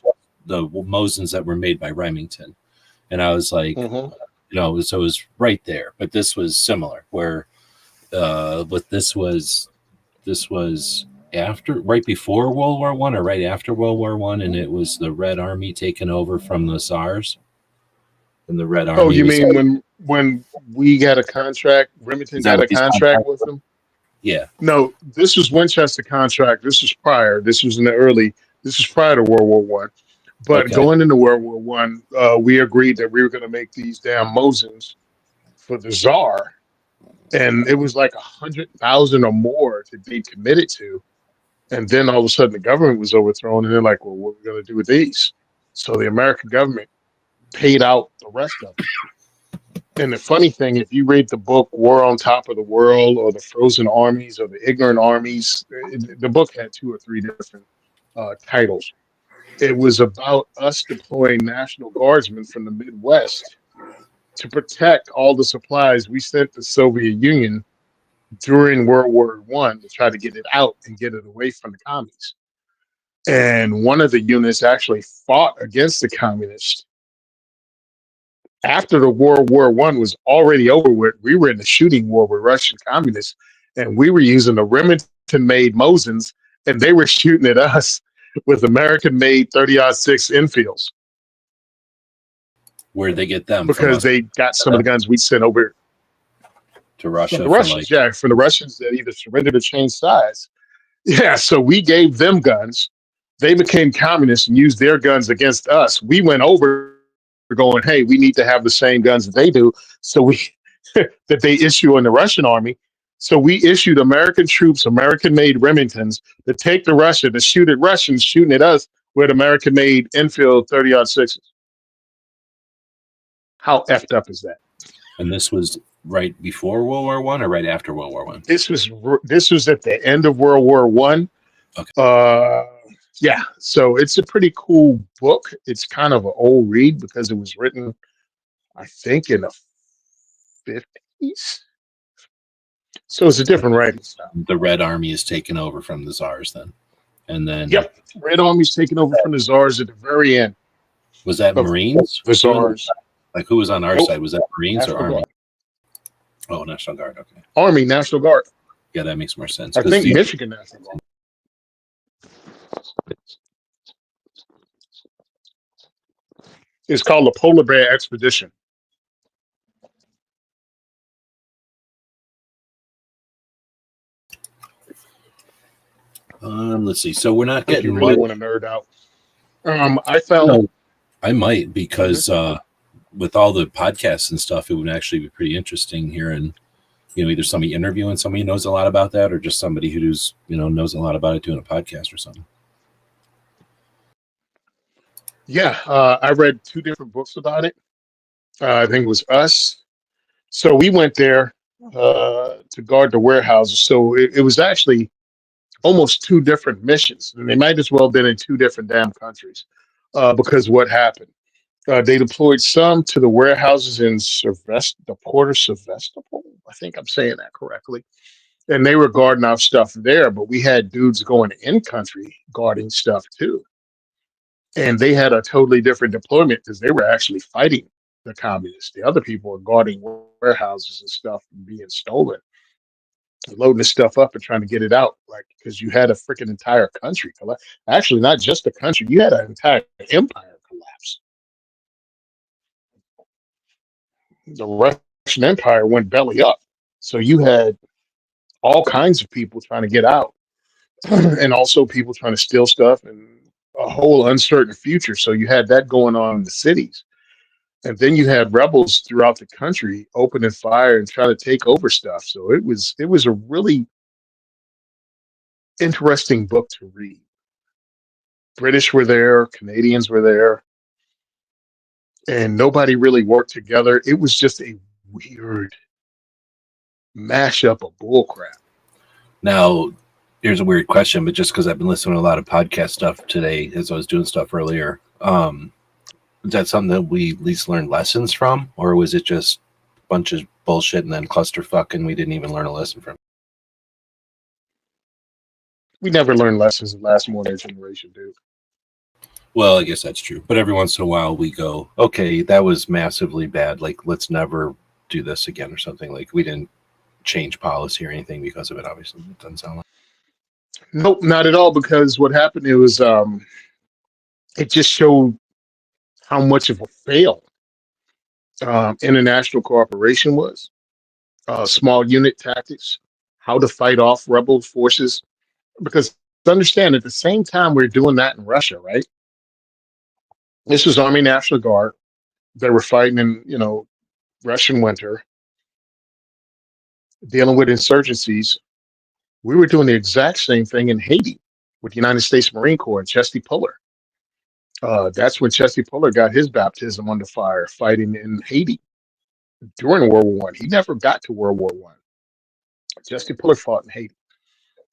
Mosins that were made by Remington, and I was like, so it was right there. But this was similar, where but this was right before World War One or right after World War One, and it was the Red Army taking over from the Tsars, and the Red Oh, Army you was mean when we got a contract, Remington is that got what a these contract contracts with were? them? Yeah. No, this was Winchester contract. This was prior. This was in the early. This was prior to World War One. But Okay. going into World War One, we agreed that we were going to make these damn Mosins for the Czar, and it was like 100,000 or more that they committed to. And then all of a sudden, the government was overthrown, and they're like, "Well, what are we going to do with these?" So the American government paid out the rest of them. And the funny thing, if you read the book War on Top of the World or The Frozen Armies or The Ignorant Armies, the book had two or three different titles. It was about us deploying National Guardsmen from the Midwest to protect all the supplies we sent the Soviet Union during World War One to try to get it out and get it away from the commies. And one of the units actually fought against the communists after the World War One was already over with. We were in the shooting war with Russian communists, and we were using the Remington-made Mosins, and they were shooting at us with American-made 30-06 Enfields Where'd they get them from because us they got some of the guns we sent over to from the Russia for Russians. like Yeah, from the Russians that either surrendered or changed sides. Yeah, so we gave them guns. They became communists and used their guns against us. We went over going, hey, we need to have the same guns that they do. So we that they issue in the Russian army. So we issued American troops, American-made Remingtons to take the Russia to shoot at Russians shooting at us with American-made Enfield 30-06s. How effed up is that? and this was right before World War One or right after World War One? This was at the end of World War One. Okay. Yeah, so it's a pretty cool book. It's kind of an old read because it was written, I think, in the 50s. So it's a different writing style. The Red Army is taken over from the Tsars then. And then Yep, Red Army's taken over from the Czars at the very end. was that Of Marines? The Czars. Like who was on our Nope. side? Was that Marines National or Army? Guard. Oh, National Guard. Okay. Army, National Guard. Yeah, that makes more sense. I 'Cause think the- Michigan National Guard. It's called the Polar Bear Expedition. let's see. So we're not If you getting really much. want to nerd out. I found No, I might because with all the podcasts and stuff, it would actually be pretty interesting hearing, either somebody interviewing somebody who knows a lot about that, or just somebody who's knows a lot about it doing a podcast or something. Yeah, I read two different books about it. I think it was Us. So we went there to guard the warehouses. So it was actually almost two different missions, and they might as well have been in two different damn countries because what happened? They deployed some to the warehouses in the port of Sevastopol. I think I'm saying that correctly. And they were guarding our stuff there, but we had dudes going in country guarding stuff too. And they had a totally different deployment because they were actually fighting the communists. The other people were guarding warehouses and stuff from being stolen, loading the stuff up and trying to get it out. Like, because you had a freaking entire country collapse. Actually, not just a country, you had an entire empire collapse. The Russian Empire went belly up. So you had all kinds of people trying to get out and also people trying to steal stuff and a whole uncertain future. So you had that going on in the cities. And then you had rebels throughout the country opening fire and trying to take over stuff. So it was a really interesting book to read. British were there, Canadians were there, and nobody really worked together. It was just a weird mashup of bullcrap. Now, here's a weird question, but just because I've been listening to a lot of podcast stuff today as I was doing stuff earlier, is that something that we at least learned lessons from, or was it just a bunch of bullshit and then clusterfuck and we didn't even learn a lesson from it? We never learned lessons that last more than a generation, dude. Well, I guess that's true. But every once in a while we go, okay, that was massively bad. Like, let's never do this again or something. Like, we didn't change policy or anything because of it, obviously. It doesn't sound like. Nope, not at all. Because what happened, it was it just showed how much of a fail international cooperation was. Small unit tactics, how to fight off rebel forces. Because understand, at the same time we're doing that in Russia, right? This was Army National Guard. They were fighting in, Russian winter, dealing with insurgencies. We were doing the exact same thing in Haiti with the United States Marine Corps and Chesty Puller. That's when Chesty Puller got his baptism under fire fighting in Haiti during World War One. He never got to World War One. Chesty Puller fought in Haiti,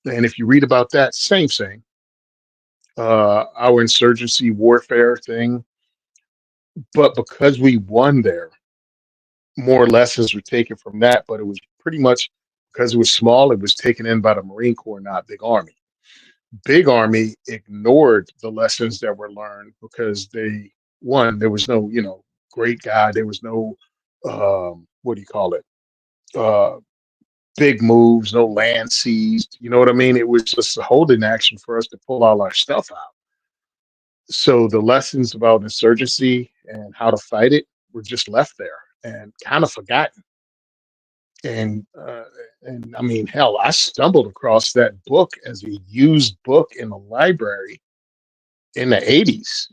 and if you read about that, same thing. Our insurgency warfare thing, but because we won there, more lessons were taken from that. But it was pretty much because it was small. It was taken in by the Marine Corps, not Big Army. Big Army ignored the lessons that were learned because there was no, great guy. There was no, what do you call it? Uh, Big moves, no land seized. You know what I mean? It was just a holding action for us to pull all our stuff out. So the lessons about insurgency and how to fight it were just left there and kind of forgotten. And I mean, hell, I stumbled across that book as a used book in the library in the 80s.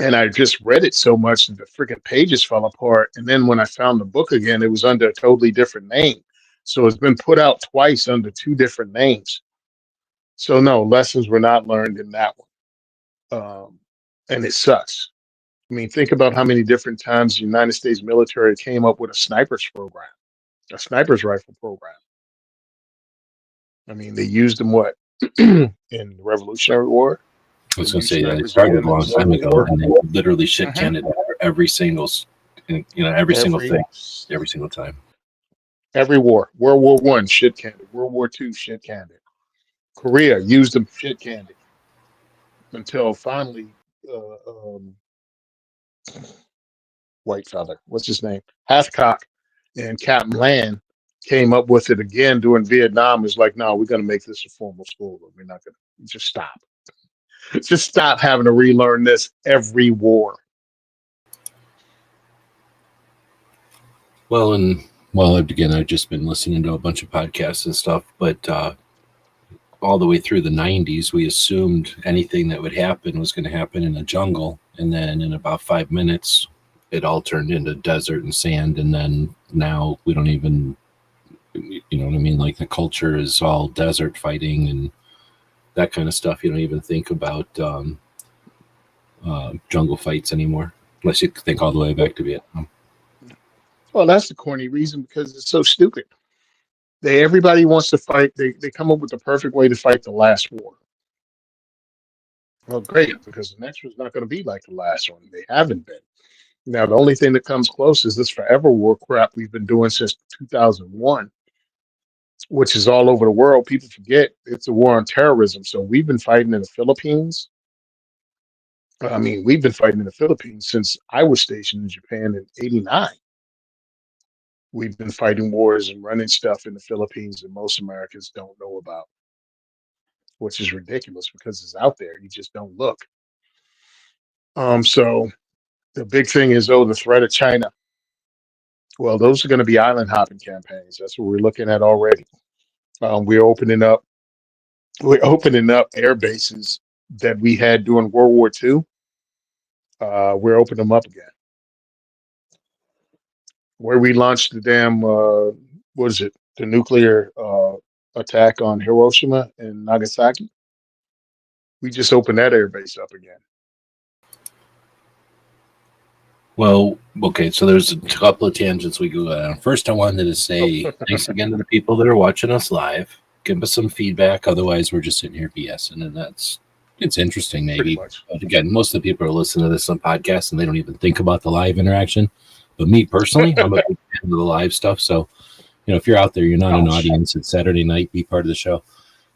And I just read it so much that the freaking pages fell apart. And then when I found the book again, it was under a totally different name. So it's been put out twice under two different names. So no, lessons were not learned in that one. And it sucks. I mean, think about how many different times the United States military came up with a sniper's program, a sniper's rifle program. I mean, they used them what in the Revolutionary War. I was They going to used say that it snipers started again a in the long time Civil ago, War. and they literally shit Mhm. canned it after every single, every single Every thing, every single time. every war. World War One, shit canned it. World War Two, shit canned it. Korea used them, shit canned it. Until finally, uh, um, white fella, what's his name? Hathcock and Captain Land came up with it again during Vietnam. It's like, no, we're going to make this a formal school. We're not going to just stop. Just stop having to relearn this every war. Well, again, I've just been listening to a bunch of podcasts and stuff, but all the way through the 90s, we assumed anything that would happen was going to happen in a jungle. And then in about 5 minutes, it all turned into desert and sand. And then now we don't even, you know what I mean? Like the culture is all desert fighting and that kind of stuff. You don't even think about jungle fights anymore, unless you think all the way back to Vietnam. Well, that's the corny reason because it's so stupid. Everybody wants to fight. They come up with the perfect way to fight the last war. Well, great, because the next one's not going to be like the last one. They haven't been. Now, the only thing that comes close is this forever war crap we've been doing since 2001, which is all over the world. People forget it's a war on terrorism. So we've been fighting in the Philippines. I mean, we've been fighting in the Philippines since I was stationed in Japan in '89. We've been fighting wars and running stuff in the Philippines that most Americans don't know about, which is ridiculous because it's out there. You just don't look. So the big thing is, the threat of China. Well, those are going to be island hopping campaigns. That's what we're looking at already. Um, we're opening up. We're opening up air bases that we had during World War II. We're opening them up again. Where we launched the damn, what is it? The nuclear attack on Hiroshima and Nagasaki. We just opened that air base up again. Well, okay, so there's a couple of tangents we go on. First, I wanted to say thanks again to the people that are watching us live. Give us some feedback. Otherwise, we're just sitting here BSing, and it's interesting, Pretty maybe. much. But again, most of the people are listening to this on podcasts, and they don't even think about the live interaction. But me personally, I'm a big fan of the live stuff. So, if you're out there, you're not an audience. It's Saturday night. Be part of the show.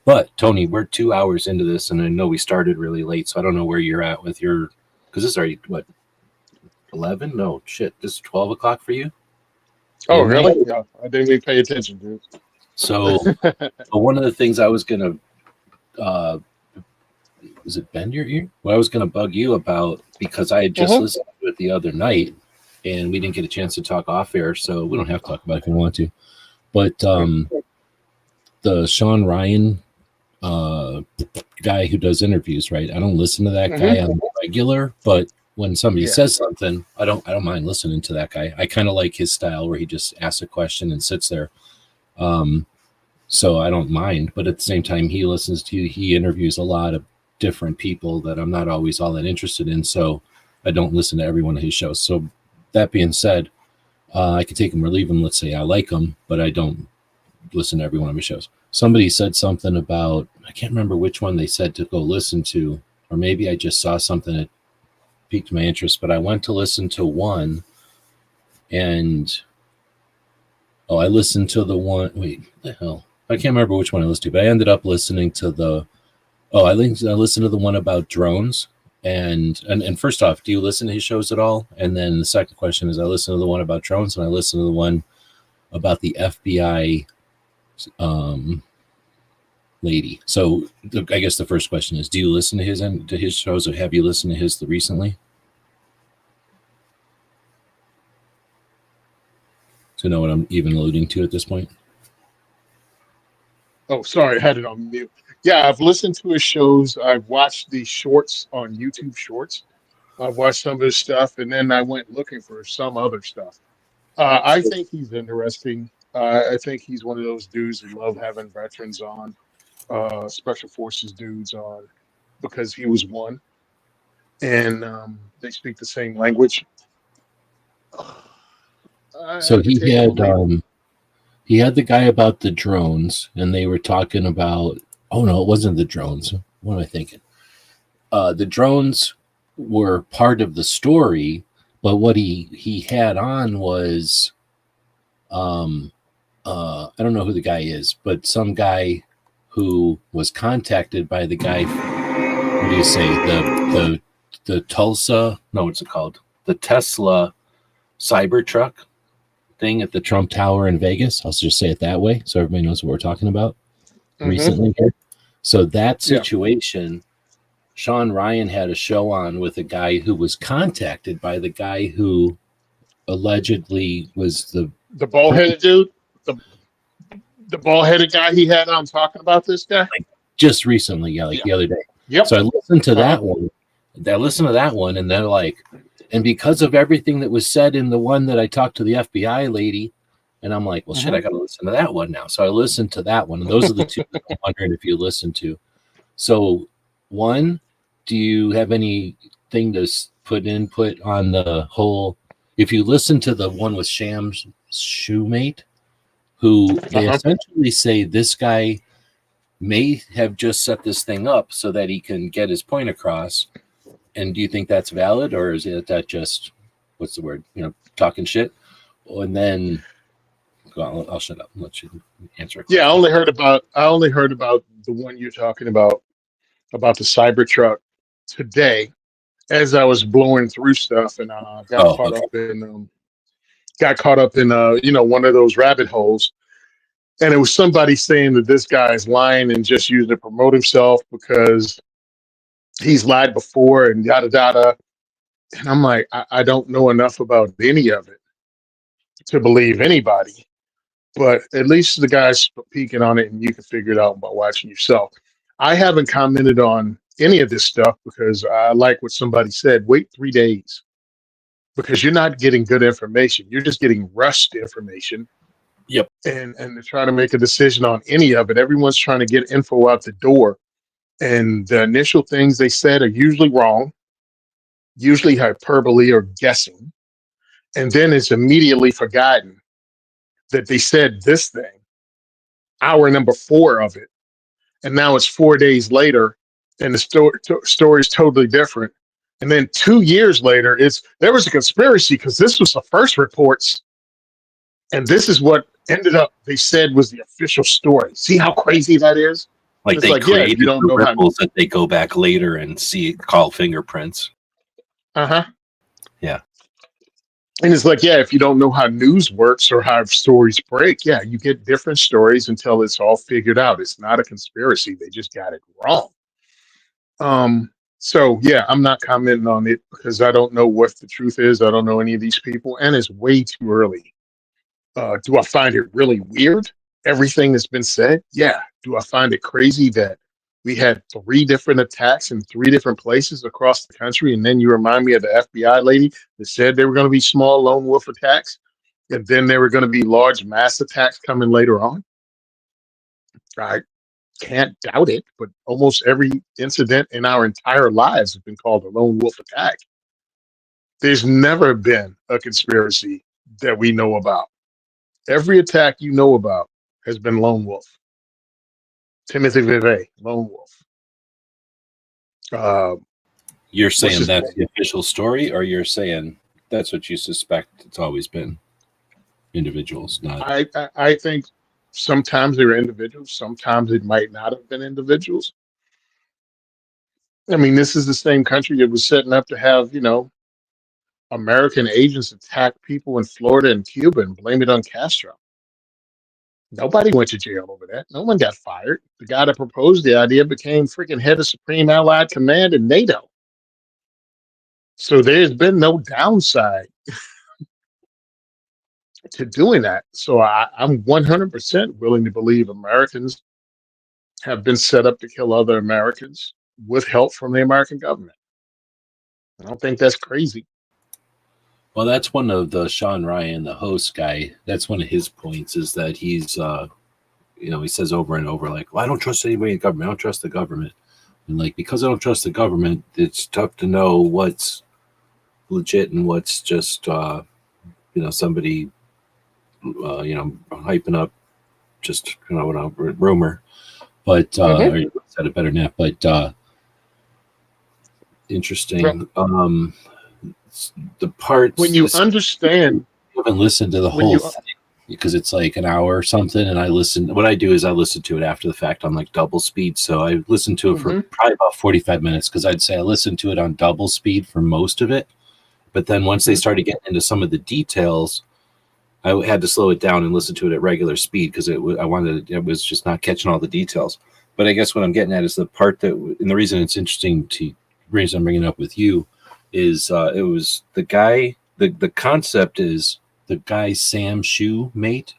But Tony, we're 2 hours into this, and I know we started really late, so I don't know where you're at with your. Because this is already what 11? No, shit. This is 12 o'clock for you? Oh, Midnight? really? Yeah, I didn't even pay attention, dude. So one of the things I was going to is it Bend Your Ear? What I was going to bug you about, because I had just listened to it the other night and we didn't get a chance to talk off air, so we don't have to talk about it if we want to. But the Sean Ryan guy who does interviews, right? I don't listen to that guy on the regular, but when somebody says something, I don't mind listening to that guy. I kind of like his style where he just asks a question and sits there. So I don't mind, but at the same time, he interviews a lot of different people that I'm not always all that interested in. So I don't listen to every one of his shows. So that being said, I can take him or leave him. Let's say I like him, but I don't listen to every one of his shows. Somebody said something about, I can't remember which one they said to go listen to, or maybe I just saw something that piqued my interest, but I went to listen to one and I listened to the one, wait, the hell? I can't remember which one I listened to, but I ended up listening to I listened to the one about drones. And first off, do you listen to his shows at all? And then the second question is, I listened to the one about drones and I listened to the one about the FBI lady. So I guess the first question is, do you listen to his shows, or have you listened to his recently? To know what I'm even alluding to at this point? Oh, sorry, I had it on mute. Yeah, I've listened to his shows. I've watched the shorts on YouTube Shorts. I've watched some of his stuff, and then I went looking for some other stuff. I think he's interesting. I think he's one of those dudes who love having veterans on, special forces dudes on, because he was one, and they speak the same language. So he had the guy about the drones, and they were talking about, oh no, it wasn't the drones. What am I thinking? The drones were part of the story, but what he had on was, I don't know who the guy is, but some guy who was contacted by the guy. What do you say? The Tulsa? No, what's it called? The Tesla Cybertruck thing at the Trump Tower in Vegas. I'll just say it that way so everybody knows what we're talking about recently here. So that situation, Sean Ryan had a show on with a guy who was contacted by the guy who allegedly was the bald-headed dude, the bald-headed guy he had on talking about this guy? Just recently, the other day. Yep. So I listened to that one. I listened to that one, and they're like, and because of everything that was said in the one that I talked to the FBI lady, and I'm like, well, shit, I got to listen to that one now. So I listened to that one, and those are the two I'm wondering if you listen to. So, one, do you have anything to put input on the whole? If you listen to the one with Sham's shoemate, who they essentially say this guy may have just set this thing up so that he can get his point across. And do you think that's valid, or is that just, what's the word? Talking shit? And then I'll shut up and let you answer. Yeah, I only heard about the one you're talking about the Cybertruck today, as I was blowing through stuff, and got caught up in one of those rabbit holes. And it was somebody saying that this guy's lying and just using to promote himself because he's lied before and yada yada. And I'm like, I don't know enough about any of it to believe anybody. But at least the guy's peeking on it, and you can figure it out by watching yourself. I haven't commented on any of this stuff because I like what somebody said. Wait 3 days, because you're not getting good information. You're just getting rushed information. Yep. And to try to make a decision on any of it, everyone's trying to get info out the door. And the initial things they said are usually wrong, usually hyperbole or guessing. And then it's immediately forgotten that they said this thing, hour number 4 of it. And now it's 4 days later, and the story is totally different. And then 2 years later, there was a conspiracy because this was the first reports. And this is what ended up, they said, was the official story. See how crazy that is? Like they created the ripples that they go back later and see, call fingerprints. Yeah. And it's like, yeah, if you don't know how news works or how stories break, yeah, you get different stories until it's all figured out. It's not a conspiracy. They just got it wrong. Um, so yeah, I'm not commenting on it because I don't know what the truth is. I don't know any of these people, and it's way too early. Do I find it really weird? Everything that's been said? Yeah. Do I find it crazy that we had three different attacks in three different places across the country? And then you remind me of the FBI lady that said there were going to be small lone wolf attacks, and then there were going to be large mass attacks coming later on. I can't doubt it, but almost every incident in our entire lives has been called a lone wolf attack. There's never been a conspiracy that we know about. Every attack you know about has been lone wolf. Timothy Vivay, lone wolf. Uh, You're what's saying his that's name? the official story, or you're saying that's what you suspect it's always been? Individuals, not. I think sometimes they were individuals. Sometimes it might not have been individuals. I mean, this is the same country that was setting up to have, American agents attack people in Florida and Cuba and blame it on Castro. Nobody went to jail over that. No one got fired. The guy that proposed the idea became freaking head of Supreme Allied Command in NATO. So there's been no downside to doing that. So I'm 100% willing to believe Americans have been set up to kill other Americans with help from the American government. I don't think that's crazy. Well, that's one of the Sean Ryan, the host guy. That's one of his points is that he's, he says over and over, like, well, I don't trust anybody in the government. I don't trust the government. And like, because I don't trust the government, it's tough to know what's legit and what's just, somebody, hyping up just, rumor. But, or you said it better than that, but interesting. The parts When you understand, I haven't listened to the when whole you, thing because it's like an hour or something, and what I do is I listen to it after the fact on like double speed. So I listened to it for probably about 45 minutes because I'd say I listened to it on double speed for most of it. But then once they started getting into some of the details, I had to slow it down and listen to it at regular speed because it was just not catching all the details. But I guess what I'm getting at is the part that, and the reason it's interesting reason I'm bringing it up with you is it was the guy, the concept is the guy Sam Shoemate,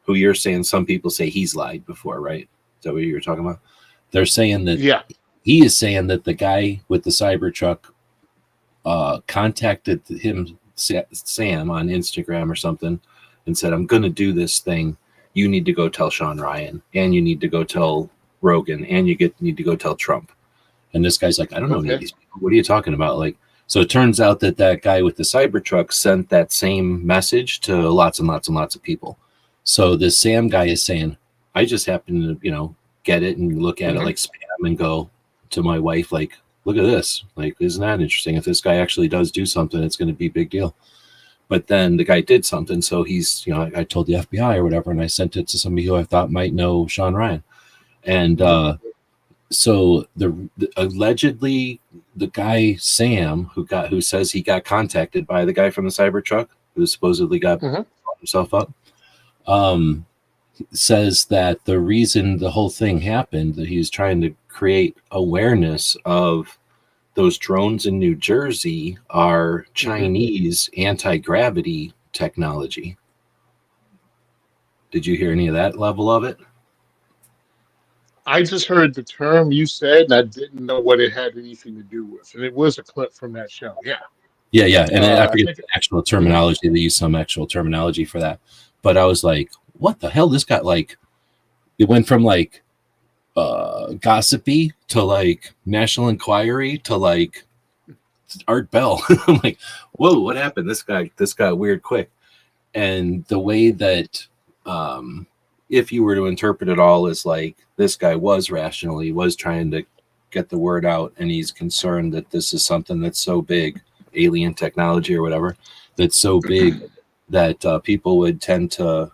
who you're saying some people say he's lied before, right? Is that what you were talking about? They're saying that he is saying that the guy with the Cybertruck contacted him, Sam, on Instagram or something, and said, I'm going to do this thing. You need to go tell Sean Ryan, and you need to go tell Rogan, and need to go tell Trump. And this guy's like, I don't know any of these people. What are you talking about? Like, so it turns out that guy with the Cybertruck sent that same message to lots and lots and lots of people. So this Sam guy is saying, I just happen to, get it and look at it like spam and go to my wife, like, look at this. Like, isn't that interesting? If this guy actually does do something, it's going to be a big deal. But then the guy did something. So he's, I told the FBI or whatever, and I sent it to somebody who I thought might know Sean Ryan. And so allegedly the guy Sam who says he got contacted by the guy from the Cybertruck who supposedly got himself up, says that the reason the whole thing happened, that he's trying to create awareness of those drones in New Jersey are Chinese anti-gravity technology. Did you hear any of that level of it? I just heard the term you said, and I didn't know what it had anything to do with. And it was a clip from that show. Yeah. And I forget the actual terminology. They use some actual terminology for that. But I was like, what the hell? This got like, it went from like gossipy to like National Enquiry to like Art Bell. I'm like, whoa, what happened? This got weird quick. And the way that if you were to interpret it all as like this guy was rational, he was trying to get the word out, and he's concerned that this is something that's so big, alien technology or whatever, that's so big that people would tend to,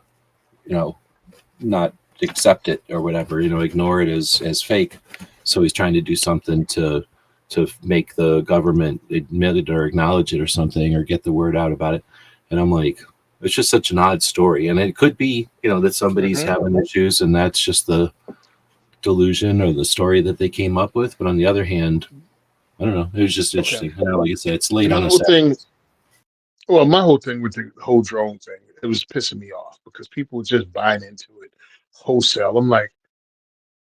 not accept it or whatever, ignore it as fake. So he's trying to do something to make the government admit it or acknowledge it or something, or get the word out about it. And I'm like, it's just such an odd story. And it could be, that somebody's having issues and that's just the delusion or the story that they came up with. But on the other hand, I don't know. It was just interesting. Like I said, it's late My on a whole Saturday. thing, well, my whole thing with the whole drone thing, it was pissing me off because people were just buying into it wholesale. I'm like,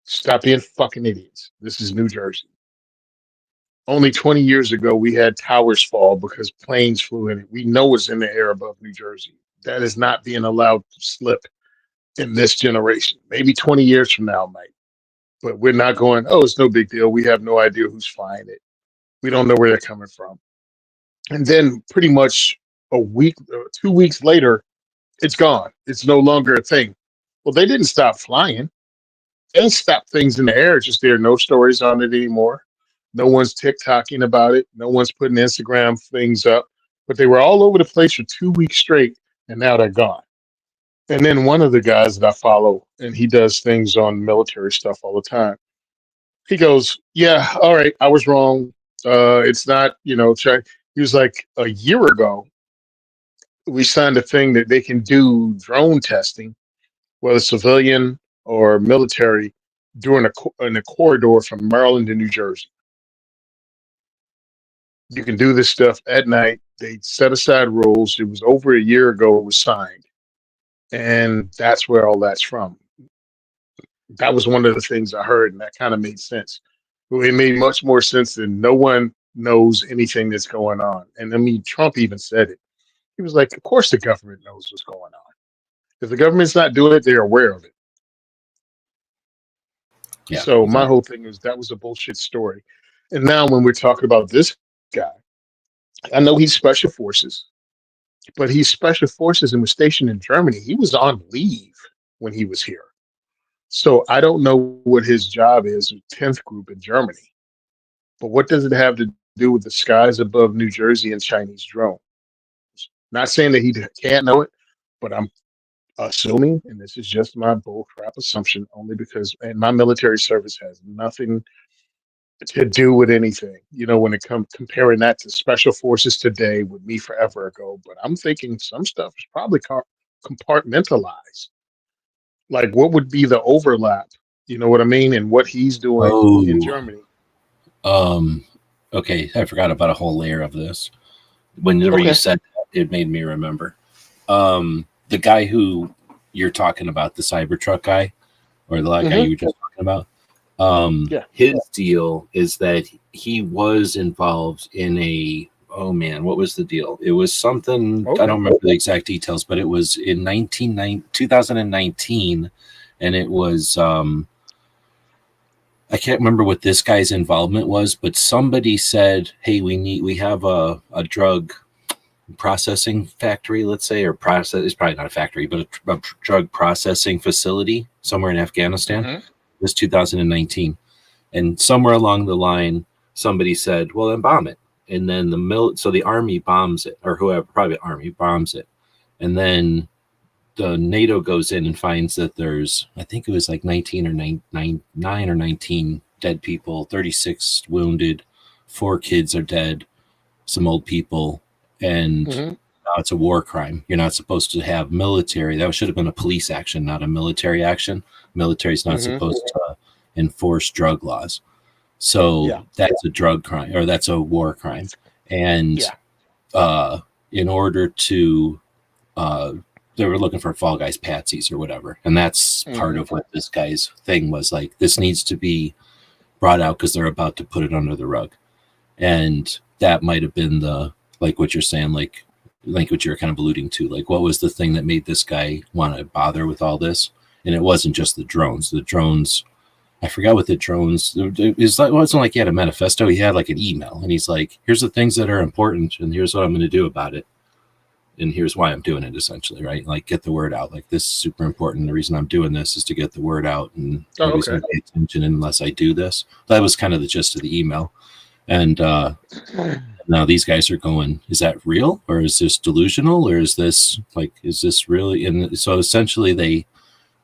stop being fucking idiots. This is New Jersey. Only 20 years ago, we had towers fall because planes flew in it. We know it's in the air above New Jersey. That is not being allowed to slip in this generation. Maybe 20 years from now, might. But we're not going, oh, it's no big deal. We have no idea who's flying it. We don't know where they're coming from. And then pretty much a week, 2 weeks later, it's gone. It's no longer a thing. Well, they didn't stop flying. They didn't stop things in the air. It's just there are no stories on it anymore. No one's TikToking about it. No one's putting Instagram things up. But they were all over the place for 2 weeks straight, and now they're gone. And then one of the guys that I follow, and he does things on military stuff all the time. He goes, "Yeah, all right, I was wrong. It's not, check." He was like, a year ago, we signed a thing that they can do drone testing, whether civilian or military, during in a corridor from Maryland to New Jersey. You can do this stuff at night. They set aside rules. It was over a year ago it was signed. And that's where all that's from. That was one of the things I heard, and that kind of made sense. Well, it made much more sense than no one knows anything that's going on. And I mean, Trump even said it. He was like, of course the government knows what's going on. If the government's not doing it, they're aware of it. Yeah. So my Exactly. whole thing is that was a bullshit story. And now when we're talking about this guy, I know he's special forces, but he's special forces and was stationed in Germany. He was on leave when he was here. So I don't know what his job is with 10th Group in Germany. But what does it have to do with the skies above New Jersey and Chinese drones? Not saying that he can't know it, but I'm assuming, and this is just my bullcrap assumption, only because and my military service has nothing to do with anything. When it comes comparing that to special forces today with me forever ago. But I'm thinking some stuff is probably compartmentalized. Like, what would be the overlap? You know what I mean? And what he's doing in Oh, Germany. okay. I forgot about a whole layer of this. Whenever you Okay. said that, it made me remember. The guy who you're talking about, the Cybertruck guy, or the guy you were just talking about, Yeah. his deal is that he was involved in what was the deal? It was something, I don't remember the exact details, but it was in 2019, and it was, I can't remember what this guy's involvement was, but somebody said, hey, we have a drug processing factory, let's say, or it's probably not a factory, but a drug processing facility somewhere in Afghanistan. Mhm. It was 2019. And somewhere along the line, somebody said, well, then bomb it. And then so the army bombs it, or whoever, probably army bombs it. And then the NATO goes in and finds that there's, I think it was like 19 or 9 or 19 dead people, 36 wounded, 4 kids are dead, some old people. And now it's a war crime. You're not supposed to have military. That should have been a police action, not a military action. Military's not supposed to enforce drug laws. So that's a drug crime, or that's a war crime. And in order to, they were looking for Fall Guys patsies or whatever. And that's part of what this guy's thing was like, this needs to be brought out because they're about to put it under the rug. And that might have been like what you're saying, like what you're kind of alluding to, like what was the thing that made this guy want to bother with all this? And it wasn't just the drones. I forgot what the drones, it wasn't like he had a manifesto. He had like an email, and he's like, here's the things that are important, and here's what I'm going to do about it. And here's why I'm doing it, essentially, right? Like, get the word out. Like, this is super important. The reason I'm doing this is to get the word out, and nobody's going to pay attention unless I do this. That was kind of the gist of the email. And now these guys are going, is that real, or is this delusional, or is this really? And so essentially they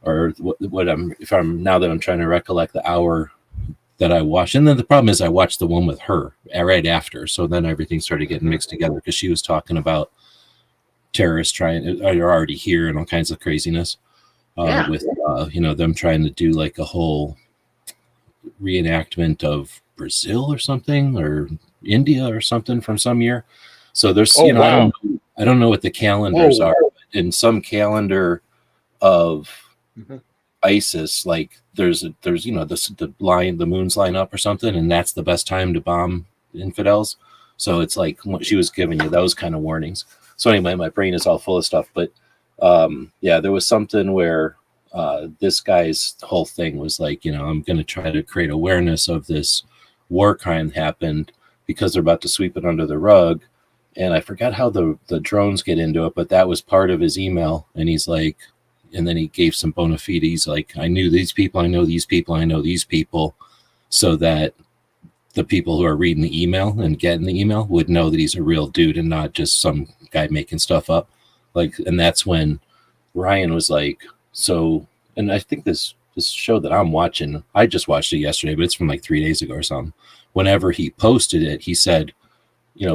are now that I'm trying to recollect the hour that I watched. And then the problem is I watched the one with her right after. So then everything started getting mixed together because she was talking about terrorists are already here and all kinds of craziness. With them trying to do like a whole reenactment of Brazil or something, or India or something from some year. So there's wow. I don't know what the calendars are, but in some calendar of ISIS, like there's the moons line up or something, and that's the best time to bomb infidels. So it's like what she was giving you those kind of warnings. So anyway, my brain is all full of stuff, but there was something where this guy's whole thing was like, I'm going to try to create awareness of this war crime happened because they're about to sweep it under the rug. And I forgot how the drones get into it, but that was part of his email. And he's like, and then he gave some bona fides. He's like, I knew these people, I know these people, I know these people, so that the people who are reading the email and getting the email would know that he's a real dude and not just some guy making stuff up. Like, and that's when Ryan was like, so, and I think this show that I'm watching, I just watched it yesterday, but it's from like 3 days ago or something. Whenever he posted it, he said,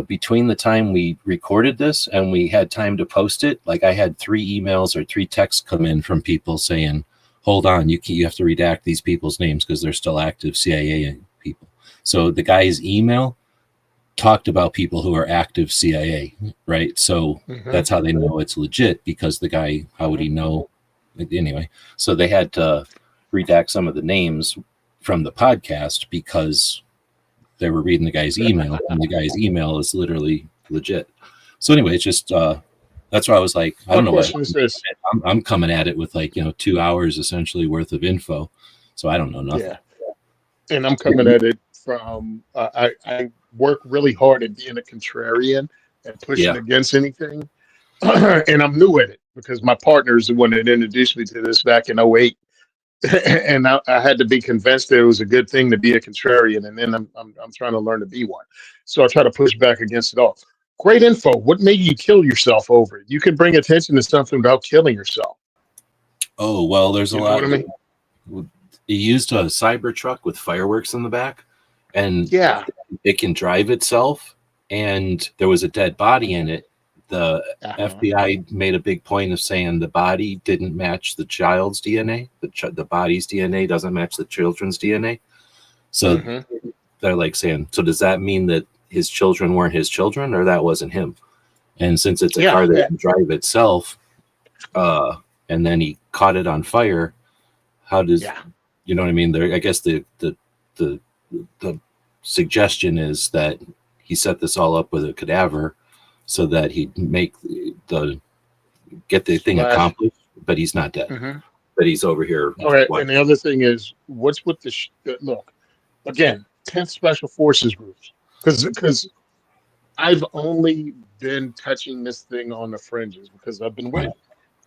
between the time we recorded this and we had time to post it, like I had 3 emails or 3 texts come in from people saying, hold on, you have to redact these people's names because they're still active CIA people. So the guy's email talked about people who are active CIA, right? So that's how they know it's legit, because the guy, how would he know? Anyway, so they had to redact some of the names from the podcast because they were reading the guy's email, and the guy's email is literally legit. So anyway, it's just that's why I was like, I don't know what I'm coming at it with, like 2 hours essentially worth of info, so I don't know nothing. Yeah, and I'm coming at it from I work really hard at being a contrarian and pushing against anything, and I'm new at it because my partner is the one that introduced me to this back in '08. And I had to be convinced that it was a good thing to be a contrarian, and then I'm trying to learn to be one. So I try to push back against it all. Great info. What made you kill yourself over it? You can bring attention to something without killing yourself. Oh well, there's a lot. What I mean? He used a cyber truck with fireworks in the back, and it can drive itself. And there was a dead body in it. The FBI made a big point of saying the body didn't match the child's DNA. The body's DNA doesn't match the children's DNA. So they're like saying, so does that mean that his children weren't his children, or that wasn't him? And since it's a car that can drive itself, and then he caught it on fire, how does you know what I mean? I guess the suggestion is that he set this all up with a cadaver, so that he'd get the thing accomplished, but he's not dead. But he's over here. All right, and the other thing is, what's with the look? Again, 10th Special Forces groups, because I've only been touching this thing on the fringes because I've been waiting.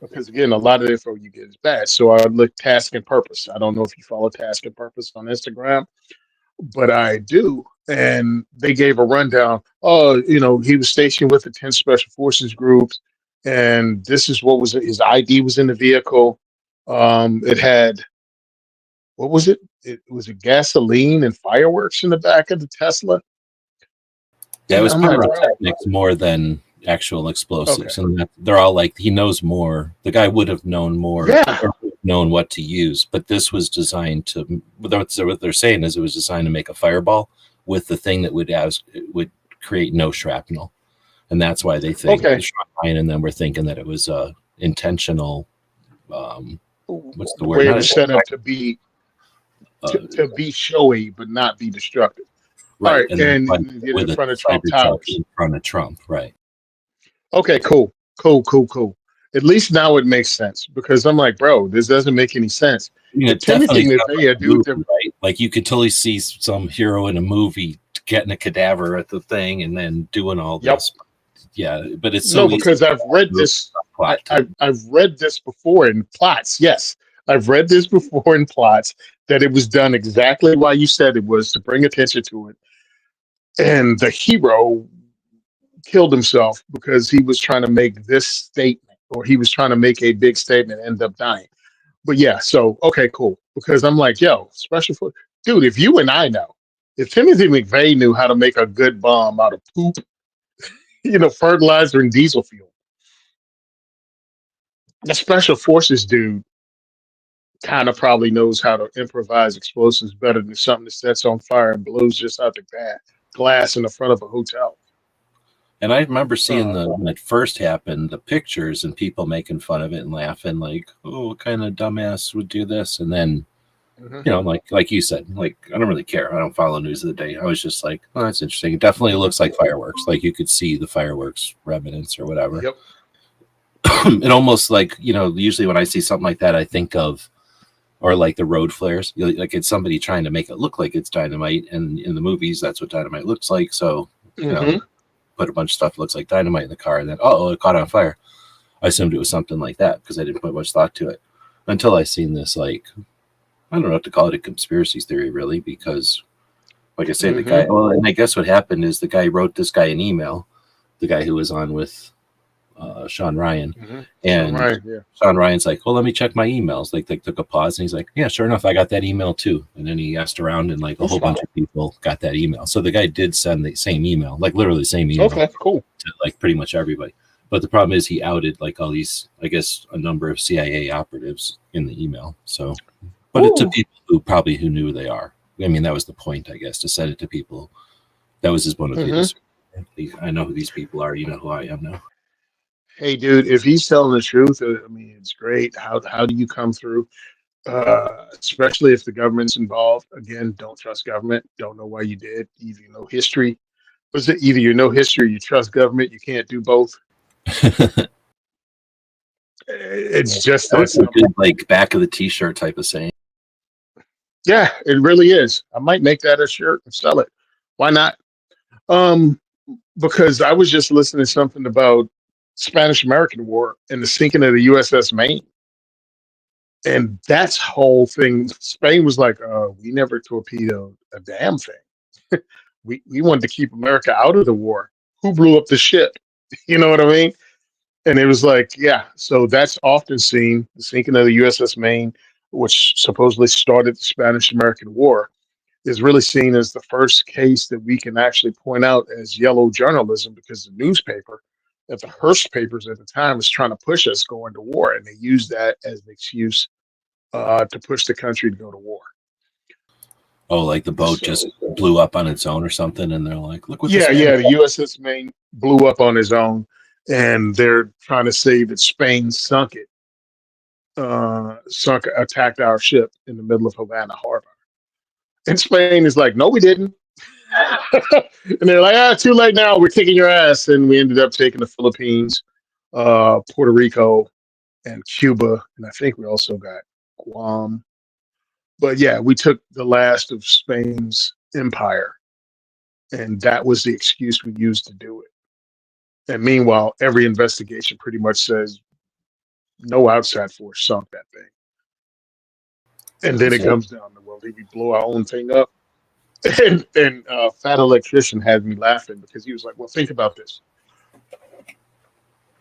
Because again, a lot of the info you get is bad. So I look Task and Purpose. I don't know if you follow Task and Purpose on Instagram, but I do. And they gave a rundown. Oh, he was stationed with the 10th Special Forces groups, and this is what was his ID was in the vehicle. It had, what was it? It was a gasoline and fireworks in the back of the Tesla. Yeah, it was pyrotechnics more than actual explosives, and they're all like, he knows more. The guy would have known more, or known what to use, but this was designed to. What they're saying is it was designed to make a fireball with the thing that would create no shrapnel, and that's why they think. And then we're thinking that it was intentional. What's the word? Way it was set up to be showy but not be destructive. Right, and in front of Trump Towers. In front of Trump, right? Okay, cool. At least now it makes sense, because I'm like, bro, this doesn't make any sense. Timothy McVeigh, dude, right? Like you could totally see some hero in a movie getting a cadaver at the thing and then doing all this. Yeah, but it's so because I've read this. I've read this before in plots. Yes, I've read this before in plots that it was done exactly why you said it was, to bring attention to it, and the hero killed himself because he was trying to make this statement, or he was trying to make a big statement and end up dying. But yeah, so okay, cool. Because I'm like, yo, dude, if you and I know, if Timothy McVeigh knew how to make a good bomb out of poop, fertilizer and diesel fuel, The special forces dude kind of probably knows how to improvise explosives better than something that sets on fire and blows just out the glass in the front of a hotel. And I remember seeing Uh, when it first happened, the pictures and people making fun of it and laughing, like, "Oh, what kind of dumbass would do this?" And then, mhm. like you said, like I don't really care. I don't follow news of the day. I was just like, "Oh, that's interesting. It definitely looks like fireworks. Like you could see the fireworks remnants or whatever." Yep. It almost like usually when I see something like that, I think of or like the road flares. Like it's somebody trying to make it look like it's dynamite, and in the movies, that's what dynamite looks like. So Hmm. put a bunch of stuff that looks like dynamite in the car, and then it caught on fire. I assumed it was something like that because I didn't put much thought to it until I seen this. Like I don't know what to call it, a conspiracy theory, really, because like I say, the Hmm. guy. Well, and I guess what happened is the guy wrote this guy an email, the guy who was on with Sean Ryan, Hmm. and Right. Yeah. Sean Ryan's like, "Well, let me check my emails." Like they took a pause, and he's like, "Yeah, sure enough, I got that email too." And then he asked around, and like a whole bunch of people got that email. So the guy did send the same email, like literally the same email, Okay. Cool. to like pretty much everybody. But the problem is he outed like all these, I guess, a number of CIA operatives in the email. So, but it's to Ooh. people who knew who they are. I mean, that was the point, I guess, to send it to people. That was his Hmm. motivation. I know who these people are. You know who I am now. Hey, dude, if he's telling the truth, I mean, it's great. How do you come through? Especially if the government's involved. Again, don't trust government. Don't know why you did. Either you know history. Was it either you know history or you trust government? You can't do both. It's just That that was a simple. good like back of the t-shirt type of saying. Yeah, it really is. I might make that a shirt and sell it. Why not? Um, because I was just listening to something about Spanish American War and the sinking of the USS Maine. And that's whole thing. Spain was like, we never torpedoed a damn thing. We wanted to keep America out of the war. Who blew up the ship? You know what I mean? And it was like, yeah. So that's often seen the sinking of the USS Maine, which supposedly started the Spanish American War, is really seen as the first case that we can actually point out as yellow journalism because the newspaper, that the Hearst papers at the time, was trying to push us going to war, and they used that as an excuse to push the country to go to war. Oh, like the boat just So blew up on its own or something, and they're like, "Look what the yeah, Spanish." yeah, the USS Maine blew up on his own, and they're trying to say that Spain sunk it, attacked our ship in the middle of Havana Harbor. And Spain is like, no, we didn't. And they're like, too late now. We're kicking your ass. And we ended up taking the Philippines, Puerto Rico, and Cuba. And I think we also got Guam. But yeah, we took the last of Spain's empire. And that was the excuse we used to do it. And meanwhile, every investigation pretty much says no outside force sunk that thing. And then it So, comes down to, well, did we blow our own thing up? And Fat Electrician had me laughing because he was like, well, think about this.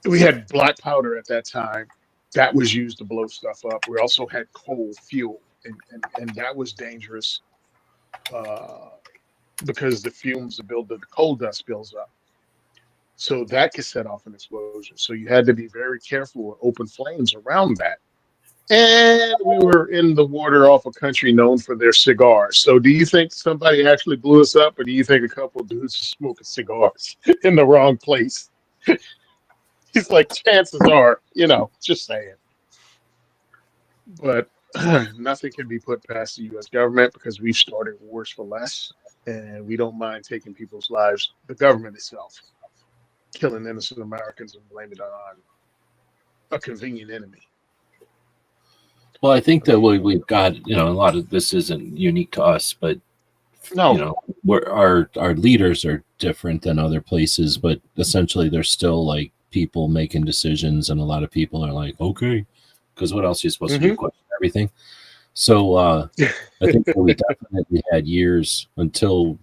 We had black powder at that time that was used to blow stuff up. We also had coal fuel, and that was dangerous uh, because the fumes that build the coal dust builds up. So that could set off an explosion. So you had to be very careful with open flames around that. And we were in the water off a country known for their cigars. So do you think somebody actually blew us up, or do you think a couple of dudes are smoking cigars in the wrong place? He's like, chances are, just saying. But nothing can be put past the U.S. government because we've started wars for less, and we don't mind taking people's lives. The government itself, killing innocent Americans and blaming it on a convenient enemy. well, I think I that mean, we've got a lot of this isn't unique to us, but no. our leaders are different than other places, but essentially they're still like people making decisions, and a lot of people are like, okay, because what else are you supposed to do? Hmm. Question everything. So I think that we definitely had years until.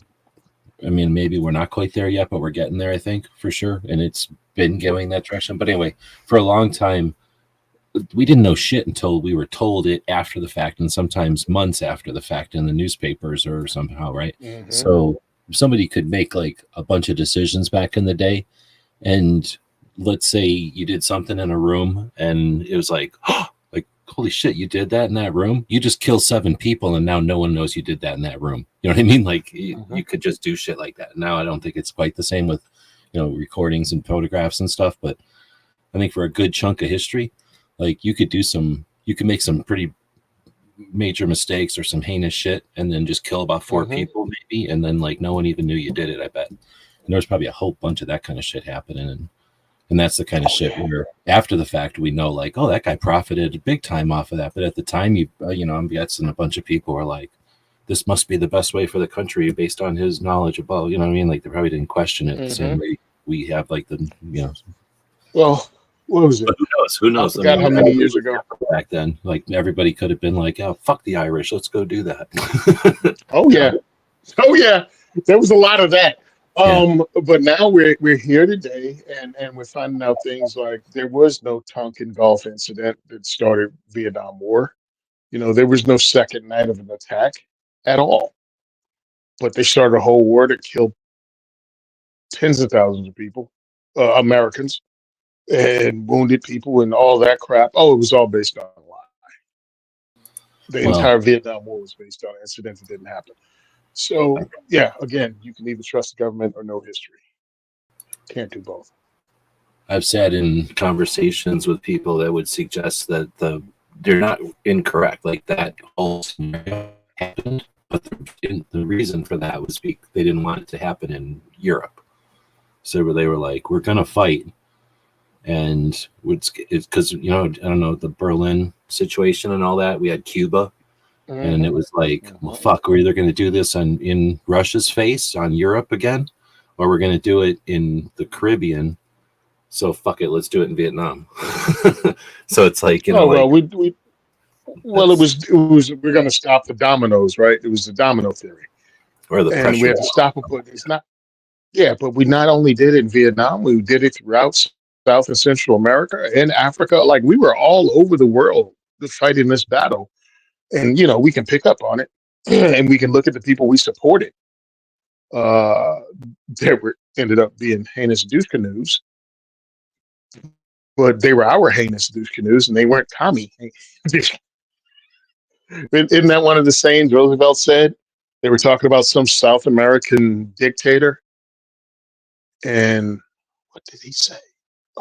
I mean, maybe we're not quite there yet, but we're getting there. I think for sure, and it's been going that direction. But anyway, for a long time, we didn't know shit until we were told it after the fact, and sometimes months after the fact in the newspapers or somehow, right? Hmm. So somebody could make like a bunch of decisions back in the day, and let's say you did something in a room and it was like, like, holy shit, you did that in that room? You just killed 7 people and now no one knows you did that in that room. You know what I mean? Like you could just do shit like that. Now I don't think it's quite the same with, recordings and photographs and stuff, but I think for a good chunk of history, like you could make some pretty major mistakes or some heinous shit and then just kill about 4 people maybe, and then like no one even knew you did it, I bet. And there's probably a whole bunch of that kind of shit happening, and that's the kind of shit where after the fact we know, like, oh, that guy profited big time off of that, but at the time I'm guessing a bunch of people were like, this must be the best way for the country based on his knowledge about, you know what I mean, like they probably didn't question it the same way we have, like the Well, what was it? But who knows? I forgot how many years ago. Back then, like everybody could have been like, "Oh, fuck the Irish, let's go do that." Oh yeah, there was a lot of that. But now we're here today, and we're finding out things like there was no Tonkin Gulf incident that started Vietnam War. There was no second night of an attack at all. But they started a whole war that killed tens of thousands of people, Americans, and wounded people and all that crap. Oh, it was all based on a lie. The entire Vietnam War was based on an incident that didn't happen. So, yeah, again, you can either trust the government or no history. Can't do both. I've sat in conversations with people that would suggest that they're not incorrect. Like that whole scenario happened, but the reason for that was they didn't want it to happen in Europe. So they were like, we're going to fight. And it's because, I don't know, the Berlin situation and all that. We had Cuba. And it was like, well, fuck, we're either going to do this in Russia's face on Europe again, or we're going to do it in the Caribbean. So fuck it, let's do it in Vietnam. So it's like, it was we're going to stop the dominoes, right? It was the domino theory, or the pressure. We had to stop it, but it's not. Yeah, but we not only did it in Vietnam, we did it throughout South and Central America and Africa. Like we were all over the world fighting this battle. And, we can pick up on it and we can look at the people we supported. Ended up being heinous douche canoes, but they were our heinous douche canoes and they weren't commie. Isn't that one of the sayings Roosevelt said? They were talking about some South American dictator. And what did he say?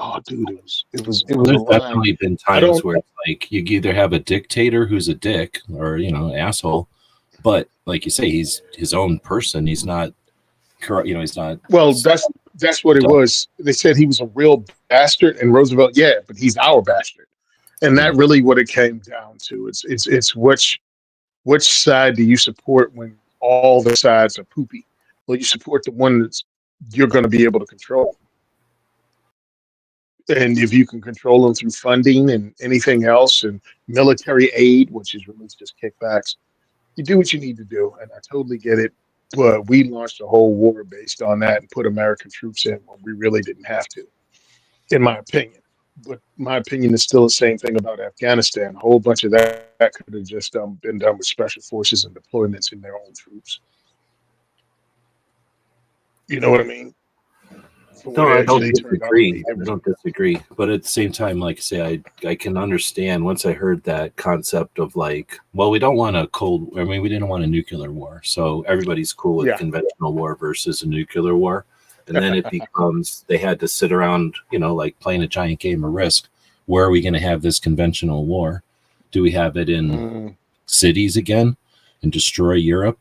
Oh, dude, it was. There's definitely been times where it's like you either have a dictator who's a dick or asshole, but like you say, he's his own person. He's not corrupt. He's not. Well, that's what it was. They said he was a real bastard, and Roosevelt, yeah, but he's our bastard, and that really what it came down to. It's which side do you support when all the sides are poopy? Well, you support the one that's you're going to be able to control. And if you can control them through funding and anything else and military aid, which is really just kickbacks, you do what you need to do. And I totally get it. But we launched a whole war based on that and put American troops in when we really didn't have to, in my opinion. But my opinion is still the same thing about Afghanistan. A whole bunch of that could have just been done with special forces and deployments in their own troops. You know what I mean? No, I don't disagree. I don't disagree. But at the same time, like I say, I can understand once I heard that concept of like, well, we don't want we didn't want a nuclear war. So everybody's cool with conventional war versus a nuclear war. And then it becomes, they had to sit around, like playing a giant game of Risk. Where are we going to have this conventional war? Do we have it in cities again and destroy Europe?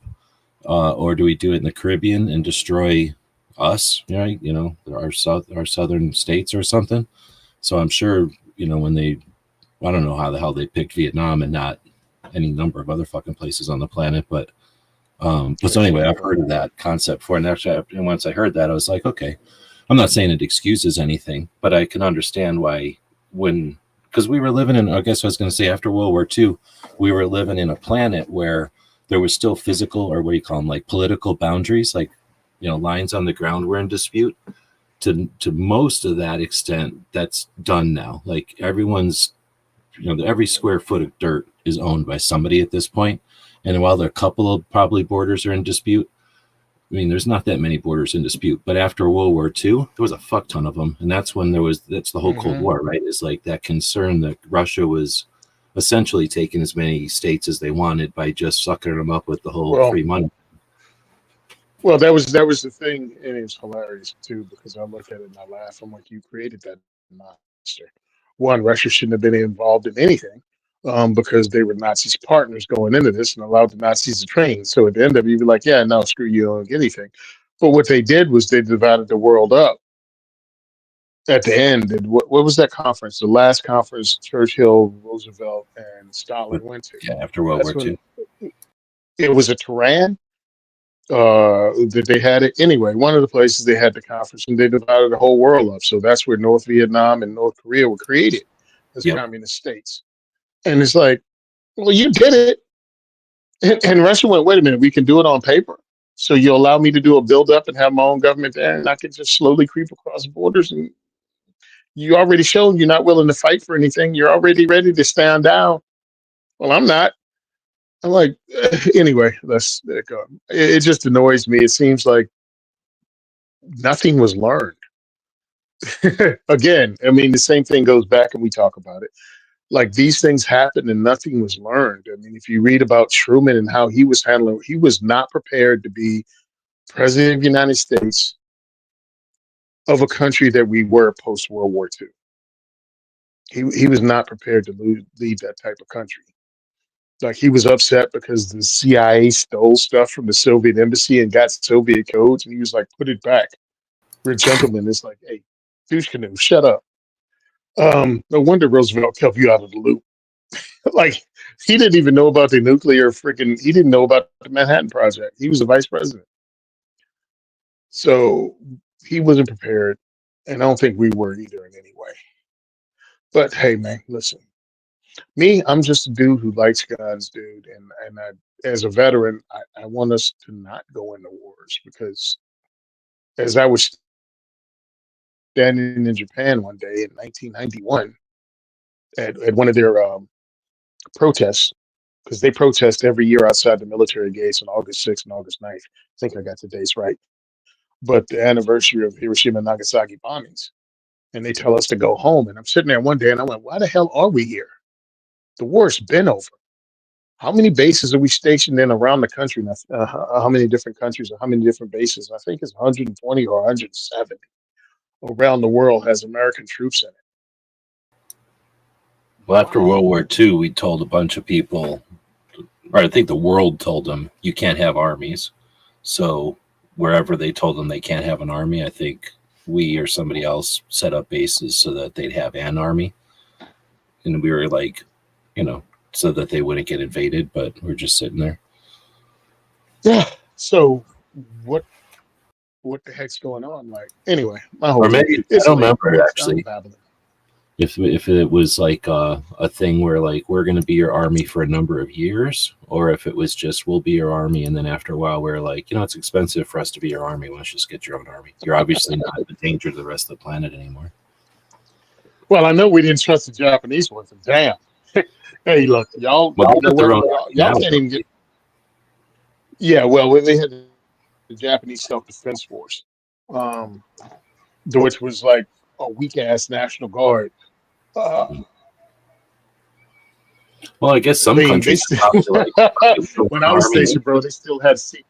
Or do we do it in the Caribbean and destroy us, our southern states or something? So I'm sure, when I don't know how the hell they picked Vietnam and not any number of other fucking places on the planet, but so anyway, I've heard of that concept before, and actually, once I heard that, I was like, okay, I'm not saying it excuses anything, but I can understand why because we were living in, I guess I was going to say after World War II, we were living in a planet where there was still physical, or what do you call them, like political boundaries, like lines on the ground were in dispute. To most of that extent, that's done now. Like everyone's, every square foot of dirt is owned by somebody at this point. And while there are a couple of probably borders are in dispute, I mean, there's not that many borders in dispute, but after World War II, there was a fuck ton of them, and that's when that's the whole Cold Hmm. War, right? Is like that concern that Russia was essentially taking as many states as they wanted by just sucking them up with the whole Well, free money. well, that was the thing, and it's hilarious too because I look at it and I laugh. I'm like, you created that monster. One, Russia shouldn't have been involved in anything because they were Nazis' partners going into this and allowed the Nazis to train. So at the end of it, you'd be like, yeah, no, screw you, don't get anything. But what they did was they divided the world up at the end. And what was that conference? The last conference Churchill, Roosevelt, and Stalin went to. Yeah, after World War That's II. when it was a Tehran that they had it anyway. One of the places they had the conference, and they divided the whole world up. So that's where North Vietnam and North Korea were created as Yep. communist states. And it's like, well, you did it, and Russia went, wait a minute, we can do it on paper. So you allow me to do a build up and have my own government there, and I can just slowly creep across borders. And you already shown you're not willing to fight for anything. You're already ready to stand down. Well, I'm not. I'm like, anyway, let's let it go. It just annoys me. It seems like nothing was learned. Again, I mean, the same thing goes back and we talk about it. Like these things happened and nothing was learned. I mean, if you read about Truman and how he was handling, he was not prepared to be president of the United States of a country that we were post World War II. He was not prepared to lead that type of country. Like he was upset because the CIA stole stuff from the Soviet embassy and got Soviet codes, and he was like, "Put it back. We're gentlemen." It's like, "Hey, douche canoe, shut up." No wonder Roosevelt kept you out of the loop. Like he didn't even know about the nuclear freaking. He didn't know about the Manhattan Project. He was the vice president, so he wasn't prepared, and I don't think we were either in any way. But hey, man, listen. Me, I'm just a dude who likes guns, dude, and as a veteran, I want us to not go into wars because as I was standing in Japan one day in 1991 at one of their protests, because they protest every year outside the military gates on August 6th and August 9th. I think I got the dates right. But the anniversary of Hiroshima and Nagasaki bombings, and they tell us to go home. And I'm sitting there one day and I went, why the hell are we here? The war's been over. How many bases are we stationed in around the country? Now? How many different countries or how many different bases? I think it's 120 or 170 around the world has American troops in it. Well, after World War II, we told a bunch of people, or I think the world told them, you can't have armies. So wherever they told them they can't have an army, I think we or somebody else set up bases so that they'd have an army. And we were like, so that they wouldn't get invaded, but we're just sitting there. Yeah. So what the heck's going on? Like anyway, my whole Or thing. maybe, I It's don't late. remember I'm actually. babbling. If it was like a thing where like we're going to be your army for a number of years, or if it was just we'll be your army, and then after a while we're like, it's expensive for us to be your army. Why don't you just get your own army? You're obviously not a danger to the rest of the planet anymore. Well, I know we didn't trust the Japanese ones. And damn. Hey, look, y'all. Well, You they know got their what? own Y'all now. can't even get. Yeah. Well, when they had the Japanese Self Defense Force, um, which was like a weak ass National Guard. Uh, Well, I guess I some mean, they countries still. have probably like When an I was army. stationed, bro, they still had sea.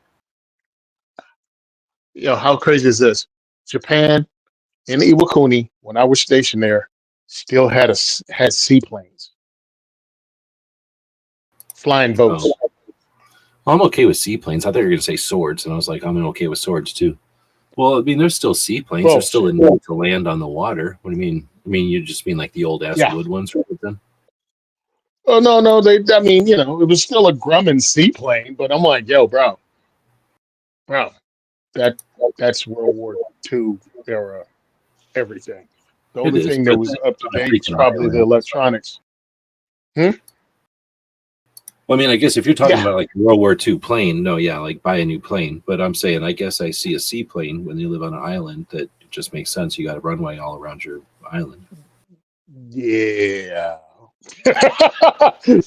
How crazy is this? Japan in Iwakuni, when I was stationed there, still had seaplanes, flying Oh, boats. I'm okay with seaplanes. I thought you were going to say swords, and I was like, I'm okay with swords too. Well, I mean, there's still seaplanes. There's still a Bullshit. need to land on the water. What do you mean? I mean, you just mean like the old ass Yeah. wood ones or something? Oh no, no. I mean, it was still a Grumman seaplane, but I'm like, yo, bro, that that's World War II era everything. The It only is, thing that but was up to on a date is freaking probably the island. electronics. Well, I mean, I guess if you're talking Yeah. about like World War II plane, no, yeah, like buy a new plane. But I'm saying, I guess I see a seaplane when you live on an island that it just makes sense. You got a runway all around your island. Yeah.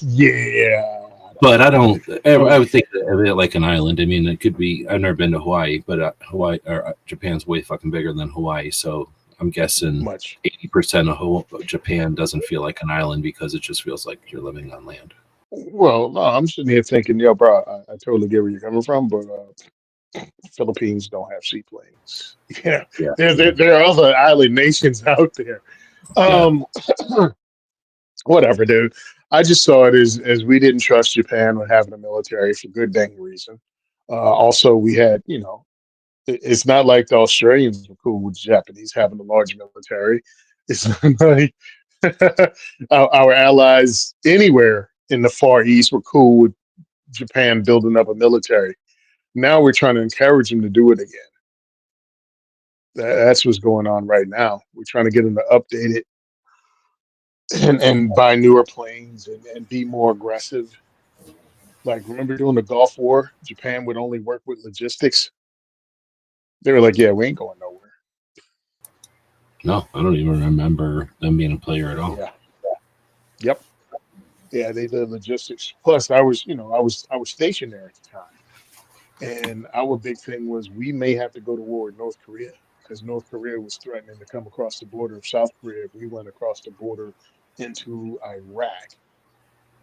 Yeah. But I don't. I would think of it like an island. I mean, it could be. I've never been to Hawaii, but Hawaii or Japan's way fucking bigger than Hawaii. So I'm guessing Much. 80% of Japan doesn't feel like an island because it just feels like you're living on land. Well, no, I'm sitting here thinking, yo, bro, I totally get where you're coming from, but Philippines don't have seaplanes. Yeah, Yeah. there are other island nations out there. Yeah. Um, whatever, dude. I just saw it as we didn't trust Japan with having a military for good dang reason. Also, we had, it's not like the Australians were cool with the Japanese having a large military. It's not like our allies anywhere in the Far East were cool with Japan building up a military. Now we're trying to encourage them to do it again. That's what's going on right now. We're trying to get them to update it and buy newer planes and be more aggressive. Like, remember during the Gulf War, Japan would only work with logistics. They were like, yeah, we ain't going nowhere. No, I don't even remember them being a player at all. Yeah. Yep. Yeah, they did logistics. Plus, I was stationed there at the time. And our big thing was we may have to go to war with North Korea because North Korea was threatening to come across the border of South Korea if we went across the border into Iraq.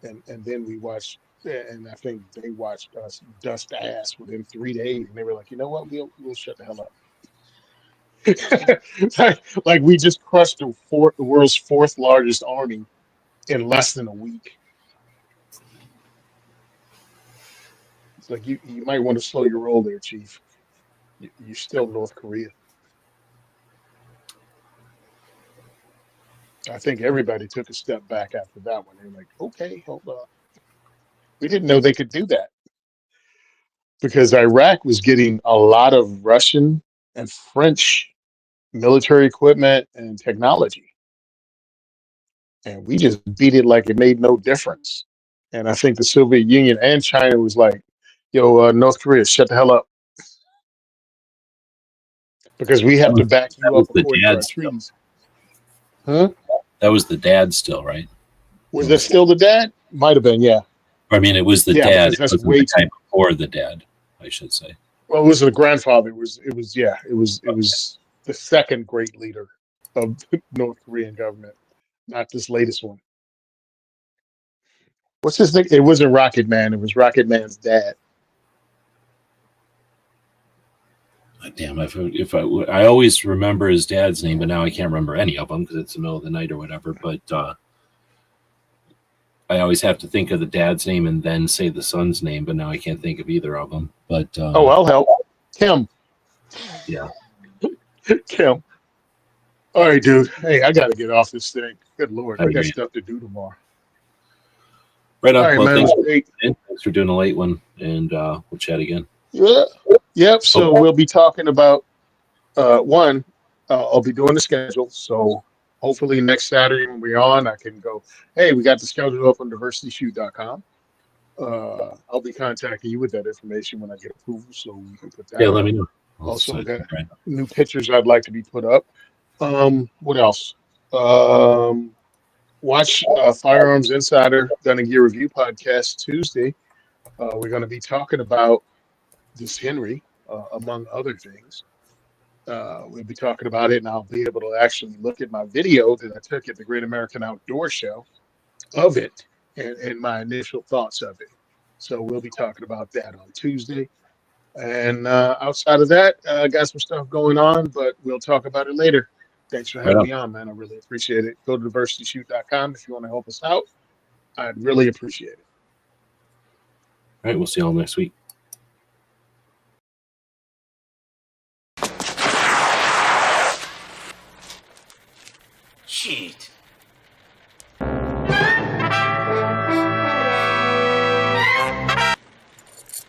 And then we watched, and I think they watched us dust ass within 3 days. And they were like, you know what? We'll shut the hell up. like we just crushed the world's fourth largest army in less than a week. It's like you might want to slow your roll there, Chief. You're still North Korea. I think everybody took a step back after that one. They're like, okay, hold on. We didn't know they could do that because Iraq was getting a lot of Russian and French military equipment and technology. And we just beat it like it made no difference. And I think the Soviet Union and China was like, yo, North Korea, shut the hell up. Because we have to back you up according to our treaties. Huh? That was the dad still, right? Was that still the dad? Might have been, yeah. I mean, it was the dad. That's it way the guy before the dad, I should say. Well, it was the grandfather. It was the second great leader of the North Korean government, not this latest one. What's his name? It wasn't Rocket Man. It was Rocket Man's dad. Damn, I always remember his dad's name, but now I can't remember any of them because it's the middle of the night or whatever. But I always have to think of the dad's name and then say the son's name, but now I can't think of either of them. But I'll help. Kim. Yeah. Kim. All right, dude. Hey, I got to get off this thing. Good Lord, I got stuff to do tomorrow. Right on. All right, well, man. thanks for doing a late one, and we'll chat again. Yeah. Yep. So we'll be talking about one. I'll be doing the schedule. So hopefully next Saturday when we're on, I can go, hey, we got the schedule up on diversityshoot.com. I'll be contacting you with that information when I get approval so we can put that. Yeah, let me know. Also, I got new pictures I'd like to be put up. What else? Watch Firearms Insider Gun and Gear Review podcast Tuesday. We're going to be talking about this Henry, among other things. We'll be talking about it, and I'll be able to actually look at my video that I took at the Great American Outdoor Show of it and my initial thoughts of it. So we'll be talking about that on Tuesday. And outside of that, I got some stuff going on, but we'll talk about it later. Thanks for having me on, man. I really appreciate it. Go to diversityshoot.com if you want to help us out. I'd really appreciate it. All right, we'll see you all next week. Shit.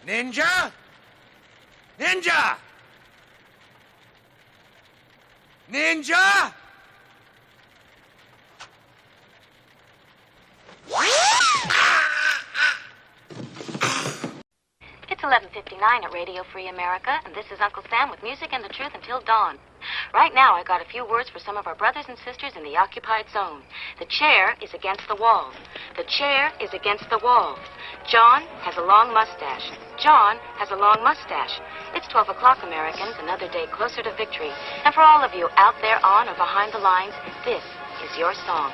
Ninja? Ninja! Ninja! It's 11:59 at Radio Free America, and this is Uncle Sam with music and the truth until dawn. Right now, I got a few words for some of our brothers and sisters in the occupied zone. The chair is against the wall. The chair is against the wall. John has a long mustache. John has a long mustache. It's 12 o'clock, Americans, another day closer to victory. And for all of you out there on or behind the lines, this is your song.